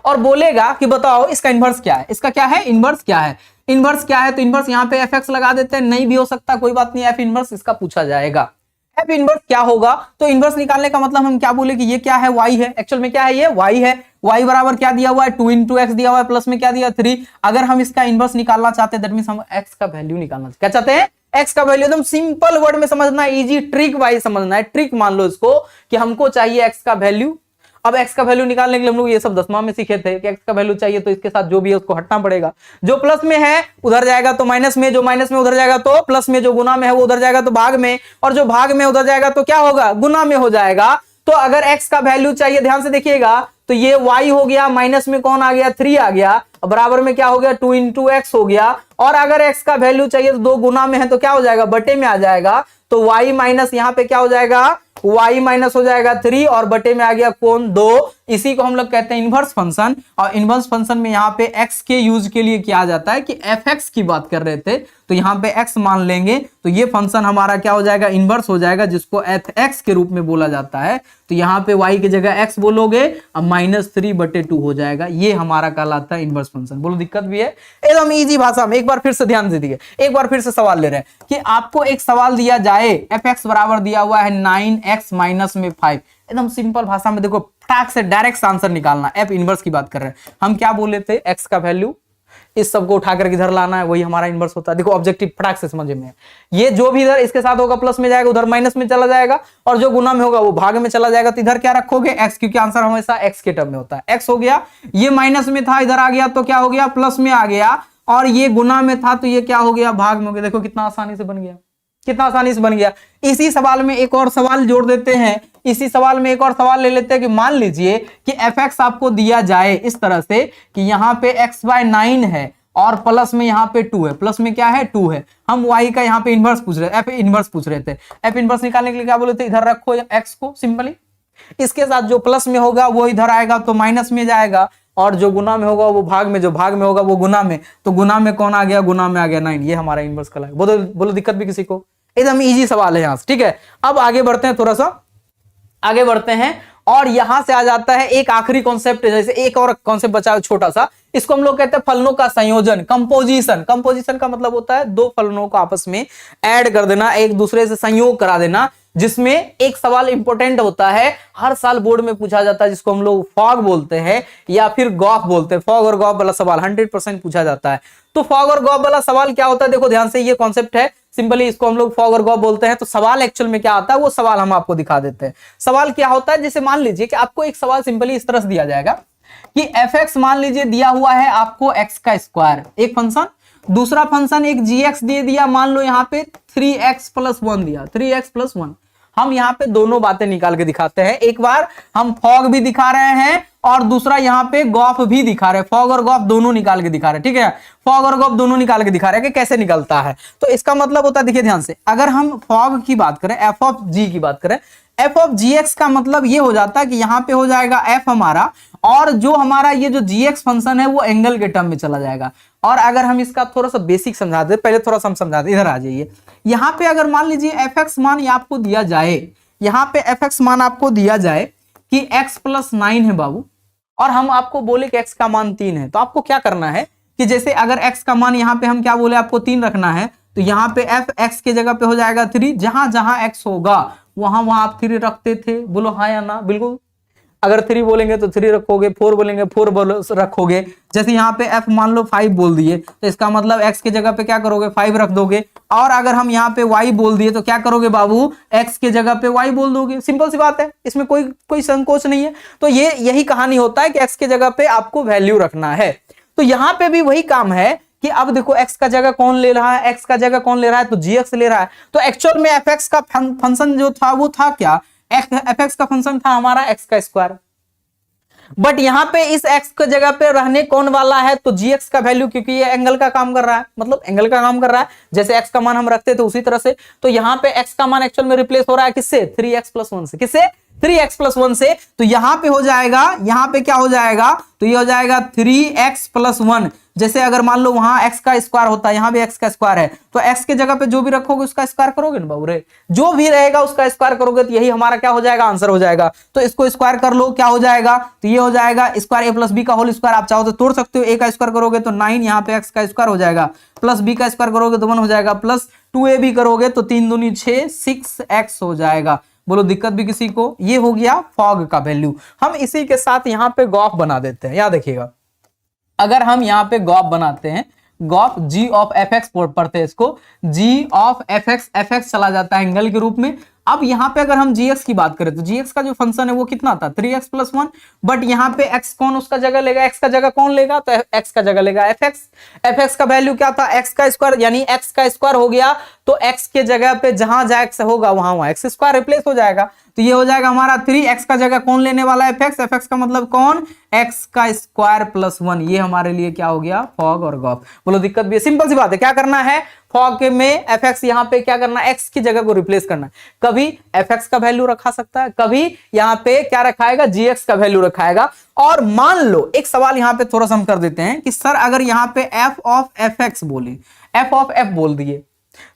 B: और बोलेगा कि बताओ इसका इनवर्स क्या है, इसका क्या है, इनवर्स क्या है, इनवर्स क्या है। तो इनवर्स यहाँ पे fx लगा देते हैं, नहीं भी हो सकता कोई बात नहीं, f इनवर्स इसका पूछा जाएगा। f इनवर्स क्या होगा, तो इनवर्स निकालने का मतलब हम क्या बोले कि ये क्या है, y है, एक्चुअल में क्या है, ये y है। y बराबर क्या दिया हुआ है, 2 × x दिया हुआ है, प्लस में क्या दिया 3। अगर हम इसका इनवर्स निकालना चाहते हैं दैट मींस हम x का वैल्यू निकालना, क्या चाहते हैं, x का वैल्यू। एकदम सिंपल वर्ड में समझना, इजी ट्रिक वाइज समझना है, ट्रिक मान लो इसको कि हमको चाहिए x का वैल्यू। अब x का वैल्यू निकालने के लिए हम लोग ये सब 10वां में सीखे थे कि x का वैल्यू चाहिए तो इसके साथ जो भी है उसको हटना पड़ेगा, जो प्लस में है उधर जाएगा तो माइनस में, जो माइनस में उधर जाएगा तो प्लस में, जो गुना में है वो उधर जाएगा तो भाग में, और जो भाग में उधर जाएगा तो क्या होगा, गुना में हो जाएगा। तो अगर x का वैल्यू चाहिए, ध्यान से देखिएगा, तो ये y हो गया, माइनस में कौन आ गया, 3 आ गया, बराबर में क्या हो गया, 2 इंटू एक्स हो गया। और अगर x का वैल्यू चाहिए तो 2 गुना में है तो क्या हो जाएगा, बटे में आ जाएगा, तो y माइनस यहाँ पे क्या हो जाएगा, y माइनस हो जाएगा 3 और बटे में आ गया कौन, 2। इसी को हम लोग कहते हैं इनवर्स फंक्शन। और इनवर्स फंक्शन में यहाँ पे x के यूज के लिए किया जाता है कि fx की बात कर रहे थे तो यहाँ पे x मान लेंगे तो ये फंक्शन हमारा क्या हो जाएगा, इनवर्स हो जाएगा, जिसको fx के रूप में बोला जाता है। तो यहाँ पे y की जगह x बोलोगे, अब -3/2 हो जाएगा, ये हमारा कहलाता है इनवर्स फंक्शन। बोलो दिक्कत भी है, एकदम इजी भाषा में। एक बार फिर से ध्यान से देखिए, एक बार फिर से सवाल ले रहे हैं कि आपको एक सवाल दिया जाए, fx बराबर दिया हुआ है 9x माइनस में 5, एकदम सिंपल भाषा में देखो, फटाक से डायरेक्ट आंसर निकालना। f इनवर्स की बात कर रहे हैं हम, क्या बोले थे, x का वैल्यू इस सबको उठा करके इधर लाना है, वही हमारा इनवर्स होता है। देखो ऑब्जेक्टिव फटाक से समझ में, ये जो भी इधर इसके साथ होगा प्लस में जाएगा, उधर माइनस में चला जाएगा, और जो गुना में होगा वो भाग में चला जाएगा। तो इधर क्या रखोगे, x, क्योंकि आंसर हमेशा x के टर्म में होता है। x हो गया, ये माइनस में था, इधर आ गया तो क्या हो गया, प्लस में आ गया, और ये गुना में था तो ये क्या हो गया, भाग में हो गया। देखो कितना आसानी से बन गया, कितना आसानी से बन गया। इसी सवाल में एक और सवाल जोड़ देते हैं, इसी सवाल में एक और सवाल ले लेते हैं कि मान लीजिए कि fx आपको दिया जाए इस तरह से कि यहाँ पे x/9 है और प्लस में यहाँ पे 2 है, प्लस में क्या है, 2 है। हम y का यहाँ पे इनवर्स पूछ रहे थे, f इनवर्स पूछ रहे थे। f इनवर्स निकालने के लिए क्या बोले थे, इधर रखो x को सिंपली, इसके साथ जो प्लस में होगा वो इधर आएगा तो माइनस में जाएगा, और जो गुना में होगा वो भाग में, जो भाग में होगा वो गुना में, तो गुना में कौन आ गया, गुना में आ गया 9। ये हमारा इनवर्स कला है। बोलो दिक्कत भी किसी को, एकदम इजी सवाल है यहाँ से, ठीक है। अब आगे बढ़ते हैं, थोड़ा सा आगे बढ़ते हैं, और यहां से आ जाता है एक आखिरी कॉन्सेप्ट, जैसे एक और कॉन्सेप्ट बचा है छोटा सा, इसको हम लोग कहते हैं फलनों का संयोजन, कंपोजिशन। कंपोजिशन का मतलब होता है दो फलनों को आपस में ऐड कर देना, एक दूसरे से संयोग करा देना, जिसमें एक सवाल इंपॉर्टेंट होता है, हर साल बोर्ड में पूछा जाता है, जिसको हम लोग फॉग बोलते हैं या फिर गॉफ बोलते हैं। फॉग और गॉफ वाला सवाल 100% पूछा जाता है। तो फॉग और गॉफ वाला सवाल क्या होता है, देखो ध्यान से, ये कॉन्सेप्ट है, सिंपली इसको हम लोग फॉग और गॉफ बोलते हैं। तो सवाल एक्चुअल में क्या आता है, वो सवाल हम आपको दिखा देते हैं। सवाल क्या होता है, जैसे मान लीजिए कि आपको एक सवाल सिंपली इस तरह से दिया जाएगा कि fx मान लीजिए दिया हुआ है आपको x का स्क्वायर, एक फंक्शन, दूसरा फंक्शन एक gx दे दिया, मान लो यहाँ पे 3x + 1 दिया, 3x + 1। हम यहाँ पे दोनों बातें निकाल के दिखाते हैं, एक बार हम फॉग भी दिखा रहे हैं और दूसरा यहाँ पे गॉफ भी दिखा रहे हैं, फॉग और गॉफ दोनों निकाल के दिखा रहे हैं, ठीक है। फॉग और गॉफ दोनों निकाल के दिखा रहे हैं कि कैसे निकलता है। तो इसका मतलब होता है, देखिए ध्यान से, अगर हम फॉग की बात करें, f(g) की बात करें, f(gx) का मतलब ये हो जाता है कि यहाँ पे हो जाएगा f हमारा, और जो हमारा ये जो gx फंक्शन है वो एंगल के टर्म में चला जाएगा। और अगर हम इसका थोड़ा सा बेसिक समझा दे, पहले थोड़ा सा हम समझा दे, इधर आ जाइए। यहाँ पे अगर मान लीजिए fx मान ये आपको दिया जाए, यहाँ पे fx मान आपको दिया जाए कि x + 9 है बाबू, और हम आपको बोले कि x का मान 3 है, तो आपको क्या करना है कि जैसे अगर x का मान यहाँ पे हम क्या बोले, आपको 3 रखना है, तो यहाँ पे f(x) के जगह पे हो जाएगा 3, जहां जहां x होगा वहां वहां आप 3 रखते थे। बोलो हाँ या ना, बिल्कुल। अगर 3 बोलेंगे तो 3 रखोगे, 4 बोलेंगे 4 रखोगे। जैसे यहाँ पे f मान लो 5 बोल दिए, तो इसका मतलब x के जगह पे क्या करोगे, 5 रख दोगे। और अगर हम यहाँ पे y बोल दिए तो क्या करोगे बाबू, x के जगह पे y बोल दोगे। सिंपल सी बात है, इसमें कोई संकोच नहीं है। तो ये यही कहानी होता है कि x के जगह पे आपको वैल्यू रखना है। तो यहाँ पे भी वही काम है कि अब देखो x का जगह कौन ले रहा है, x का जगह कौन ले रहा है, तो gx ले रहा है। तो एक्चुअल में fx का फंक्शन जो था वो था क्या, fx का फंक्शन था हमारा x का स्क्वायर। बट यहाँ पे इस x के जगह पे रहने कौन वाला है, तो gx का वैल्यू, क्योंकि ये एंगल का काम कर रहा है, मतलब एंगल का काम कर रहा है, जैसे x का मान हम रखते थे उसी तरह से। तो यहाँ पे x का मान एक्चुअल में रिप्लेस हो रहा है किससे, 3x + 1 से। किससे, 3x + 1 से। तो यहाँ पे हो जाएगा, यहाँ पे क्या हो जाएगा, तो ये हो जाएगा 3x + 1। जैसे अगर मान लो वहां x का स्क्वायर होता है, यहाँ भी x का स्क्वायर है, तो x के जगह पे जो भी रखोगे उसका स्क्वायर करोगे ना बाबू रे, जो भी रहेगा उसका स्क्वायर करोगे, तो यही हमारा क्या हो जाएगा, आंसर हो जाएगा। तो इसको स्क्वायर कर लो, क्या हो जाएगा, तो ये हो जाएगा स्क्वायर a + b का होल स्क्वायर। आप चाहो तो तोड़ सकते हो, a का स्क्वायर करोगे तो 9, यहाँ पे x का स्क्वायर हो जाएगा, प्लस b का स्क्वायर करोगे तो 1 हो जाएगा, प्लस 2ab करोगे तो 3 दूनी 6, 6x हो जाएगा। बोलो दिक्कत भी किसी को। ये हो गया फॉग का वैल्यू। हम इसी के साथ यहाँ पे गॉफ बना देते हैं, याद देखिएगा। अगर हम यहाँ पे गॉफ बनाते हैं, गॉफ g of fx पढ़ते हैं इसको, g of fx, fx चला जाता है एंगल के रूप में, अब यहाँ पे अगर हम gx की बात करें तो gx का जो फंक्शन है वो कितना था 3x + 1, बट यहाँ पे x कौन उसका जगह लेगा, x का जगह कौन लेगा, तो x का जगह लेगा fx का वैल्यू क्या था x का स्क्वायर, यानी x का स्क्वायर हो गया तो x के जगह पे जहां जहां x होगा वहां x स्क्वायर रिप्लेस हो जाएगा, तो ये हो जाएगा हमारा 3x का जगह कौन लेने वाला है fx का मतलब कौन x का स्क्वायर + 1, ये हमारे लिए क्या हो गया फॉग और गॉफ। बोलो दिक्कत भी है, सिंपल सी बात है, क्या करना है फॉग में fx यहाँ पे क्या करना है x की जगह को रिप्लेस करना है, कभी fx का वैल्यू रखा सकता है, कभी यहाँ पे क्या रखाएगा gx का वैल्यू रखाएगा। और मान लो एक सवाल यहाँ पे थोड़ा सा हम कर देते हैं कि सर अगर यहाँ पे f ऑफ fx बोले, f ऑफ f बोल दिए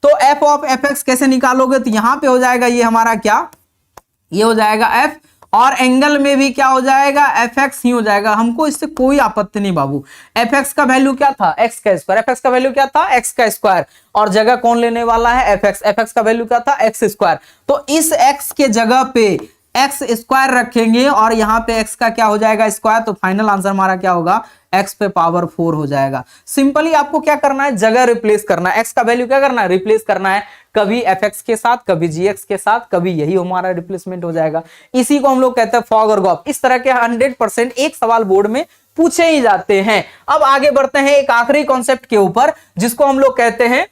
B: तो f ऑफ fx कैसे निकालोगे, तो यहां पे हो जाएगा ये हमारा क्या, ये हो जाएगा f और एंगल में भी क्या हो जाएगा fx ही हो जाएगा, हमको इससे कोई आपत्ति नहीं बाबू। fx का वैल्यू क्या था x का स्क्वायर, fx का वैल्यू क्या था x का स्क्वायर और जगह कौन लेने वाला है fx का वैल्यू क्या था x स्क्वायर, तो इस x के जगह पे x स्क्वायर रखेंगे और यहाँ पे x का क्या हो जाएगा स्क्वायर, तो फाइनल आंसर हमारा क्या होगा x पे पावर 4 हो जाएगा। सिंपली आपको क्या करना है जगह रिप्लेस करना है, x का वैल्यू क्या करना है रिप्लेस करना है, कभी fx के साथ कभी gx के साथ, कभी यही हमारा रिप्लेसमेंट हो जाएगा। इसी को हम लोग कहते हैं फॉग और गॉफ। इस तरह के 100% एक सवाल बोर्ड में पूछे ही जाते हैं। अब आगे बढ़ते हैं एक आखिरी कॉन्सेप्ट के ऊपर जिसको हम लोग कहते हैं,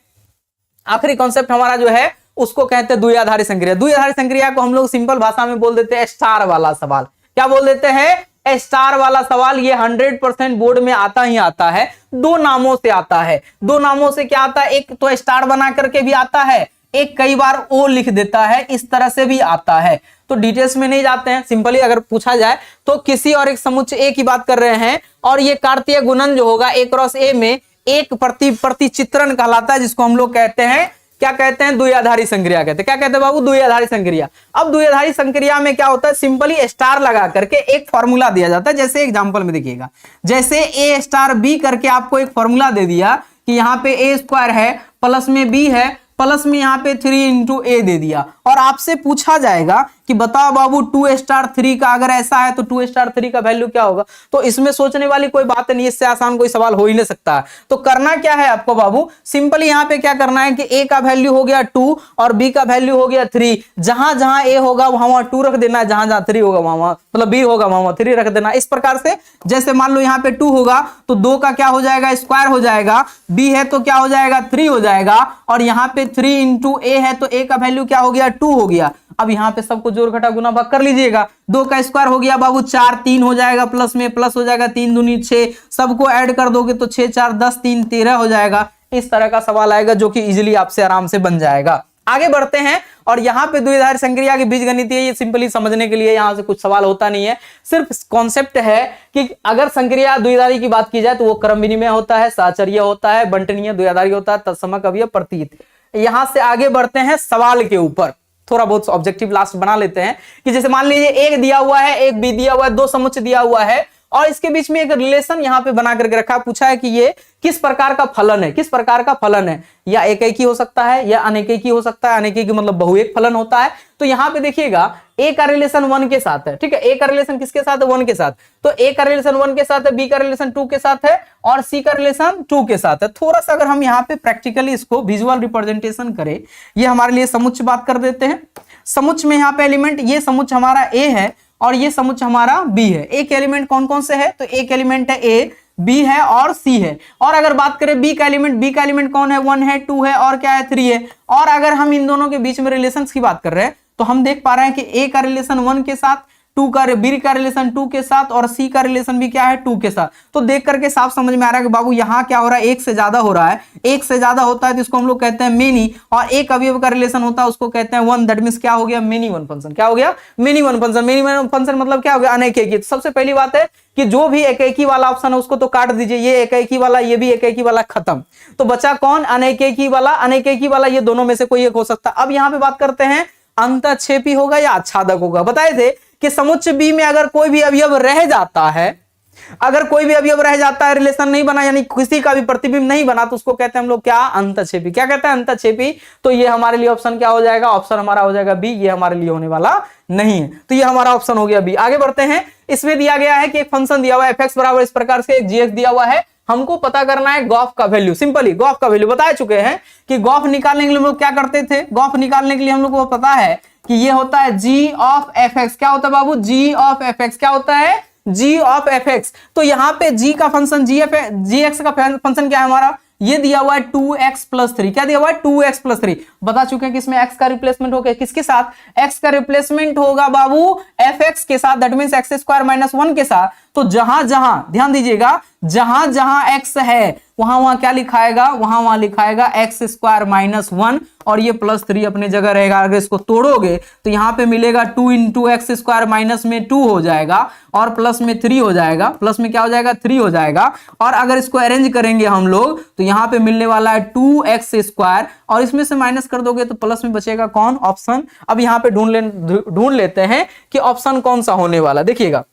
B: आखिरी कॉन्सेप्ट हमारा जो है उसको कहते हैं द्विआधारी संक्रिया। द्विआधारी संक्रिया को हम लोग सिंपल भाषा में बोल देते हैं स्टार वाला सवाल। क्या बोल देते हैं स्टार वाला सवाल। ये 100% बोर्ड में आता ही आता है, दो नामों से आता है। दो नामों से क्या आता है, एक तो स्टार बना करके भी आता है, एक कई बार ओ लिख देता है, इस तरह से भी आता है। तो डिटेल्स में नहीं जाते हैं, सिंपली अगर पूछा जाए तो किसी और एक समुच्चय ए की बात कर रहे हैं और ये कार्तीय गुणन जो होगा a क्रॉस a में एक प्रतिचित्रण कहलाता है, जिसको हम लोग कहते हैं क्या कहते हैं द्विआधारी संक्रिया कहते हैं। क्या कहते हैं बाबू द्विआधारी संक्रिया। अब द्विआधारी संक्रिया में क्या होता है, सिंपली स्टार लगा करके एक फॉर्मूला दिया जाता है। जैसे एग्जांपल में देखिएगा, जैसे a स्टार b करके आपको एक फॉर्मूला दे दिया कि यहाँ पे a स्क्वायर है प्लस में b है प्लस में यहाँ पे 3 इंटू ए दे दिया और आपसे पूछा जाएगा कि बताओ बाबू 2 स्टार 3 का अगर ऐसा है तो 2 स्टार 3 का वैल्यू क्या होगा। तो इसमें सोचने वाली कोई बात नहीं, इससे आसान कोई सवाल हो ही नहीं सकता। तो करना क्या है आपको बाबू, सिंपली यहाँ पे क्या करना है कि ए का वैल्यू हो गया 2 और बी का वैल्यू हो गया 3। जहां जहां ए होगा वहां 2 रख देना है, जहां जहां 3 होगा वहां मतलब बी होगा वहां 3 रख देना। इस प्रकार से जैसे मान लो यहाँ पे 2 होगा तो 2 का क्या हो जाएगा स्क्वायर हो जाएगा, बी है तो क्या हो जाएगा 3 हो जाएगा और यहाँ पे 3 इंटू ए है तो ए का वैल्यू क्या हो गया 2 हो गया। अब यहाँ पे सबको जोड़ घटा गुना भाग कर लीजिएगा। 2 का स्क्वायर हो गया बाबू 4, 3 हो जाएगा प्लस में प्लस हो जाएगा 3 दूनी 6, सबको ऐड कर दोगे तो 6 4 10 3 13 हो जाएगा। इस तरह का सवाल आएगा जो कि इजीली आपसे आराम से बन जाएगा। आगे बढ़ते हैं और यहाँ पे द्विआधारी संक्रिया की बीजगणितीय ये सिंपली समझने के लिए यहाँ से कुछ सवाल होता नहीं है, सिर्फ कॉन्सेप्ट है कि अगर संक्रिया द्विआधारी की बात की जाए तो वो क्रम विनिमय होता है, साहचर्य होता है, बंटनीय द्विआधारी होता है, तत्समक अवयव प्रतीत। यहां से आगे बढ़ते हैं सवाल के ऊपर, थोड़ा बहुत ऑब्जेक्टिव लास्ट बना लेते हैं कि जैसे मान लीजिए एक दिया हुआ है, एक बी दिया हुआ है, दो समुच्चय दिया हुआ है और इसके बीच में एक रिलेशन यहां पे बना करके रखा, पूछा है कि ये किस प्रकार का फलन है, किस प्रकार का फलन है, या एक हो सकता है या अनेक हो सकता है। अनेक मतलब बहुएक फलन होता है। तो यहां पे देखिएगा ए का रिलेशन 1 के साथ है, ठीक है, ए का रिलेशन किसके साथ है 1 के साथ, तो ए का रिलेशन 1 के साथ है, बी का रिलेशन 2 के साथ है और सी का रिलेशन 2 के साथ है। थोड़ा सा अगर हम यहाँ पे प्रैक्टिकली इसको विजुअल रिप्रेजेंटेशन करें, ये हमारे लिए समुच्चय बात कर देते हैं। समुच्चय में यहाँ पे एलिमेंट, ये समुच्चय हमारा ए है और ये समुच्चय हमारा बी है। एक एलिमेंट कौन कौन से है, तो एक एलिमेंट है ए, बी है और सी है। और अगर बात करें बी का एलिमेंट कौन है, 1 है, 2 है और क्या है 3 है। और अगर हम इन दोनों के बीच में रिलेशंस की बात कर रहे हैं तो हम देख पा रहे हैं कि ए का रिलेशन 1 के साथ, बी का रिलेशन 2 के साथ और सी का रिलेशन भी क्या है 2 के साथ। तो देख करके साफ समझ में आ रहा है कि बाबू यहाँ क्या हो रहा है, एक से ज्यादा हो रहा है। एक से ज्यादा होता है तो इसको हम लोग कहते हैं मेनी, और एक अवयव का रिलेशन होता है उसको कहते हैं 1। दैट मींस क्या हो गया मेनी वन फंक्शन। क्या हो गया many one function. Many one function मतलब क्या हो गया अनेक। सबसे पहली बात है कि जो भी एक वाला ऑप्शन है उसको तो काट दीजिए, ये एक वाला, ये भी एक वाला, खत्म। तो बचा कौन अनेक वाला, अनेक वाला, ये दोनों में से कोई एक हो सकता। अब यहाँ पे बात करते हैं अंतःक्षेपी होगा या आच्छादक होगा। बताए थे कि समुच्चय बी में अगर कोई भी अवयव रह जाता है, अगर कोई भी अवयव रह जाता है, रिलेशन नहीं बना यानी किसी का भी प्रतिबिंब नहीं बना, तो उसको कहते हैं हम लोग क्या अंतःक्षेपी। क्या कहते हैं अंतःक्षेपी। तो ये हमारे लिए ऑप्शन क्या हो जाएगा, ऑप्शन हमारा हो जाएगा बी। ये हमारे लिए होने वाला नहीं है, तो ये हमारा ऑप्शन हो गया बी। आगे बढ़ते हैं, इसमें दिया गया है कि एक फंक्शन दिया हुआ है fx बराबर इस प्रकार से, एक gx दिया हुआ है, हमको पता करना है गॉफ का वैल्यू। सिंपली गॉफ का वैल्यू बता चुके हैं कि गॉफ निकालने के लिए हम लोग क्या करते थे, गॉफ निकालने के लिए हम लोग को पता है कि ये होता है g ऑफ fx। क्या होता है बाबू? g of fx। क्या होता है? g of fx। तो यहाँ पे g का फंक्शन gx का फंक्शन क्या है हमारा? ये दिया हुआ है 2x प्लस 3। क्या दिया हुआ है? 2x plus 3। बता चुके हैं कि इसमें x का रिप्लेसमेंट होगा किसके साथ? x का रिप्लेसमेंट होगा बाबू fx के साथ, that means x square minus 1 के साथ। तो जहां जहां ध्यान दीजिएगा, जहां जहां x है वहां वहां क्या लिखाएगा? वहां वहां लिखाएगा x स्क्वायर माइनस 1 और ये प्लस 3 अपनी जगह रहेगा। अगर इसको तोड़ोगे तो यहां पे मिलेगा 2 इंटू एक्स स्क्वायर माइनस में 2 हो जाएगा और प्लस में 3 हो जाएगा। प्लस में क्या हो जाएगा? 3 हो जाएगा। और अगर इसको अरेंज करेंगे हम लोग तो यहां पे मिलने वाला है 2x स्क्वायर और इसमें से माइनस कर दोगे तो प्लस में बचेगा कौन? ऑप्शन। अब यहां पे ढूंढ लेते हैं कि ऑप्शन कौन सा होने वाला। देखिएगा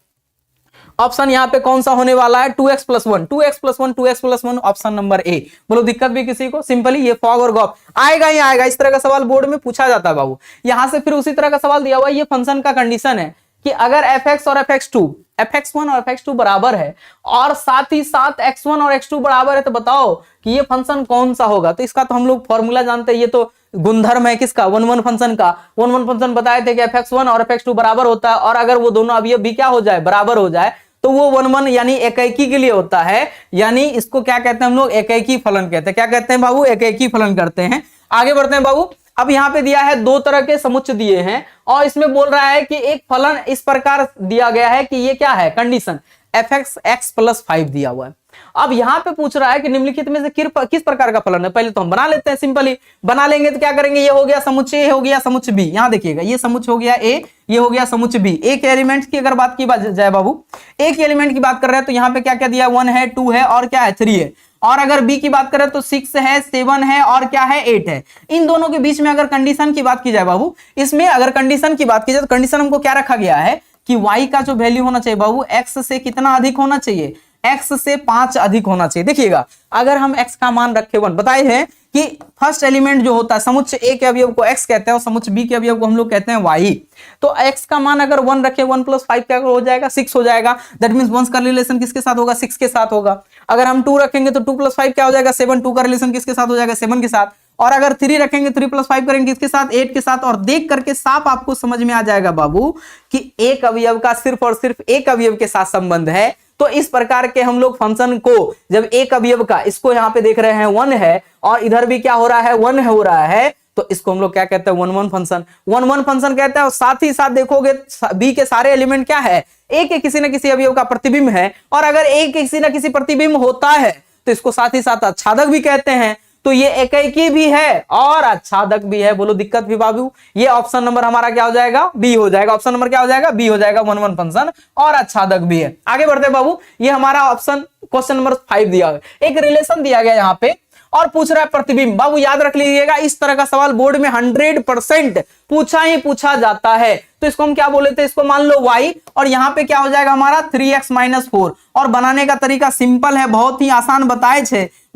B: ऑप्शन यहां पे कौन सा होने वाला है? 2x plus 1, 2x plus 1, 2x plus 1, option number A. बोलो दिक्कत भी किसी को? सिंपली ये फॉग और गॉप आएगा ही आएगा। इस तरह का सवाल बोर्ड में पूछा जाता है बाबू। यहां से फिर उसी तरह का सवाल दिया हुआ है, ये फंक्शन का कंडीशन है कि अगर fx और fx2, fx1 और fx2 बराबर है और साथ ही साथ x1 और x2 बराबर है, तो बताओ कि ये फंक्शन कौन सा होगा। तो इसका तो हम लोग फॉर्मूला जानते हैं, ये तो गुणधर्म है किसका? 1 1 फंक्शन का। 1 1 फंक्शन बताए थे कि fx1 और fx2 बराबर होता है और अगर वो दोनों अवयव भी क्या हो जाए? बराबर हो जाए तो वो 1 1 यानी एकैकी के लिए होता है। यानी इसको क्या कहते हैं हम लोग? एकैकी फलन कहते हैं। क्या कहते हैं बाबू? एकैकी फलन करते हैं। आगे बढ़ते हैं बाबू। अब यहां पे दिया है दो तरह के समुच्चय दिए हैं और इसमें बोल रहा है कि एक फलन इस प्रकार दिया गया है कि ये क्या है? कंडीशन fx x प्लस 5 दिया हुआ है। अब यहां पे पूछ रहा है कि निम्नलिखित में से किस प्रकार का फलन है। पहले तो हम बना लेते हैं, सिंपली बना लेंगे तो क्या करेंगे? ये हो गया समुच्चय ए, हो गया समुच्चय बी। यहां देखिएगा ये समुच्चय हो गया ए, ये हो गया समुच्चय बी। एक एलिमेंट की अगर बात की जाए बाबू, एक एलिमेंट की बात कर रहे हैं तो यहाँ पे क्या क्या दिया? 1 है, 2 है और क्या है? 3 है। और अगर बी की बात करें तो 6 है, 7 है और क्या है? 8 है। इन दोनों के बीच में अगर कंडीशन की बात की जाए बाबू, इसमें अगर कंडीशन की बात की जाए तो कंडीशन हमको क्या रखा गया है कि y का जो वैल्यू होना चाहिए बाबू x से कितना अधिक होना चाहिए? x से 5 अधिक होना चाहिए। देखिएगा अगर हम x का मान रखे 1, बताए हैं कि फर्स्ट एलिमेंट जो होता है समुच्चय ए के अवयव को x कहते हैं और समुच्चय बी के अवयव को हम लोग कहते हैं y। तो x का मान अगर 1 रखे, 1 प्लस 5 क्या हो जाएगा? 6 हो जाएगा। दैट मींस 1 का रिलेशन किसके साथ होगा? 6 के साथ होगा। अगर हम 2 रखेंगे तो 2 प्लस 5 क्या हो जाएगा? 7। 2 का रिलेशन किसके साथ हो जाएगा? 7 के साथ। और अगर 3 रखेंगे 3 प्लस 5 करेंगे किसके साथ? 8 के साथ। और देख करके साफ आपको समझ में आ जाएगा बाबू कि एक अवयव का सिर्फ और सिर्फ एक अवयव के साथ संबंध है। तो इस प्रकार के हम लोग फंक्शन को जब एक अवयव का, इसको यहां पे देख रहे हैं 1 है और इधर भी क्या हो रहा है? 1 हो रहा है, तो इसको हम लोग क्या कहते हैं? 1 1 फंक्शन। 1 1 फंक्शन कहते हैं। और साथ ही साथ देखोगे बी के सारे एलिमेंट क्या है? ए के किसी न किसी अवयव का प्रतिबिंब है। और अगर ए के किसी न किसी प्रतिबिंब होता है तो इसको साथ ही साथ आच्छादक भी कहते हैं। तो ये एकैकी भी है और आच्छादक भी है। बोलो दिक्कत भी बाबू? ये ऑप्शन नंबर हमारा क्या हो जाएगा? बी हो जाएगा। ऑप्शन नंबर क्या हो जाएगा? बी हो जाएगा। 1 1 फंक्शन और आच्छादक भी है। आगे बढ़ते हैं बाबू। ये हमारा ऑप्शन क्वेश्चन नंबर 5 दिया है। एक रिलेशन दिया गया यहाँ पे और पूछ रहा है प्रतिबिंब। बाबू याद रख लीजिएगा इस तरह का सवाल बोर्ड में 100% पूछा ही पूछा जाता है। तो इसको हम क्या बोले थे? इसको मान लो y और यहाँ पे क्या हो जाएगा हमारा? 3x minus 4। और बनाने का तरीका सिंपल है, बहुत ही आसान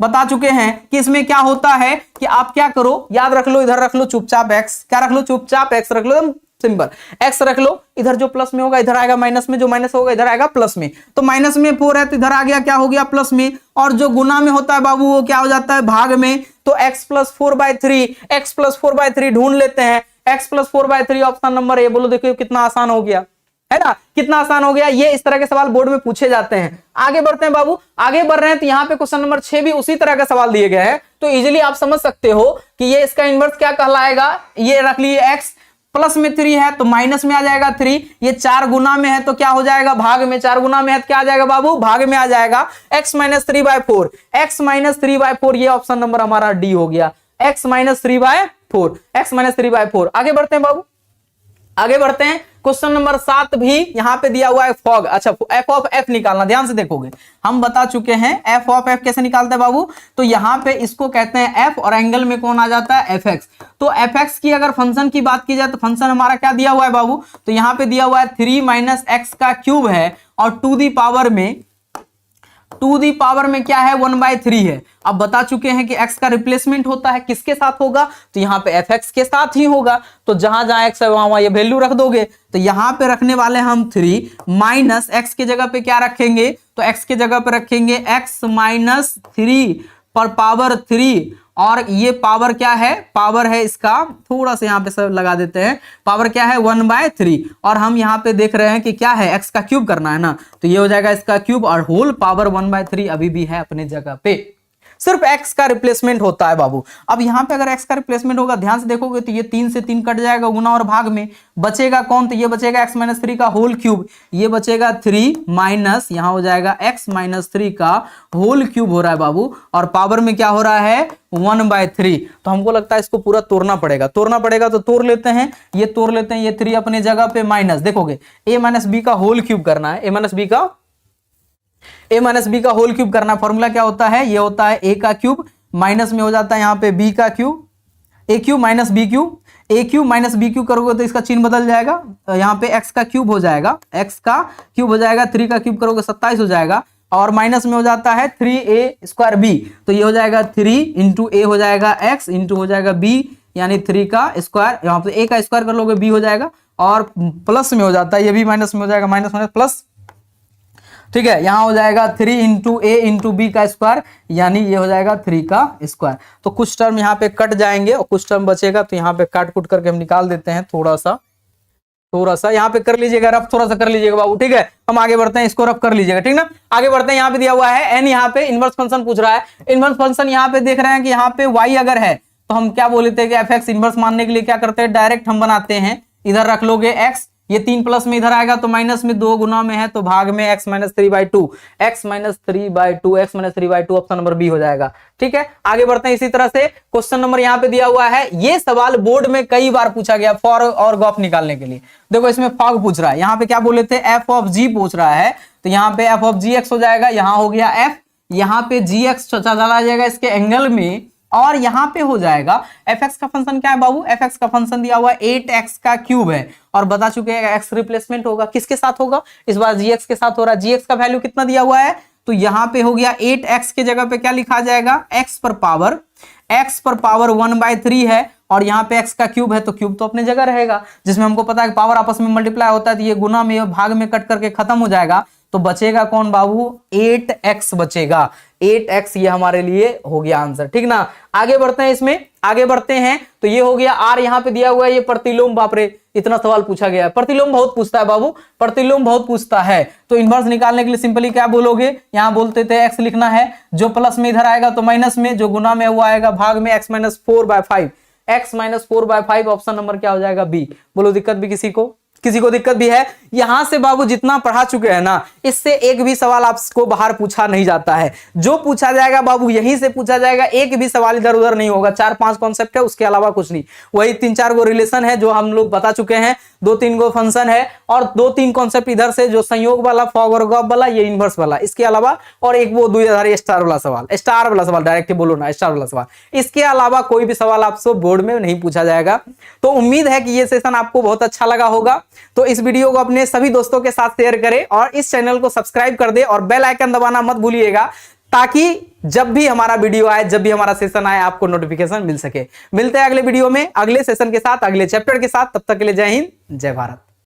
B: बता चुके हैं कि इसमें क्या होता है कि आप क्या करो, याद रख लो, इधर रख लो चुपचाप x। क्या रख लो? चुपचाप x रख लो, सिंपल x रख लो। इधर जो प्लस में होगा इधर आएगा माइनस में, जो माइनस होगा इधर आएगा प्लस में। तो माइनस में 4 है तो इधर आ गया क्या हो गया? प्लस में। और जो गुना में होता है बाबू वो क्या हो जाता है? भाग में। तो x प्लस 4/3, x प्लस 4/3 ढूंढ लेते हैं। x plus 4/3 option number A. बोलो देखिए कितना आसान हो गया है ना? कितना आसान हो गया। ये इस तरह के सवाल बोर्ड में पूछे जाते हैं। आगे बढ़ते हैं बाबू। आगे बढ़ रहे हैं तो यहाँ पे क्वेश्चन नंबर 6 भी उसी तरह का सवाल दिए गए हैं। तो इजीली आप समझ सकते हो कि ये इसका इनवर्स क्या कहलाएगा। ये रख लिए x प्लस में 3 है तो माइनस में आ जाएगा 3। ये 4 गुना में है तो क्या हो जाएगा? भाग में। 4 गुना में है तो क्या आ जाएगा बाबू? भाग में आ जाएगा। x माइनस 3/4, x माइनस 3/4 ये ऑप्शन नंबर हमारा डी हो गया। x minus 3/4, x minus 3/4। आगे बढ़ते हैं बाबू। आगे बढ़ते हैं। क्वेश्चन नंबर 7 भी यहां पे दिया हुआ है फॉग। अच्छा f ऑफ f निकालना, ध्यान से देखोगे हम बता चुके हैं f ऑफ f कैसे निकालते हैं बाबू। तो यहां पे इसको कहते हैं f और एंगल में कौन आ जाता है? fx। तो fx की अगर फंक्शन की बात की जाए तो फंक्शन हमारा क्या दिया हुआ है बाबू? तो यहां पे दिया हुआ है 3 माइनस x का क्यूब है और टू दी पावर में क्या है? 1/3 है। अब बता चुके हैं कि x का रिप्लेसमेंट होता है किसके साथ होगा? तो यहाँ पे fx के साथ ही होगा। तो जहां जहां x है वहां ये वैल्यू रख दोगे। तो यहाँ पे रखने वाले हम 3 माइनस x के जगह पे क्या रखेंगे? तो x के जगह पे रखेंगे x माइनस 3 पर पावर 3 और ये पावर क्या है, पावर है इसका, थोड़ा सा यहाँ पे सब लगा देते हैं, पावर क्या है 1/3, और हम यहाँ पे देख रहे हैं कि क्या है x का क्यूब करना है ना, तो ये हो जाएगा इसका क्यूब, और होल पावर 1/3 अभी भी है अपने जगह पे, सिर्फ x का रिप्लेसमेंट होता है बाबू। अब यहाँ पे अगर x का रिप्लेसमेंट होगा, ध्यान से देखोगे तो ये 3 से 3 कट जाएगा गुना और भाग में, बचेगा कौन, तो ये बचेगा x - 3 का होल क्यूब, ये बचेगा 3 माइनस यहाँ हो जाएगा x - 3 का होल क्यूब हो रहा है बाबू, और पावर में क्या हो रहा है 1/3। तो हमको लगता है इसको पूरा तोड़ना पड़ेगा, तो तोड़ लेते हैं, ये तोड़ लेते हैं, ये 3 अपने जगह पे माइनस, देखोगे a - b का होल क्यूब करना है, a - b का होल क्यूब करना, फॉर्मूला क्या होता है, ये होता है a का क्यूब माइनस में हो जाता है यहाँ पे b का cube, a cube minus b cube, a cube minus b cube करोगे तो इसका चिन्ह बदल जाएगा, तो यहाँ पे x का क्यूब हो जाएगा, 3 का क्यूब करोगे 27 हो जाएगा, और माइनस में हो जाता है 3a²b, तो ये हो जाएगा 3 इंटू a हो जाएगा x इंटू हो जाएगा b, यानी 3 का स्क्वायर, यहाँ पे a का स्क्वायर कर लोगे b हो जाएगा, और प्लस में हो जाता है, ये भी माइनस में हो जाएगा, माइनस प्लस, ठीक है, यहां हो जाएगा 3 इंटू a इंटू बी का स्क्वायर, यानी ये हो जाएगा 3 का स्क्वायर। तो कुछ टर्म यहाँ पे कट जाएंगे और कुछ टर्म बचेगा, तो यहाँ पे काट कुट करके हम निकाल देते हैं, थोड़ा सा यहाँ पे कर लीजिएगा रफ, थोड़ा सा कर लीजिएगा बाबू, ठीक है। हम आगे बढ़ते हैं, इसको रफ कर लीजिएगा, ठीक ना। आगे बढ़ते हैं, यहाँ पे दिया हुआ है n, यहाँ पे इनवर्स फंक्शन पूछ रहा है, इनवर्स फंक्शन यहाँ पे देख रहे हैं कि यहाँ पे y अगर है तो हम क्या बोले थे कि f(x) इनवर्स मानने के लिए क्या करते हैं, डायरेक्ट हम बनाते हैं, इधर रख लोगे x, ये 3 प्लस में इधर आएगा तो माइनस में 2 गुना में है तो भाग में x - 3/2, ऑप्शन नंबर बी हो जाएगा, ठीक है। आगे बढ़ते हैं, इसी तरह से क्वेश्चन नंबर यहाँ पे दिया हुआ है, ये सवाल बोर्ड में कई बार पूछा गया फॉर और गॉफ निकालने के लिए। देखो इसमें फॉग पूछ रहा है, यहाँ पे क्या बोले थे f ऑफ g पूछ रहा है, तो यहाँ पे f ऑफ gx हो जाएगा, यहाँ हो गया f, यहाँ पे gx चला जाएगा इसके एंगल में, और यहां पे हो जाएगा fx का फंक्शन क्या है बाबू, fx का फंक्शन दिया हुआ 8x का क्यूब है, और बता चुके हैं x रिप्लेसमेंट होगा, किसके साथ होगा, इस बार gx के साथ हो रहा है, gx का वैल्यू कितना दिया हुआ है, तो यहां पे हो गया 8x के जगह पे क्या लिखा जाएगा, x पर पावर 1/3 है, और यहाँ पे x का क्यूब है तो क्यूब तो अपने जगह रहेगा, जिसमें हमको पता है पावर आपस में मल्टीप्लाई होता है, तो ये गुना में भाग में कट करके खत्म हो जाएगा, तो बचेगा कौन बाबू, 8x बचेगा, 8x ये हमारे लिए हो गया आंसर, ठीक ना। आगे बढ़ते हैं, इसमें आगे बढ़ते हैं, तो ये हो गया r, यहाँ पे दिया हुआ है ये प्रतिलोम, बाप रे इतना सवाल पूछा गया है, प्रतिलोम बहुत पूछता है बाबू, प्रतिलोम बहुत पूछता है। तो इनवर्स निकालने के लिए सिंपली क्या बोलोगे, यहाँ बोलते थे x लिखना है, जो प्लस में इधर आएगा तो माइनस में, जो गुना में हुआ आएगा भाग में, x - 4/5, ऑप्शन नंबर क्या हो जाएगा बी। बोलो दिक्कत भी किसी को दिक्कत भी है। यहां से बाबू जितना पढ़ा चुके हैं ना, इससे एक भी सवाल आपको बाहर पूछा नहीं जाता है, जो पूछा जाएगा बाबू यहीं से पूछा जाएगा, एक भी सवाल इधर उधर नहीं होगा, 4-5 कॉन्सेप्ट है, उसके अलावा कुछ नहीं, वही 3-4 गो रिलेशन है जो हम लोग बता चुके हैं, 2-3 गो फंक्शन है, और 2-3 कॉन्सेप्ट इधर से जो संयोग वाला, फॉग और गॉफ वाला, ये इनवर्स वाला, इसके अलावा और एक वो द्विआधारी स्टार वाला सवाल, डायरेक्ट बोलो ना, स्टार वाला सवाल, इसके अलावा कोई भी सवाल आपसे बोर्ड में नहीं पूछा जाएगा। तो उम्मीद है कि ये सेशन आपको बहुत अच्छा लगा होगा, तो इस वीडियो को अपने सभी दोस्तों के साथ शेयर करें, और इस चैनल को सब्सक्राइब कर दे, और बेल आइकन दबाना मत भूलिएगा, ताकि जब भी हमारा वीडियो आए, जब भी हमारा सेशन आए, आपको नोटिफिकेशन मिल सके। मिलते हैं अगले वीडियो में, अगले सेशन के साथ, अगले चैप्टर के साथ, तब तक के लिए जय हिंद, जय भारत।